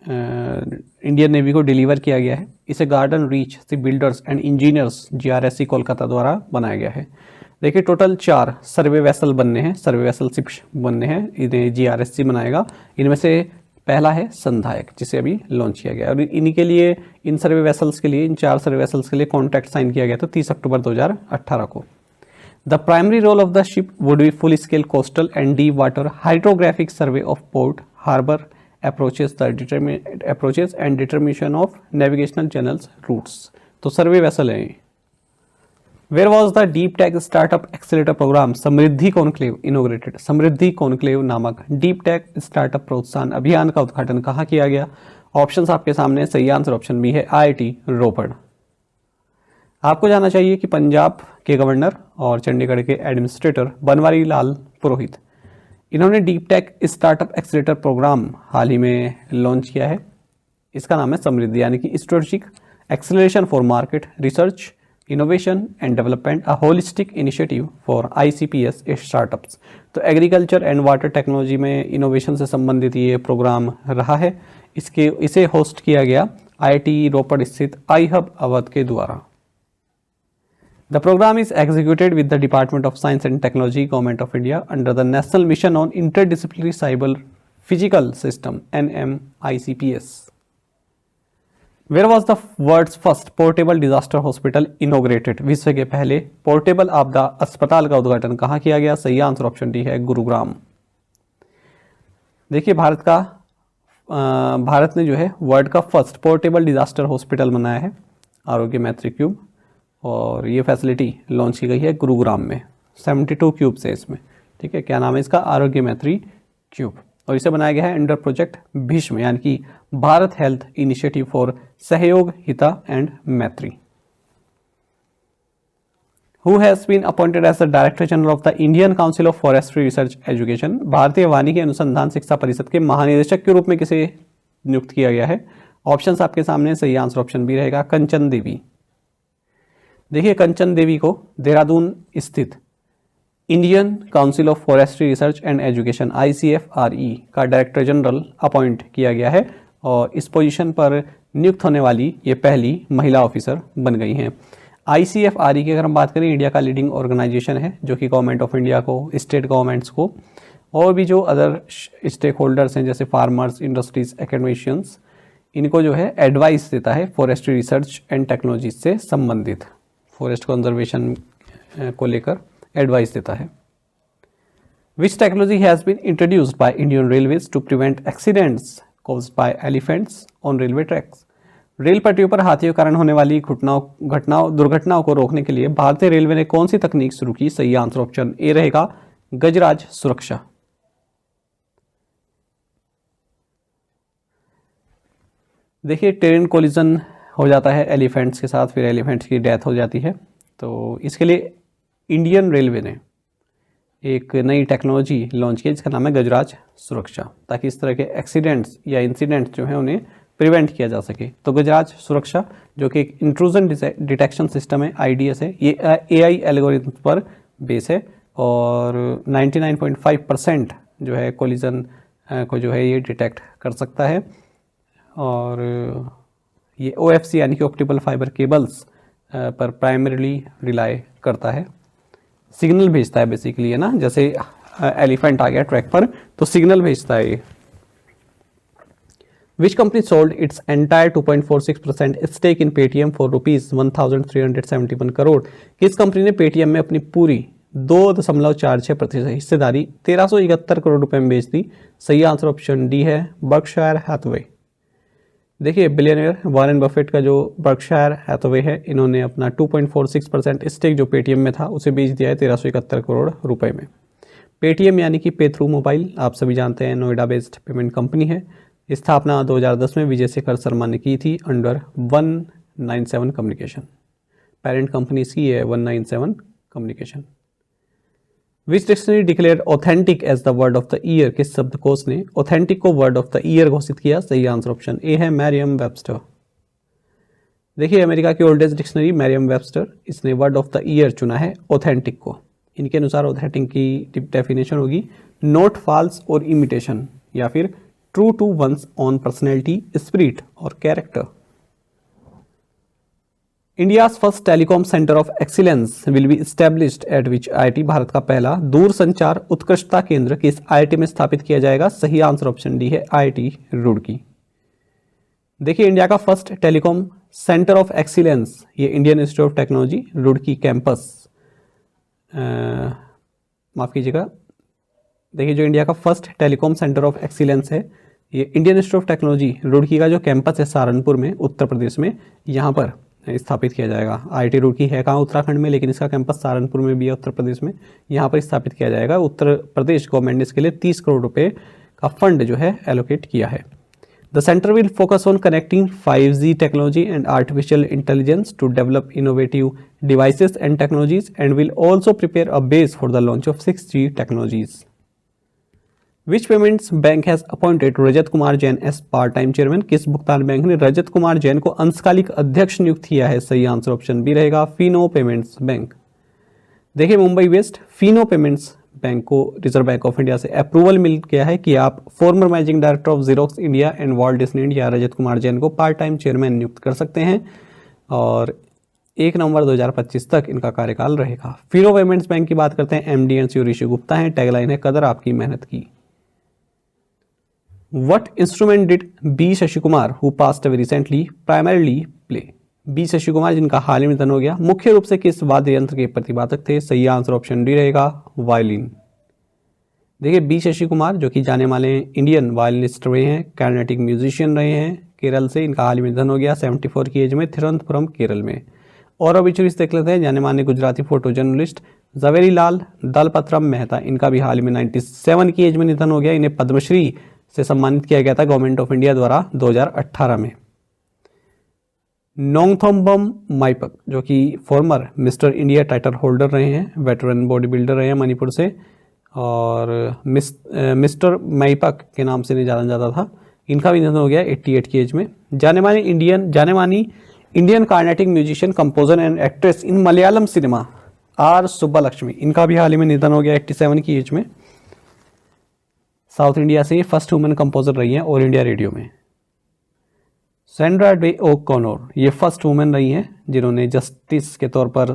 इंडियन नेवी को डिलीवर किया गया है। इसे garden reach ship builders and engineers GRSC Kolkata द्वारा बनाया गया है। देखिए टोटल 4 सर्वे वेसल बनने हैं, सर्वे वेसल शिप्स बनने हैं, इन्हें GRSC बनाएगा। इनमें से पहला है संधायक जिसे अभी लॉन्च किया गया और इन्हीं के लिए, इन सर्वे वेसल्स के लिए, इन 4 सर्वे वेसल्स के लिए कॉन्ट्रैक्ट साइन किया गया था 30 अक्टूबर 2018 को। The primary role of the ship would be full scale coastal and deep water hydrographic survey of port harbour approaches and determination of navigational channels routes. तो सर्वे वेसल है। Where was the Deep Tech Startup Accelerator Program Samriddhi conclave inaugurated? Samriddhi conclave नामक डीप टेक स्टार्टअप प्रोत्साहन अभियान का उद्घाटन कहाँ किया गया? ऑप्शंस आपके सामने, सही आंसर ऑप्शन बी है IIT रोपड़। आपको जानना चाहिए कि पंजाब के गवर्नर और चंडीगढ़ के एडमिनिस्ट्रेटर बनवारी लाल पुरोहित, इन्होंने deep tech startup accelerator programme हाल ही में लॉन्च किया है। इसका नाम है समृद्धि, यानी कि strategic acceleration for market research innovation and development a holistic initiative for ICPS startups. तो एग्रीकल्चर एंड वाटर टेक्नोलॉजी में इनोवेशन से संबंधित ये प्रोग्राम रहा है। इसे होस्ट किया गया IIT रोपड़ स्थित iHub अवध के द्वारा। The programme is executed with the department of science and technology government of India under the national mission on interdisciplinary cyber physical system NMICPS। Where was the world's first portable disaster hospital inaugurated? विश्व के पहले पोर्टेबल आपदा अस्पताल का उद्घाटन कहाँ किया गया? सही आंसर ऑप्शन डी है गुरुग्राम। देखिए भारत ने जो है वर्ल्ड का फर्स्ट पोर्टेबल डिजास्टर हॉस्पिटल बनाया है, आरोग्य मैत्री क्यूब, और ये फैसिलिटी लॉन्च की गई है गुरुग्राम में। 72 क्यूब्स है इसमें, ठीक है। क्या नाम है इसका? आरोग्य मैत्री क्यूब, और इसे बनाया गया है अंडर प्रोजेक्ट भीष्म, यानी कि भारत हेल्थ इनिशिएटिव फॉर सहयोग Hita and Maitri. Who has been appointed as the director general of the Indian council of forestry research education? भारतीय वानिकी अनुसंधान शिक्षा परिषद के महानिदेशक के रूप में किसे नियुक्त किया गया है? ऑप्शंस आपके सामने, सही आंसर ऑप्शन बी रहेगा कंचन देवी। देखिए कंचन देवी को देहरादून स्थित Indian council of forestry research and education ICFRE का डायरेक्टर जनरल अपॉइंट किया गया है और इस पोजीशन पर नियुक्त होने वाली ये पहली महिला ऑफिसर बन गई हैं। ICFRE की अगर हम बात करें, इंडिया का लीडिंग ऑर्गेनाइजेशन है जो कि गवर्नमेंट ऑफ इंडिया को, स्टेट गवर्नमेंट्स को और भी जो अदर स्टेक होल्डर्स हैं जैसे फार्मर्स, इंडस्ट्रीज, एकेडमिशियंस, इनको जो है एडवाइस देता है फॉरेस्ट्री रिसर्च एंड टेक्नोलॉजी से संबंधित, फॉरेस्ट कंजर्वेशन को लेकर एडवाइस देता है। Which technology has been introduced by Indian railways to prevent accidents caused by elephants on railway tracks. Rail पटरियों पर हाथियों के कारण होने वाली दुर्घटनाओं को रोकने के लिए भारतीय रेलवे ने कौन सी तकनीक शुरू की? सही आंसर ऑप्शन ए रहेगा, गजराज सुरक्षा। देखिए, ट्रेन कोलिजन हो जाता है एलिफेंट्स के साथ, फिर एलिफेंट्स की डेथ हो जाती है, तो इसके लिए इंडियन रेलवे ने एक नई टेक्नोलॉजी लॉन्च की जिसका नाम है गजराज सुरक्षा, ताकि इस तरह के एक्सीडेंट्स या इंसिडेंट्स जो हैं उन्हें प्रिवेंट किया जा सके। तो गजराज सुरक्षा जो कि एक इंट्रूजन डिटेक्शन सिस्टम है, IDS है, ये AI एल्गोरिथम पर बेस है और 99.5% जो है कोलिजन को जो है ये डिटेक्ट कर सकता है और ये OFC यानी कि ऑप्टिकल फाइबर केबल्स पर प्राइमरीली रिलाई करता है, सिग्नल भेजता है बेसिकली, है ना। जैसे एलिफेंट आ गया ट्रैक पर तो सिग्नल भेजता है ये। Which company sold its entire 2.46% stake in Paytm for ₹1,371 crore. किस कंपनी ने पेटीएम में अपनी पूरी 2.46% हिस्सेदारी 1371 करोड़ रुपए में बेच दी? सही आंसर ऑप्शन डी है, बर्कशायर हैथवे। देखिए, बिलियनियर वॉरेन बफेट का जो बर्कशायर हैथवे है, इन्होंने अपना 2.46% स्टेक जो पेटीएम में था उसे बेच दिया है 1371 करोड़ रुपए में। पेटीएम यानी कि पे थ्रू मोबाइल, आप सभी जानते हैं, नोएडा बेस्ड पेमेंट कंपनी है। स्थापना 2010 में विजय शेखर शर्मा ने की थी अंडर 197 कम्युनिकेशन। पेरेंट कंपनी इसकी है 197 communication. Which dictionary declared authentic as the word of the year. किस शब्दकोश ने ऑथेंटिक को वर्ड ऑफ द ईयर घोषित किया? सही आंसर ऑप्शन ए है, मैरियम वेबस्टर। देखिए, अमेरिका की ओल्डेस्ट डिक्शनरी मैरियम वेबस्टर, इसने वर्ड ऑफ द ईयर चुना है ऑथेंटिक को। इनके अनुसार ऑथेंटिक की डेफिनेशन होगी नॉट फॉल्स और इमिटेशन, या फिर true to one's own personality, spirit और character. India's first telecom centre of excellence will be established at which IIT। भारत का पहला दूरसंचार उत्कृष्टता केंद्र किस IIT में स्थापित किया जाएगा? सही आंसर ऑप्शन डी है, IIT रुड़की। देखिए, इंडिया का first telecom centre of excellence ये Indian institute of technology Roorkee campus, माफ कीजिएगा, देखिए जो इंडिया का first telecom centre of excellence है ये Indian institute of technology Roorkee का जो कैंपस है सहारनपुर में, उत्तर प्रदेश में, यहाँ पर स्थापित किया जाएगा। IIT रुड़की है कहाँ? उत्तराखंड में, लेकिन इसका कैंपस सहारनपुर में भी है, उत्तर प्रदेश में। यहाँ पर स्थापित किया जाएगा। उत्तर प्रदेश गवर्नमेंट ने इसके लिए 30 करोड़ रुपए का फंड जो है एलोकेट किया है। The centre will focus on connecting 5G technology and artificial intelligence to develop innovative devices and technologies and will also prepare a base for the launch of 6G technologies. Which payments bank has appointed Rajat Kumar Jain as part time chairman. किस भुगतान बैंक ने रजत कुमार जैन को अंशकालिक अध्यक्ष नियुक्त किया है? सही आंसर ऑप्शन बी रहेगा, फिनो पेमेंट्स बैंक। देखिए, Mumbai based Fino payments bank को रिजर्व बैंक ऑफ इंडिया से अप्रूवल मिल गया है कि आप former managing director of Xerox India and Walt Disney India Rajat Kumar Jain को पार्ट टाइम चेयरमैन नियुक्त कर सकते हैं और 1 नवंबर 2025 तक इनका कार्यकाल रहेगा। फिनो पेमेंट्स बैंक की बात करते हैं, MD एंड सी ऋषि गुप्ता है। टैगलाइन है कदर आपकी मेहनत की। What instrument did B. Shashi Kumar who passed away recently primarily play? B. Shashi Kumar जिनका हाल ही में निधन हो गया, मुख्य रूप से किस वाद्य यंत्र के प्रतिपादक थे? सही आंसर ऑप्शन डी रहेगा, वायलिन। देखिए, B. शशि कुमार जो कि जाने माने इंडियन वायलिनिस्ट रहे हैं, कार्नेटिक म्यूजिशियन रहे हैं, केरल से, इनका हाल ही में निधन हो गया 74 की एज में, थिरुवनंतपुरम केरल में। और ऑबिचुरीज देख लेते हैं। जाने माने गुजराती फोटो जर्नलिस्ट जवेरी लाल दलपत्रम मेहता, इनका भी हाल ही में 97 की एज में निधन हो गया। इन्हें पद्मश्री से सम्मानित किया गया था गवर्नमेंट ऑफ इंडिया द्वारा 2018 में। नोंगथोम्बम माइपक जो कि farmer mister India title holder रहे हैं, वेटरन बॉडी बिल्डर रहे हैं मणिपुर से, और मिस्टर माइपक के नाम से नहीं जाना जाता था, इनका भी निधन हो गया 88 की एज में। जाने मानी Indian Carnatic musician, composer and actress in Malayalam cinema R Subbalakshmi, इनका भी हाल ही में निधन हो गया 87 की एज में। साउथ इंडिया से फर्स्ट वुमेन कंपोजर रही हैं ऑल इंडिया रेडियो में। सैंड्रा डे ओ'कॉनोर, ये फर्स्ट वुमेन रही हैं जिन्होंने जस्टिस के तौर पर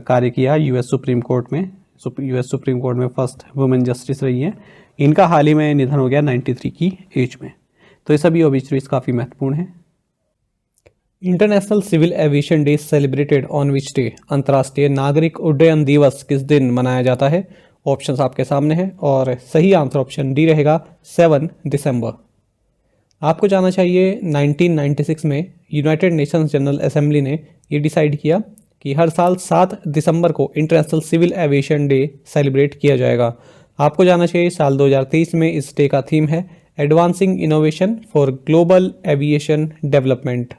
कार्य किया यूएस सुप्रीम कोर्ट में। यूएस सुप्रीम कोर्ट में फर्स्ट वुमेन जस्टिस रही हैं। इनका हाल ही में निधन हो गया 93 की एज में। तो ये सभी ऑबिचुरीज काफ़ी महत्वपूर्ण हैं। International civil aviation day celebrated on which day, अंतर्राष्ट्रीय नागरिक उड्डयन दिवस किस दिन मनाया जाता है? ऑप्शंस आपके सामने हैं और सही आंसर ऑप्शन डी रहेगा 7 दिसंबर। आपको जानना चाहिए 1996 में यूनाइटेड नेशंस जनरल असेंबली ने ये डिसाइड किया कि हर साल 7 दिसंबर को international civil aviation day celebrate किया जाएगा। आपको जानना चाहिए साल 2023 में इस डे का थीम है advancing innovation for global aviation development.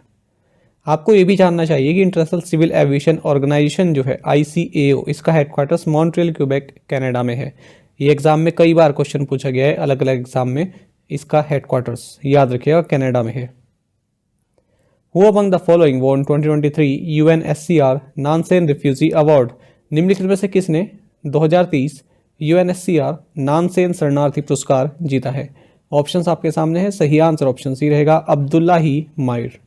आपको ये भी जानना चाहिए कि इंटरनेशनल सिविल एविएशन ऑर्गेनाइजेशन जो है ICAO, इसका हेडक्वार्टर्स मॉन्ट्रियल क्यूबेक कनाडा में है। ये एग्जाम में कई बार क्वेश्चन पूछा गया है, अलग अलग एग्जाम में इसका हेडक्वार्टर्स याद रखिएगा कनाडा में है। Who among the following won 2023 UNSCR Nansen refugee award? निम्नलिखित में से किसने 2023 UNSCR नानसेन शरणार्थी पुरस्कार जीता है? ऑप्शंस आपके सामने है, सही आंसर ऑप्शन सी रहेगा अब्दुल्लाही माहिर।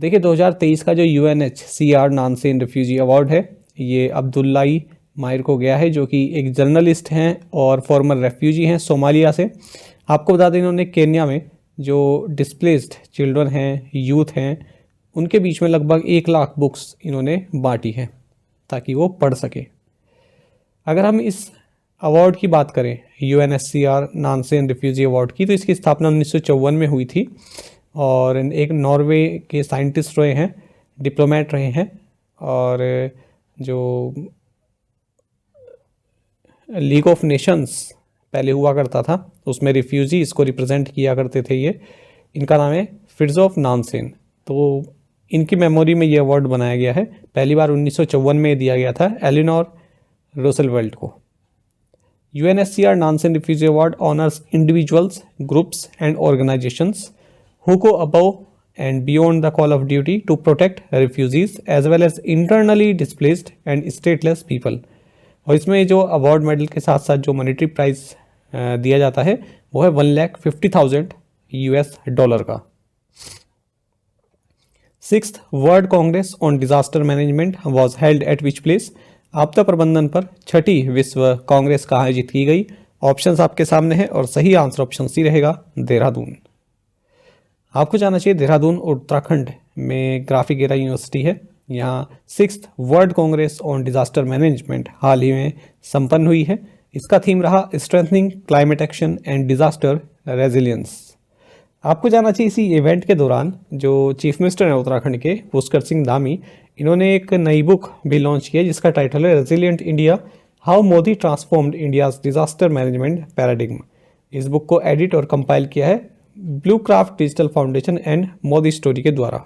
देखिए 2023 का जो UNHCR नानसेन रिफ्यूजी अवार्ड है ये अब्दुल्लाई माहिर को गया है, जो कि एक जर्नलिस्ट हैं और फॉर्मर रेफ्यूजी हैं सोमालिया से। आपको बता दें इन्होंने केन्या में जो डिस्प्लेस्ड चिल्ड्रन हैं, यूथ हैं, उनके बीच में लगभग 1 लाख बुक्स इन्होंने बांटी हैं ताकि वो पढ़ सके। अगर हम इस अवार्ड की बात करें UNHCR नानसेन रिफ्यूजी अवार्ड की, तो इसकी स्थापना 1954 में हुई थी और एक नॉर्वे के साइंटिस्ट रहे हैं, डिप्लोमेट रहे हैं, और जो लीग ऑफ नेशंस पहले हुआ करता था उसमें रिफ्यूजीज़ को रिप्रेजेंट किया करते थे ये। इनका नाम है फ्रिट्जोफ नानसेन। तो इनकी मेमोरी में ये अवार्ड बनाया गया है। पहली बार 1954 में दिया गया था एलिनोर रूजवेल्ट को। UNHCR Nansen refugee award honours individuals, groups and organisations who go above and beyond the call of duty to protect refugees as well as internally displaced and stateless people। और इसमें जो अवार्ड मेडल के साथ साथ जो मॉनेटरी प्राइज दिया जाता है वो है $1,50,000 का। 6th world congress on disaster management was held at which place? आपदा प्रबंधन पर 6ठी विश्व कांग्रेस कहाँ आयोजित की गई? ऑप्शंस आपके सामने है और सही आंसर ऑप्शन सी रहेगा देहरादून। आपको जानना चाहिए देहरादून उत्तराखंड में ग्राफिकेरा यूनिवर्सिटी है। यहाँ 6th world congress on disaster management हाल ही में संपन्न हुई है। इसका थीम रहा strengthening climate action and disaster resilience. आपको जानना चाहिए इसी इवेंट के दौरान जो चीफ मिनिस्टर हैं उत्तराखंड के पुष्कर सिंह धामी, इन्होंने एक नई बुक भी लॉन्च की है जिसका टाइटल है resilient India, how Modi transformed India's disaster management paradigm. इस बुक को एडिट और कंपाइल किया है blue craft digital foundation and Modi story के द्वारा।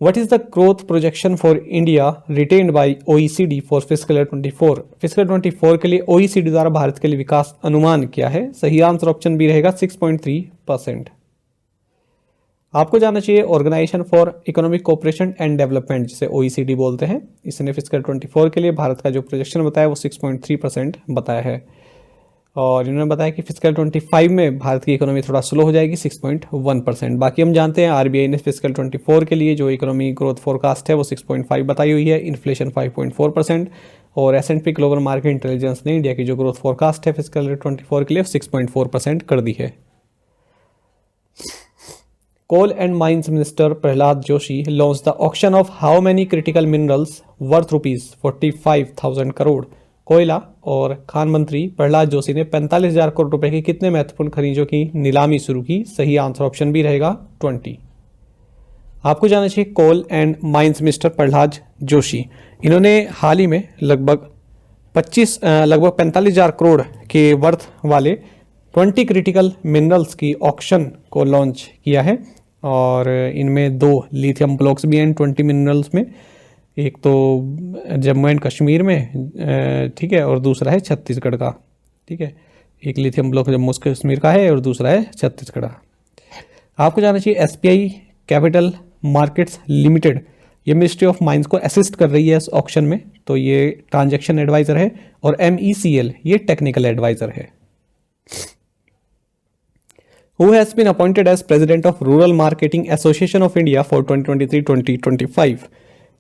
What is the growth projection for India retained by OECD for fiscal year 24? Fiscal 24 के लिए OECD द्वारा भारत के लिए विकास अनुमान क्या है? सही आंसर ऑप्शन बी रहेगा 6.3%। आपको जानना चाहिए organisation for economic cooperation and development जिसे OECD बोलते हैं, इसने फिस्कल 24 के लिए भारत का जो प्रोजेक्शन बताया वो 6.3% बताया है। और इन्होंने बताया कि फिस्कल 25 में भारत की इकोनॉमी थोड़ा स्लो हो जाएगी 6.1%। बाकी हम जानते हैं RBI ने फिस्कल 24 के लिए जो इकोनॉमी ग्रोथ फोरकास्ट है वो 6.5 बताई हुई है, इन्फ्लेशन 5.4%, और S&P ग्लोबल मार्केट इंटेलिजेंस ने इंडिया की जो ग्रोथ फोरकास्ट है फिस्कल 24 के लिए 6.4% कर दी है। कोल and mines minister Pralhad Joshi launch the auction of how many critical minerals worth ₹45,000 crore. कोयला और खान मंत्री प्रहलाद जोशी ने 45,000 करोड़ रुपए की कितने महत्वपूर्ण खनिजों की नीलामी शुरू की? सही आंसर ऑप्शन भी रहेगा 20। आपको जानना चाहिए coal and mines minister Pralhad Joshi, इन्होंने हाल ही में लगभग 45,000 करोड़ के वर्थ वाले 20 क्रिटिकल मिनरल्स की ऑक्शन को लॉन्च किया है, और इनमें 2 लिथियम ब्लॉक्स भी हैं 20 मिनरल्स में। एक तो जम्मू एंड कश्मीर में, ठीक है, और दूसरा है छत्तीसगढ़ का, ठीक है। एक लिथियम ब्लॉक जम्मू कश्मीर का है और दूसरा है छत्तीसगढ़ का। आपको जानना चाहिए SBI कैपिटल मार्केट्स लिमिटेड ये मिनिस्ट्री ऑफ माइंस को असिस्ट कर रही है इस ऑक्शन में, तो ये ट्रांजैक्शन एडवाइजर है, और MECL ये टेक्निकल एडवाइजर है। Who has been appointed as president of Rural Marketing Association of India for 2023-2025?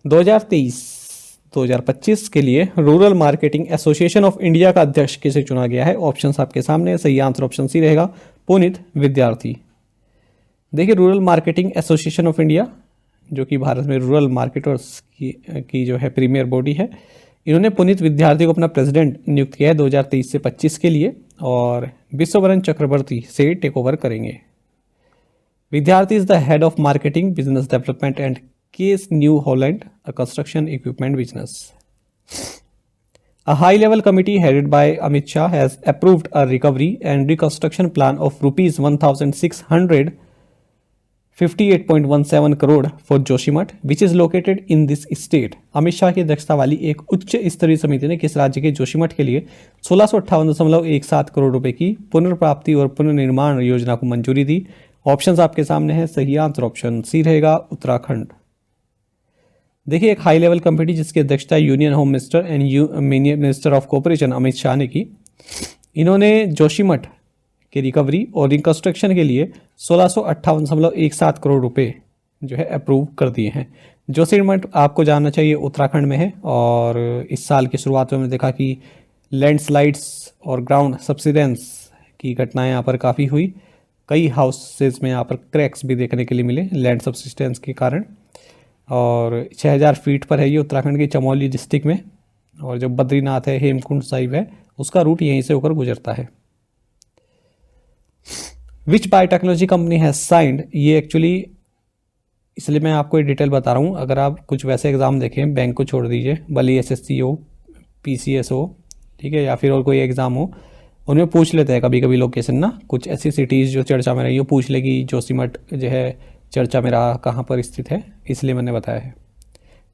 2023-2025 के लिए rural marketing association of India का अध्यक्ष किसे चुना गया है? ऑप्शंस आपके सामने है। सही आंसर ऑप्शन सी रहेगा, पुनीत विद्यार्थी। देखिए, rural marketing association of India जो कि भारत में रूरल मार्केटर्स की जो है प्रीमियर बॉडी है, इन्होंने पुनीत विद्यार्थी को अपना प्रेसिडेंट नियुक्त किया है 2023 से 25 के लिए, और विश्ववरण चक्रवर्ती से टेक ओवर करेंगे। विद्यार्थी is the head of marketing, business development and case new Holland, a construction equipment business. A high-level committee headed by Amit Shah has approved a recovery and reconstruction plan of rupees 1,658.17 crore for Joshimath, which is located in this state. Amit Shah की अध्यक्षता वाली एक उच्च स्तरीय समिति ने किस राज्य के जोशीमठ के लिए 1658.17 करोड़ रुपए की पुनर्प्राप्ति और पुनर्निर्माण योजना को मंजूरी दी? ऑप्शंस आपके सामने हैं। सही आंसर ऑप्शन सी रहेगा, उत्तराखंड। देखिए, एक हाई लेवल कमेटी जिसकी अध्यक्षता union home minister and minister of cooperation Amit Shah ने की, इन्होंने जोशीमठ के रिकवरी और रिकंस्ट्रक्शन के लिए 1658.17 करोड़ रुपए जो है अप्रूव कर दिए हैं। जोशीमठ आपको जानना चाहिए उत्तराखंड में है, और इस साल की शुरुआत में हमने देखा कि लैंडस्लाइड्स और ग्राउंड सब्सिडेंस की घटनाएं यहाँ पर काफ़ी हुई। कई हाउसेज में यहाँ पर क्रैक्स भी देखने के लिए मिले लैंड सब्सिडेंस के कारण, और 6000 फीट पर है ये उत्तराखंड के चमोली डिस्ट्रिक्ट में, और जो बद्रीनाथ है, हेमकुंड साहिब है, उसका रूट यहीं से होकर गुजरता है। विच बायोटेक्नोलॉजी कंपनी हैज साइंड, ये एक्चुअली इसलिए मैं आपको ये डिटेल बता रहा हूँ, अगर आप कुछ वैसे एग्जाम देखें, बैंक को छोड़ दीजिए, भले SSC हो, PCS हो, ठीक है, या फिर और कोई एग्जाम हो, उनमें पूछ लेते हैं कभी कभी लोकेशन ना, कुछ ऐसी सिटीज़ जो चर्चा में रही हो, पूछ लेगी जोशीमठ जो है चर्चा में रहा कहाँ पर स्थित है, इसलिए मैंने बताया है।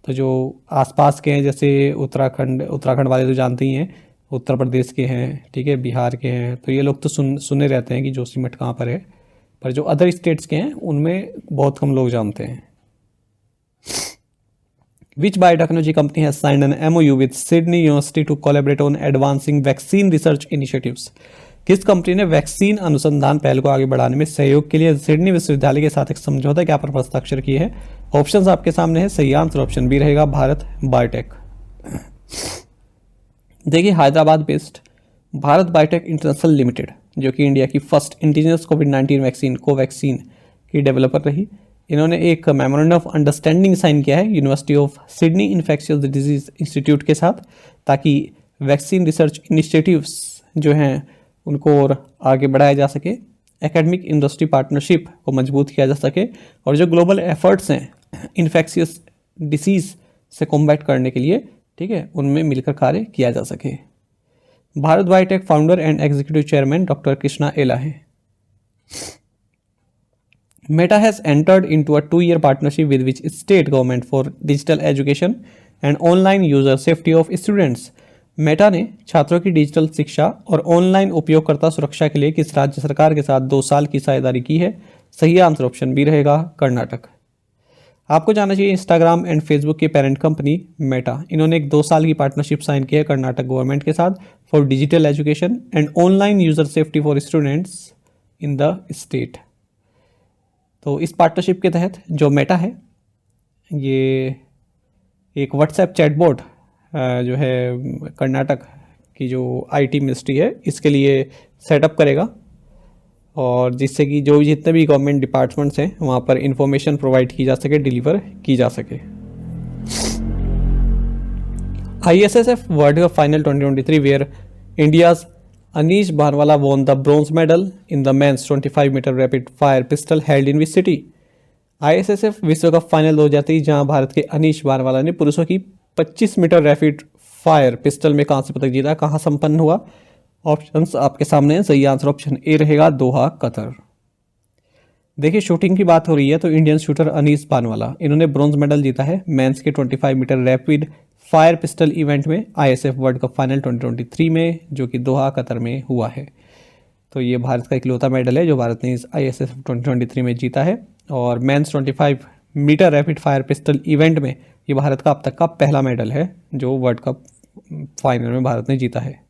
तो जो आसपास के हैं, जैसे उत्तराखंड वाले तो जानते ही हैं, उत्तर प्रदेश के हैं, ठीक है, बिहार के हैं, तो ये लोग तो सुने रहते हैं कि जोशीमठ कहाँ पर है, पर जो अदर स्टेट्स के हैं उनमें बहुत कम लोग जानते हैं। Which biotechnology company has signed an MOU with Sydney University to collaborate on advancing vaccine research initiatives? किस कंपनी ने वैक्सीन अनुसंधान पहल को आगे बढ़ाने में सहयोग के लिए सिडनी विश्वविद्यालय के साथ एक समझौता ज्ञापन पर हस्ताक्षर किए हैं? ऑप्शंस आपके सामने है। सही आंसर ऑप्शन बी रहेगा, भारत बायोटेक। देखिए, Hyderabad based Bharat biotech international limited, जो कि इंडिया की फर्स्ट इंडिजिनस कोविड-19 वैक्सीन कोवैक्सीन की डेवलपर रही, इन्होंने एक मेमोरेंडम ऑफ अंडरस्टैंडिंग साइन किया है university of Sydney infectious disease institute के साथ, ताकि वैक्सीन रिसर्च इनिशिएटिव्स जो हैं उनको और आगे बढ़ाया जा सके, एकेडमिक इंडस्ट्री पार्टनरशिप को मजबूत किया जा सके, और जो ग्लोबल एफर्ट्स हैं इन्फेक्शियस डिसीज से कॉम्बैट करने के लिए, ठीक है, उनमें मिलकर कार्य किया जा सके। Bharat biotech founder and executive chairman doctor Krishna एला है। Meta has entered into a 2-year partnership with which state government for digital education and online user safety of students? Meta ने छात्रों की डिजिटल शिक्षा और ऑनलाइन उपयोगकर्ता सुरक्षा के लिए किस राज्य सरकार के साथ 2 साल की साझेदारी की है? सही आंसर ऑप्शन बी रहेगा, कर्नाटक। आपको जानना चाहिए, इंस्टाग्राम एंड फेसबुक की पेरेंट कंपनी मेटा, इन्होंने एक 2 साल की पार्टनरशिप साइन की है कर्नाटक गवर्नमेंट के साथ for digital education and online user safety for students in the state. तो इस पार्टनरशिप के तहत जो मेटा है, ये एक व्हाट्सएप चैटबॉट जो है कर्नाटक की जो IT मिनिस्ट्री है इसके लिए सेटअप करेगा, और जिससे कि जो जितने भी गवर्नमेंट डिपार्टमेंट्स हैं वहाँ पर इंफॉर्मेशन प्रोवाइड की जा सके, डिलीवर की जा सके। ISSF world cup final 2023 where India's Anish Bhanwala won the bronze medal in the men's 25 metre rapid fire pistol held in which city? ISSF विश्व कप फाइनल 2023 जहां भारत के अनीश भानवाला ने पुरुषों की 25 मीटर रैपिड फायर पिस्टल में कांस्य पदक जीता, कहां संपन्न हुआ? ऑप्शंस आपके सामने हैं। सही आंसर ऑप्शन ए रहेगा, दोहा, कतर। देखिए, शूटिंग की बात हो रही है तो इंडियन शूटर अनीश भानवाला, इन्होंने ब्रॉन्ज मेडल जीता है मेंस के 25 metre rapid fire pistol event में ISSF वर्ल्ड कप फाइनल 2023 में, जो कि दोहा, कतर में हुआ है। तो ये भारत का इकलौता मेडल है जो भारत ने इस ISSF 2023 में जीता है। और men's 25 metre rapid fire pistol event में ये भारत का अब तक का पहला मेडल है जो वर्ल्ड कप फाइनल में भारत ने जीता है।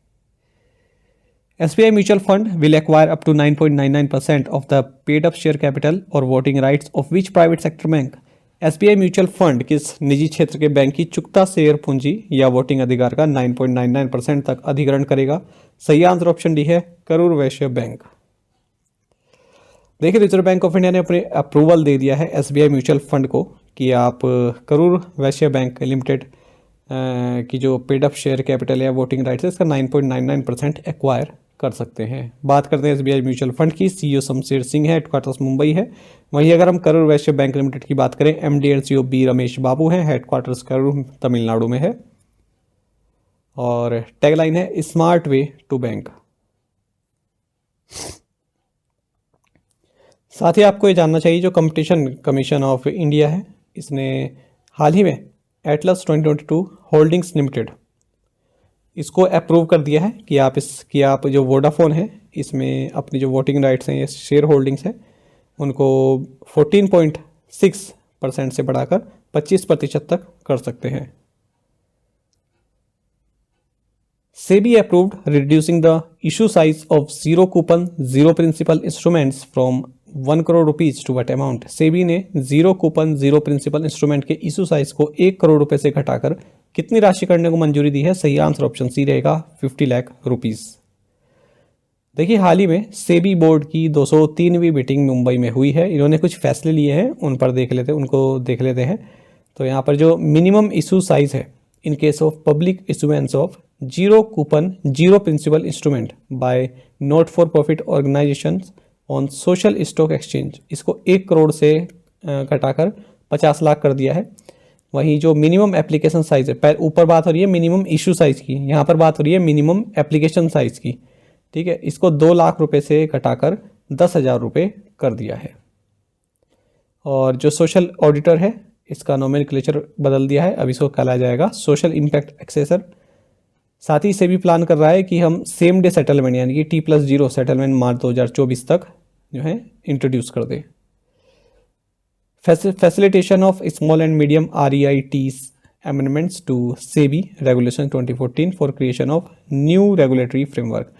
SBI Mutual Fund will acquire up to 9.99% of the paid up share capital or voting rights of which private sector bank? SBI Mutual Fund किस निजी क्षेत्र के बैंक की चुकता शेयर पूंजी या वोटिंग अधिकार का 9.99% तक अधिग्रहण करेगा? सही आंसर ऑप्शन डी है करूर वैश्य बैंक। देखिए रिजर्व बैंक ऑफ इंडिया ने अपने अप्रूवल दे दिया है SBI म्यूचुअल फंड को कि आप करूर वैश्य बैंक लिमिटेड की जो पेड अप शेयर कैपिटल या वोटिंग राइट्स है इसका 9.99% एक्वायर कर सकते हैं। बात करते हैं SBI म्यूचुअल फंड की, CEO शमशेर सिंह है, हेडक्वार्टर्स मुंबई है। वहीं अगर हम करूर वैश्य बैंक लिमिटेड की बात करें, MD and CEO B Ramesh Babu हैं, हेडक्वार्टर्स करूर तमिलनाडु में है और टैगलाइन है स्मार्ट वे टू बैंक। साथ ही आपको ये जानना चाहिए जो कंपटीशन कमीशन ऑफ इंडिया है इसने हाल ही में एटलस 2022 होल्डिंग्स लिमिटेड इसको अप्रूव कर दिया है कि आप जो वोडाफोन है इसमें अपनी जो वोटिंग राइट्स हैं या शेयर होल्डिंग्स हैं उनको 14.6% से बढ़ाकर 25% तक कर सकते हैं। SEBI approved reducing the issue size of zero coupon zero principal instruments from 1 crore rupees to what amount? SEBI ने zero coupon zero principal instrument के इशू साइज को 1 करोड़ रुपए से घटाकर कितनी राशि करने को मंजूरी दी है? सही आंसर ऑप्शन सी रहेगा 50 लाख रुपीस। देखिए हाल ही में सेबी बोर्ड की 203वीं मीटिंग मुंबई में हुई है। इन्होंने कुछ फैसले लिए हैं उनको देख लेते हैं। तो यहाँ पर जो मिनिमम इशू साइज है in case of public issuance of zero coupon zero principal instrument by not for profit organisation on social stock exchange, इसको 1 करोड़ से घटाकर 50 लाख कर दिया है। वहीं जो मिनिमम एप्लीकेशन साइज है, ऊपर बात हो रही है मिनिमम इशू साइज की, यहाँ पर बात हो रही है मिनिमम एप्लीकेशन साइज की, ठीक है, इसको 2 लाख रुपए से घटाकर 10,000 रुपये कर दिया है। और जो सोशल ऑडिटर है इसका नोमेनक्लेचर बदल दिया है, अब इसको कहा जाएगा सोशल इम्पैक्ट एक्सेसर। साथ ही से भी प्लान कर रहा है कि हम सेम डे सेटलमेंट यानी कि T+0 सेटलमेंट मार्च 2024 तक जो है इंट्रोड्यूस कर दे। Facilitation of small and medium REITs amendments to SEBI regulation 2014 for creation of new regulatory framework,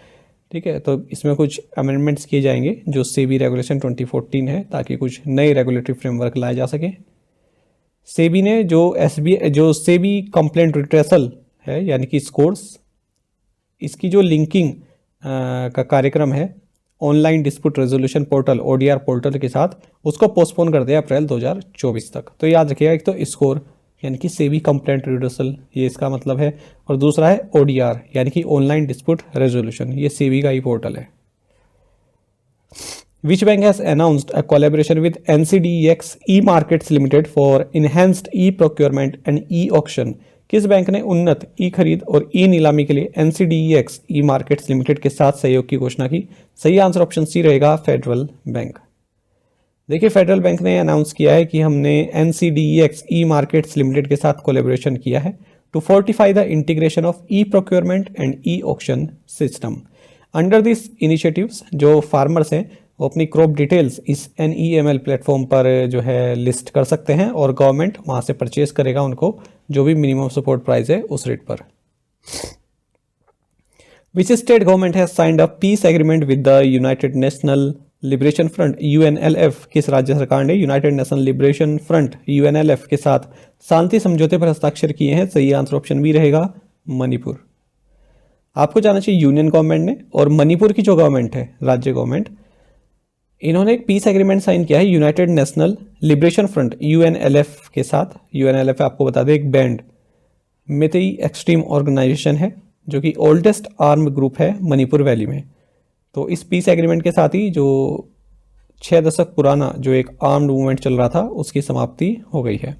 ठीक है, तो इसमें कुछ अमेंडमेंट्स किए जाएंगे जो सेबी रेगुलेशन 2014 है ताकि कुछ नए रेगुलेटरी फ्रेमवर्क लाए जा सके। सेबी ने जो सेबी कंप्लेंट रिट्रेसल है यानी कि स्कोर्स, इसकी जो लिंकिंग का कार्यक्रम है online dispute resolution portal ODR portal के साथ, उसको पोस्टपोन कर दिया अप्रैल 2024 तक। तो याद रखिएगा, एक तो स्कोर यानी कि सेबी कंप्लेंट रिट्रेसल ये इसका मतलब है, और दूसरा है ODR यानी कि ऑनलाइन डिस्प्यूट रेजोल्यूशन, ये सेबी का ही पोर्टल है। Which bank has announced a collaboration with NCDEX E-Markets Limited for enhanced e-procurement and e-auction? किस बैंक ने उन्नत ई खरीद और ई नीलामी के लिए NCDEX E-Markets Limited के साथ सहयोग की घोषणा की? सही आंसर ऑप्शन सी रहेगा फेडरल बैंक। देखिए फेडरल बैंक ने अनाउंस किया है कि हमने NCDEX E-Markets Limited के साथ कोलेबोरेशन किया है to fortify the integration of e procurement and e auction system. Under this initiatives जो फार्मर्स हैं वो अपनी क्रॉप डिटेल्स इस NEML प्लेटफॉर्म पर जो है लिस्ट कर सकते हैं और गवर्नमेंट वहाँ से परचेज करेगा उनको जो भी मिनिमम सपोर्ट प्राइस है उस रेट पर। Which state government has signed a piece agreement with the United national liberation front UNLF? किस राज्य सरकार ने United national liberation front UNLF के साथ शांति समझौते पर हस्ताक्षर किए हैं? सही आंसर ऑप्शन बी रहेगा मणिपुर। आपको जानना चाहिए यूनियन गवर्नमेंट ने और मणिपुर की जो गवर्नमेंट है राज्य गवर्नमेंट, इन्होंने एक पीस एग्रीमेंट साइन किया है United national liberation front UNLF के साथ। UNLF आपको बता दें एक बैंड मेतेई एक्सट्रीम ऑर्गेनाइजेशन है जो कि ओल्डेस्ट आर्म ग्रुप है मणिपुर वैली में। तो इस पीस एग्रीमेंट के साथ ही जो 6 दशक पुराना जो एक आर्म्ड मूवमेंट चल रहा था उसकी समाप्ति हो गई है।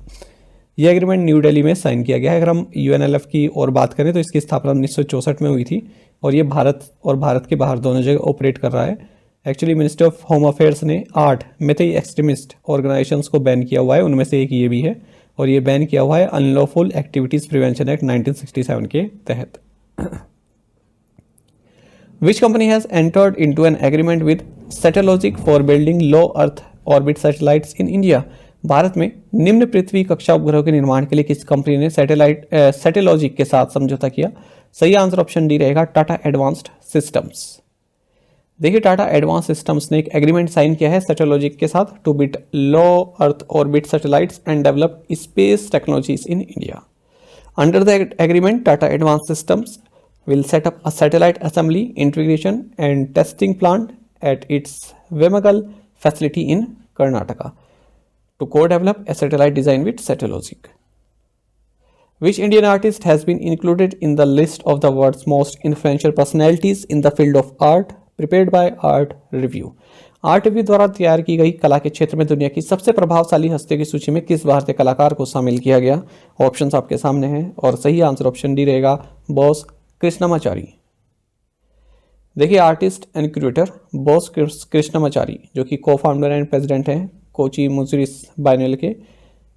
यह एग्रीमेंट न्यू दिल्ली में साइन किया गया है। अगर हम UNLF की और बात करें तो इसकी स्थापना 1964 में हुई थी और ये भारत और भारत के बाहर दोनों जगह ऑपरेट कर रहा है। Actually ministry of home affairs ने 8 मेतेई एक्सट्रीमिस्ट ऑर्गेनाइजेशंस को बैन किया हुआ है, उनमें से एक ये भी है और ये बैन किया हुआ है अनलॉफुल एक्टिविटीज प्रिवेंशन एक्ट 1967 के तहत। Which company has entered into an agreement with Satellogic for building low Earth orbit satellites in India? Bharat में निम्न पृथ्वी कक्षा उपग्रहों के निर्माण के लिए किस कंपनी ने सैटेलॉजिक के साथ समझौता किया? सही आंसर ऑप्शन डी रहेगा, टाटा एडवांस्ड सिस्टम्स। देखिए, टाटा एडवांस सिस्टम्स ने एक एग्रीमेंट साइन किया है सैटेलॉजिक के साथ to build low earth orbit satellites and develop space technologies in India. Under the agreement, Tata advance systems will set up a satellite assembly, integration and testing plant at its Vemagal facility in Karnataka to co-develop a satellite design with Satellogic. Which Indian artist has been included in the list of the world's most influential personalities in the field of art, prepared by Art Review? Art review द्वारा तैयार की गई कला के क्षेत्र में दुनिया की सबसे प्रभावशाली हस्तियों की सूची में किस भारतीय कलाकार को शामिल किया गया? ऑप्शंस आपके सामने हैं और सही आंसर ऑप्शन डी रहेगा, बॉस कृष्णमाचारी। देखिए, artist and curator boss Krishnamachari, जो कि को फाउंडर एंड प्रेसिडेंट हैं कोची मुजुरिस बाइनेल के,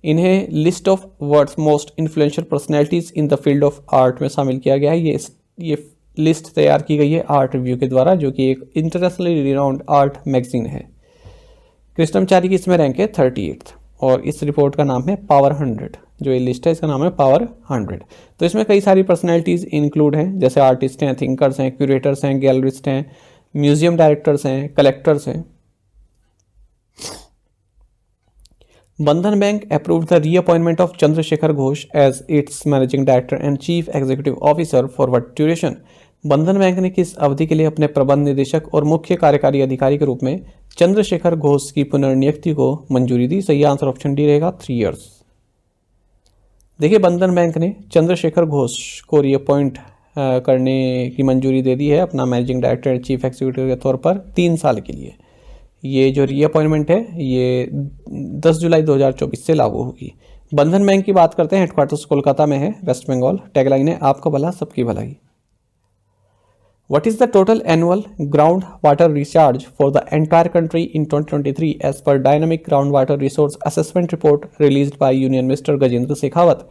इन्हें list of world's most influential personalities in the field of art में शामिल किया गया है। ये लिस्ट तैयार की गई है आर्ट रिव्यू के द्वारा, जो कि एक इंटरनेशनली रिनाउंड आर्ट मैगजीन है। कृष्णमाचारी की इसमें रैंक है 38 और इस रिपोर्ट का नाम है पावर 100। जो ये लिस्ट है इसका नाम है पावर 100। तो इसमें कई सारी पर्सनैलिटीज इंक्लूड हैं, जैसे आर्टिस्ट हैं, थिंकर्स हैं, क्यूरेटर्स हैं, गैलरिस्ट हैं, म्यूजियम डायरेक्टर्स हैं, कलेक्टर्स हैं। Bandhan bank approved the reappointment of Chandrashekhar Ghosh as its managing director and chief executive officer for what duration? Bandhan bank ने किस अवधि के लिए अपने प्रबंध निदेशक और मुख्य कार्यकारी अधिकारी के रूप में चंद्रशेखर घोष की पुनर्नियुक्ति को मंजूरी दी? सही आंसर ऑप्शन डी रहेगा, 3 इयर्स। देखिए, बंधन बैंक ने चंद्रशेखर घोष को रीअपॉइंट करने की मंजूरी दे दी है अपना managing director and chief executive के तौर पर 3 साल के लिए। ये जो रीअपॉइंटमेंट है ये 10 जुलाई 2024 से लागू होगी। बंधन बैंक की बात करते हैं, हेडक्वार्टर्स कोलकाता में है, वेस्ट बंगाल। टैगलाइन है, आपका भला सबकी भलाई। What is the total annual groundwater recharge for the entire country in 2023 as per Dynamic Groundwater Resource Assessment Report released by Union Minister Gajendra Shekhawat?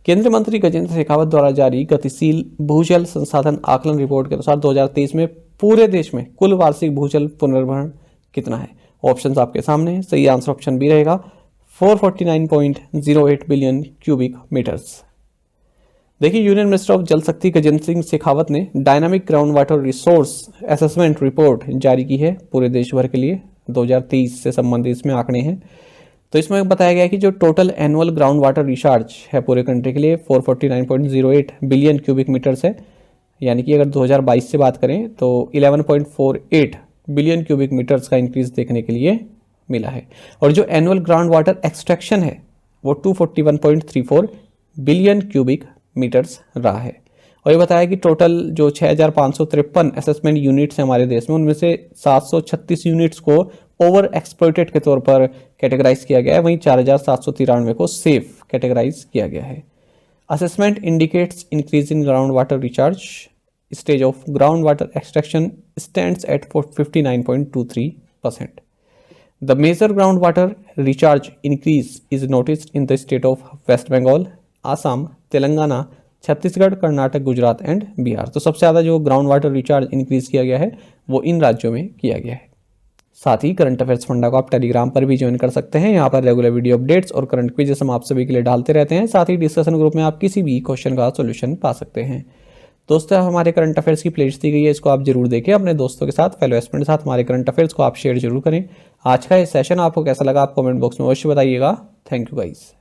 केंद्रीय मंत्री गजेंद्र शेखावत द्वारा जारी गतिशील भूजल संसाधन आकलन रिपोर्ट के अनुसार 2023 में पूरे देश में कुल वार्षिक भूजल पुनर्भरण कितना है? ऑप्शंस आपके सामने है। सही आंसर ऑप्शन बी रहेगा, 449.08 बिलियन क्यूबिक मीटर्स। देखिए, यूनियन मिनिस्टर ऑफ जल शक्ति गजेंद्र सिंह शेखावत ने dynamic ground water resource assessment report जारी की है पूरे देश भर के लिए। 2023 से संबंधित इसमें आंकड़े हैं। तो इसमें बताया गया है कि जो total annual ground water recharge है पूरे कंट्री के लिए 449.08 बिलियन क्यूबिक मीटर्स है। यानी कि अगर 2022 से बात करें तो 11.48 बिलियन क्यूबिक मीटर्स का इंक्रीज देखने के लिए मिला है। और जो एनुअल ग्राउंड वाटर एक्सट्रैक्शन है वो 241.34 बिलियन क्यूबिक मीटर्स रहा है। और ये बताया कि टोटल जो 6553 असेसमेंट यूनिट्स हैं हमारे देश में, उनमें से 736 यूनिट्स को ओवर एक्सप्लॉइटेड के तौर पर कैटेगराइज किया गया है, वहीं 4793 को सेफ कैटेगराइज किया गया है। Assessment indicates increase in ground water recharge, stage of ground water extraction stands eight 59.23%. The major groundwater recharge increase is noticed in the state of West Bengal, Assam, Telangana, Chhattisgarh, Karnataka, Gujarat and Bihar. तो सबसे ज़्यादा जो ग्राउंड वाटर रिचार्ज इंक्रीज किया गया है वो इन राज्यों में किया गया है। साथ ही करंट अफेयर्स फंडा को आप टेलीग्राम पर भी ज्वाइन कर सकते हैं। यहाँ पर रेगुलर वीडियो अपडेट्स और करंट क्विज़ेस हम आप सभी के लिए डालते रहते हैं। साथ ही डिस्कशन ग्रुप में आप किसी भी क्वेश्चन का सोल्यूशन पा सकते हैं। दोस्तों, हमारे करंट अफेयर्स की प्लेलिस्ट दी गई है, इसको आप जरूर देखें। अपने दोस्तों के साथ, फेलो एस्पिरेंट के साथ हमारे करंट अफेयर्स को आप शेयर जरूर करें। आज का ये सेशन आपको कैसा लगा आप कमेंट बॉक्स में अवश्य बताइएगा। Thank you guys.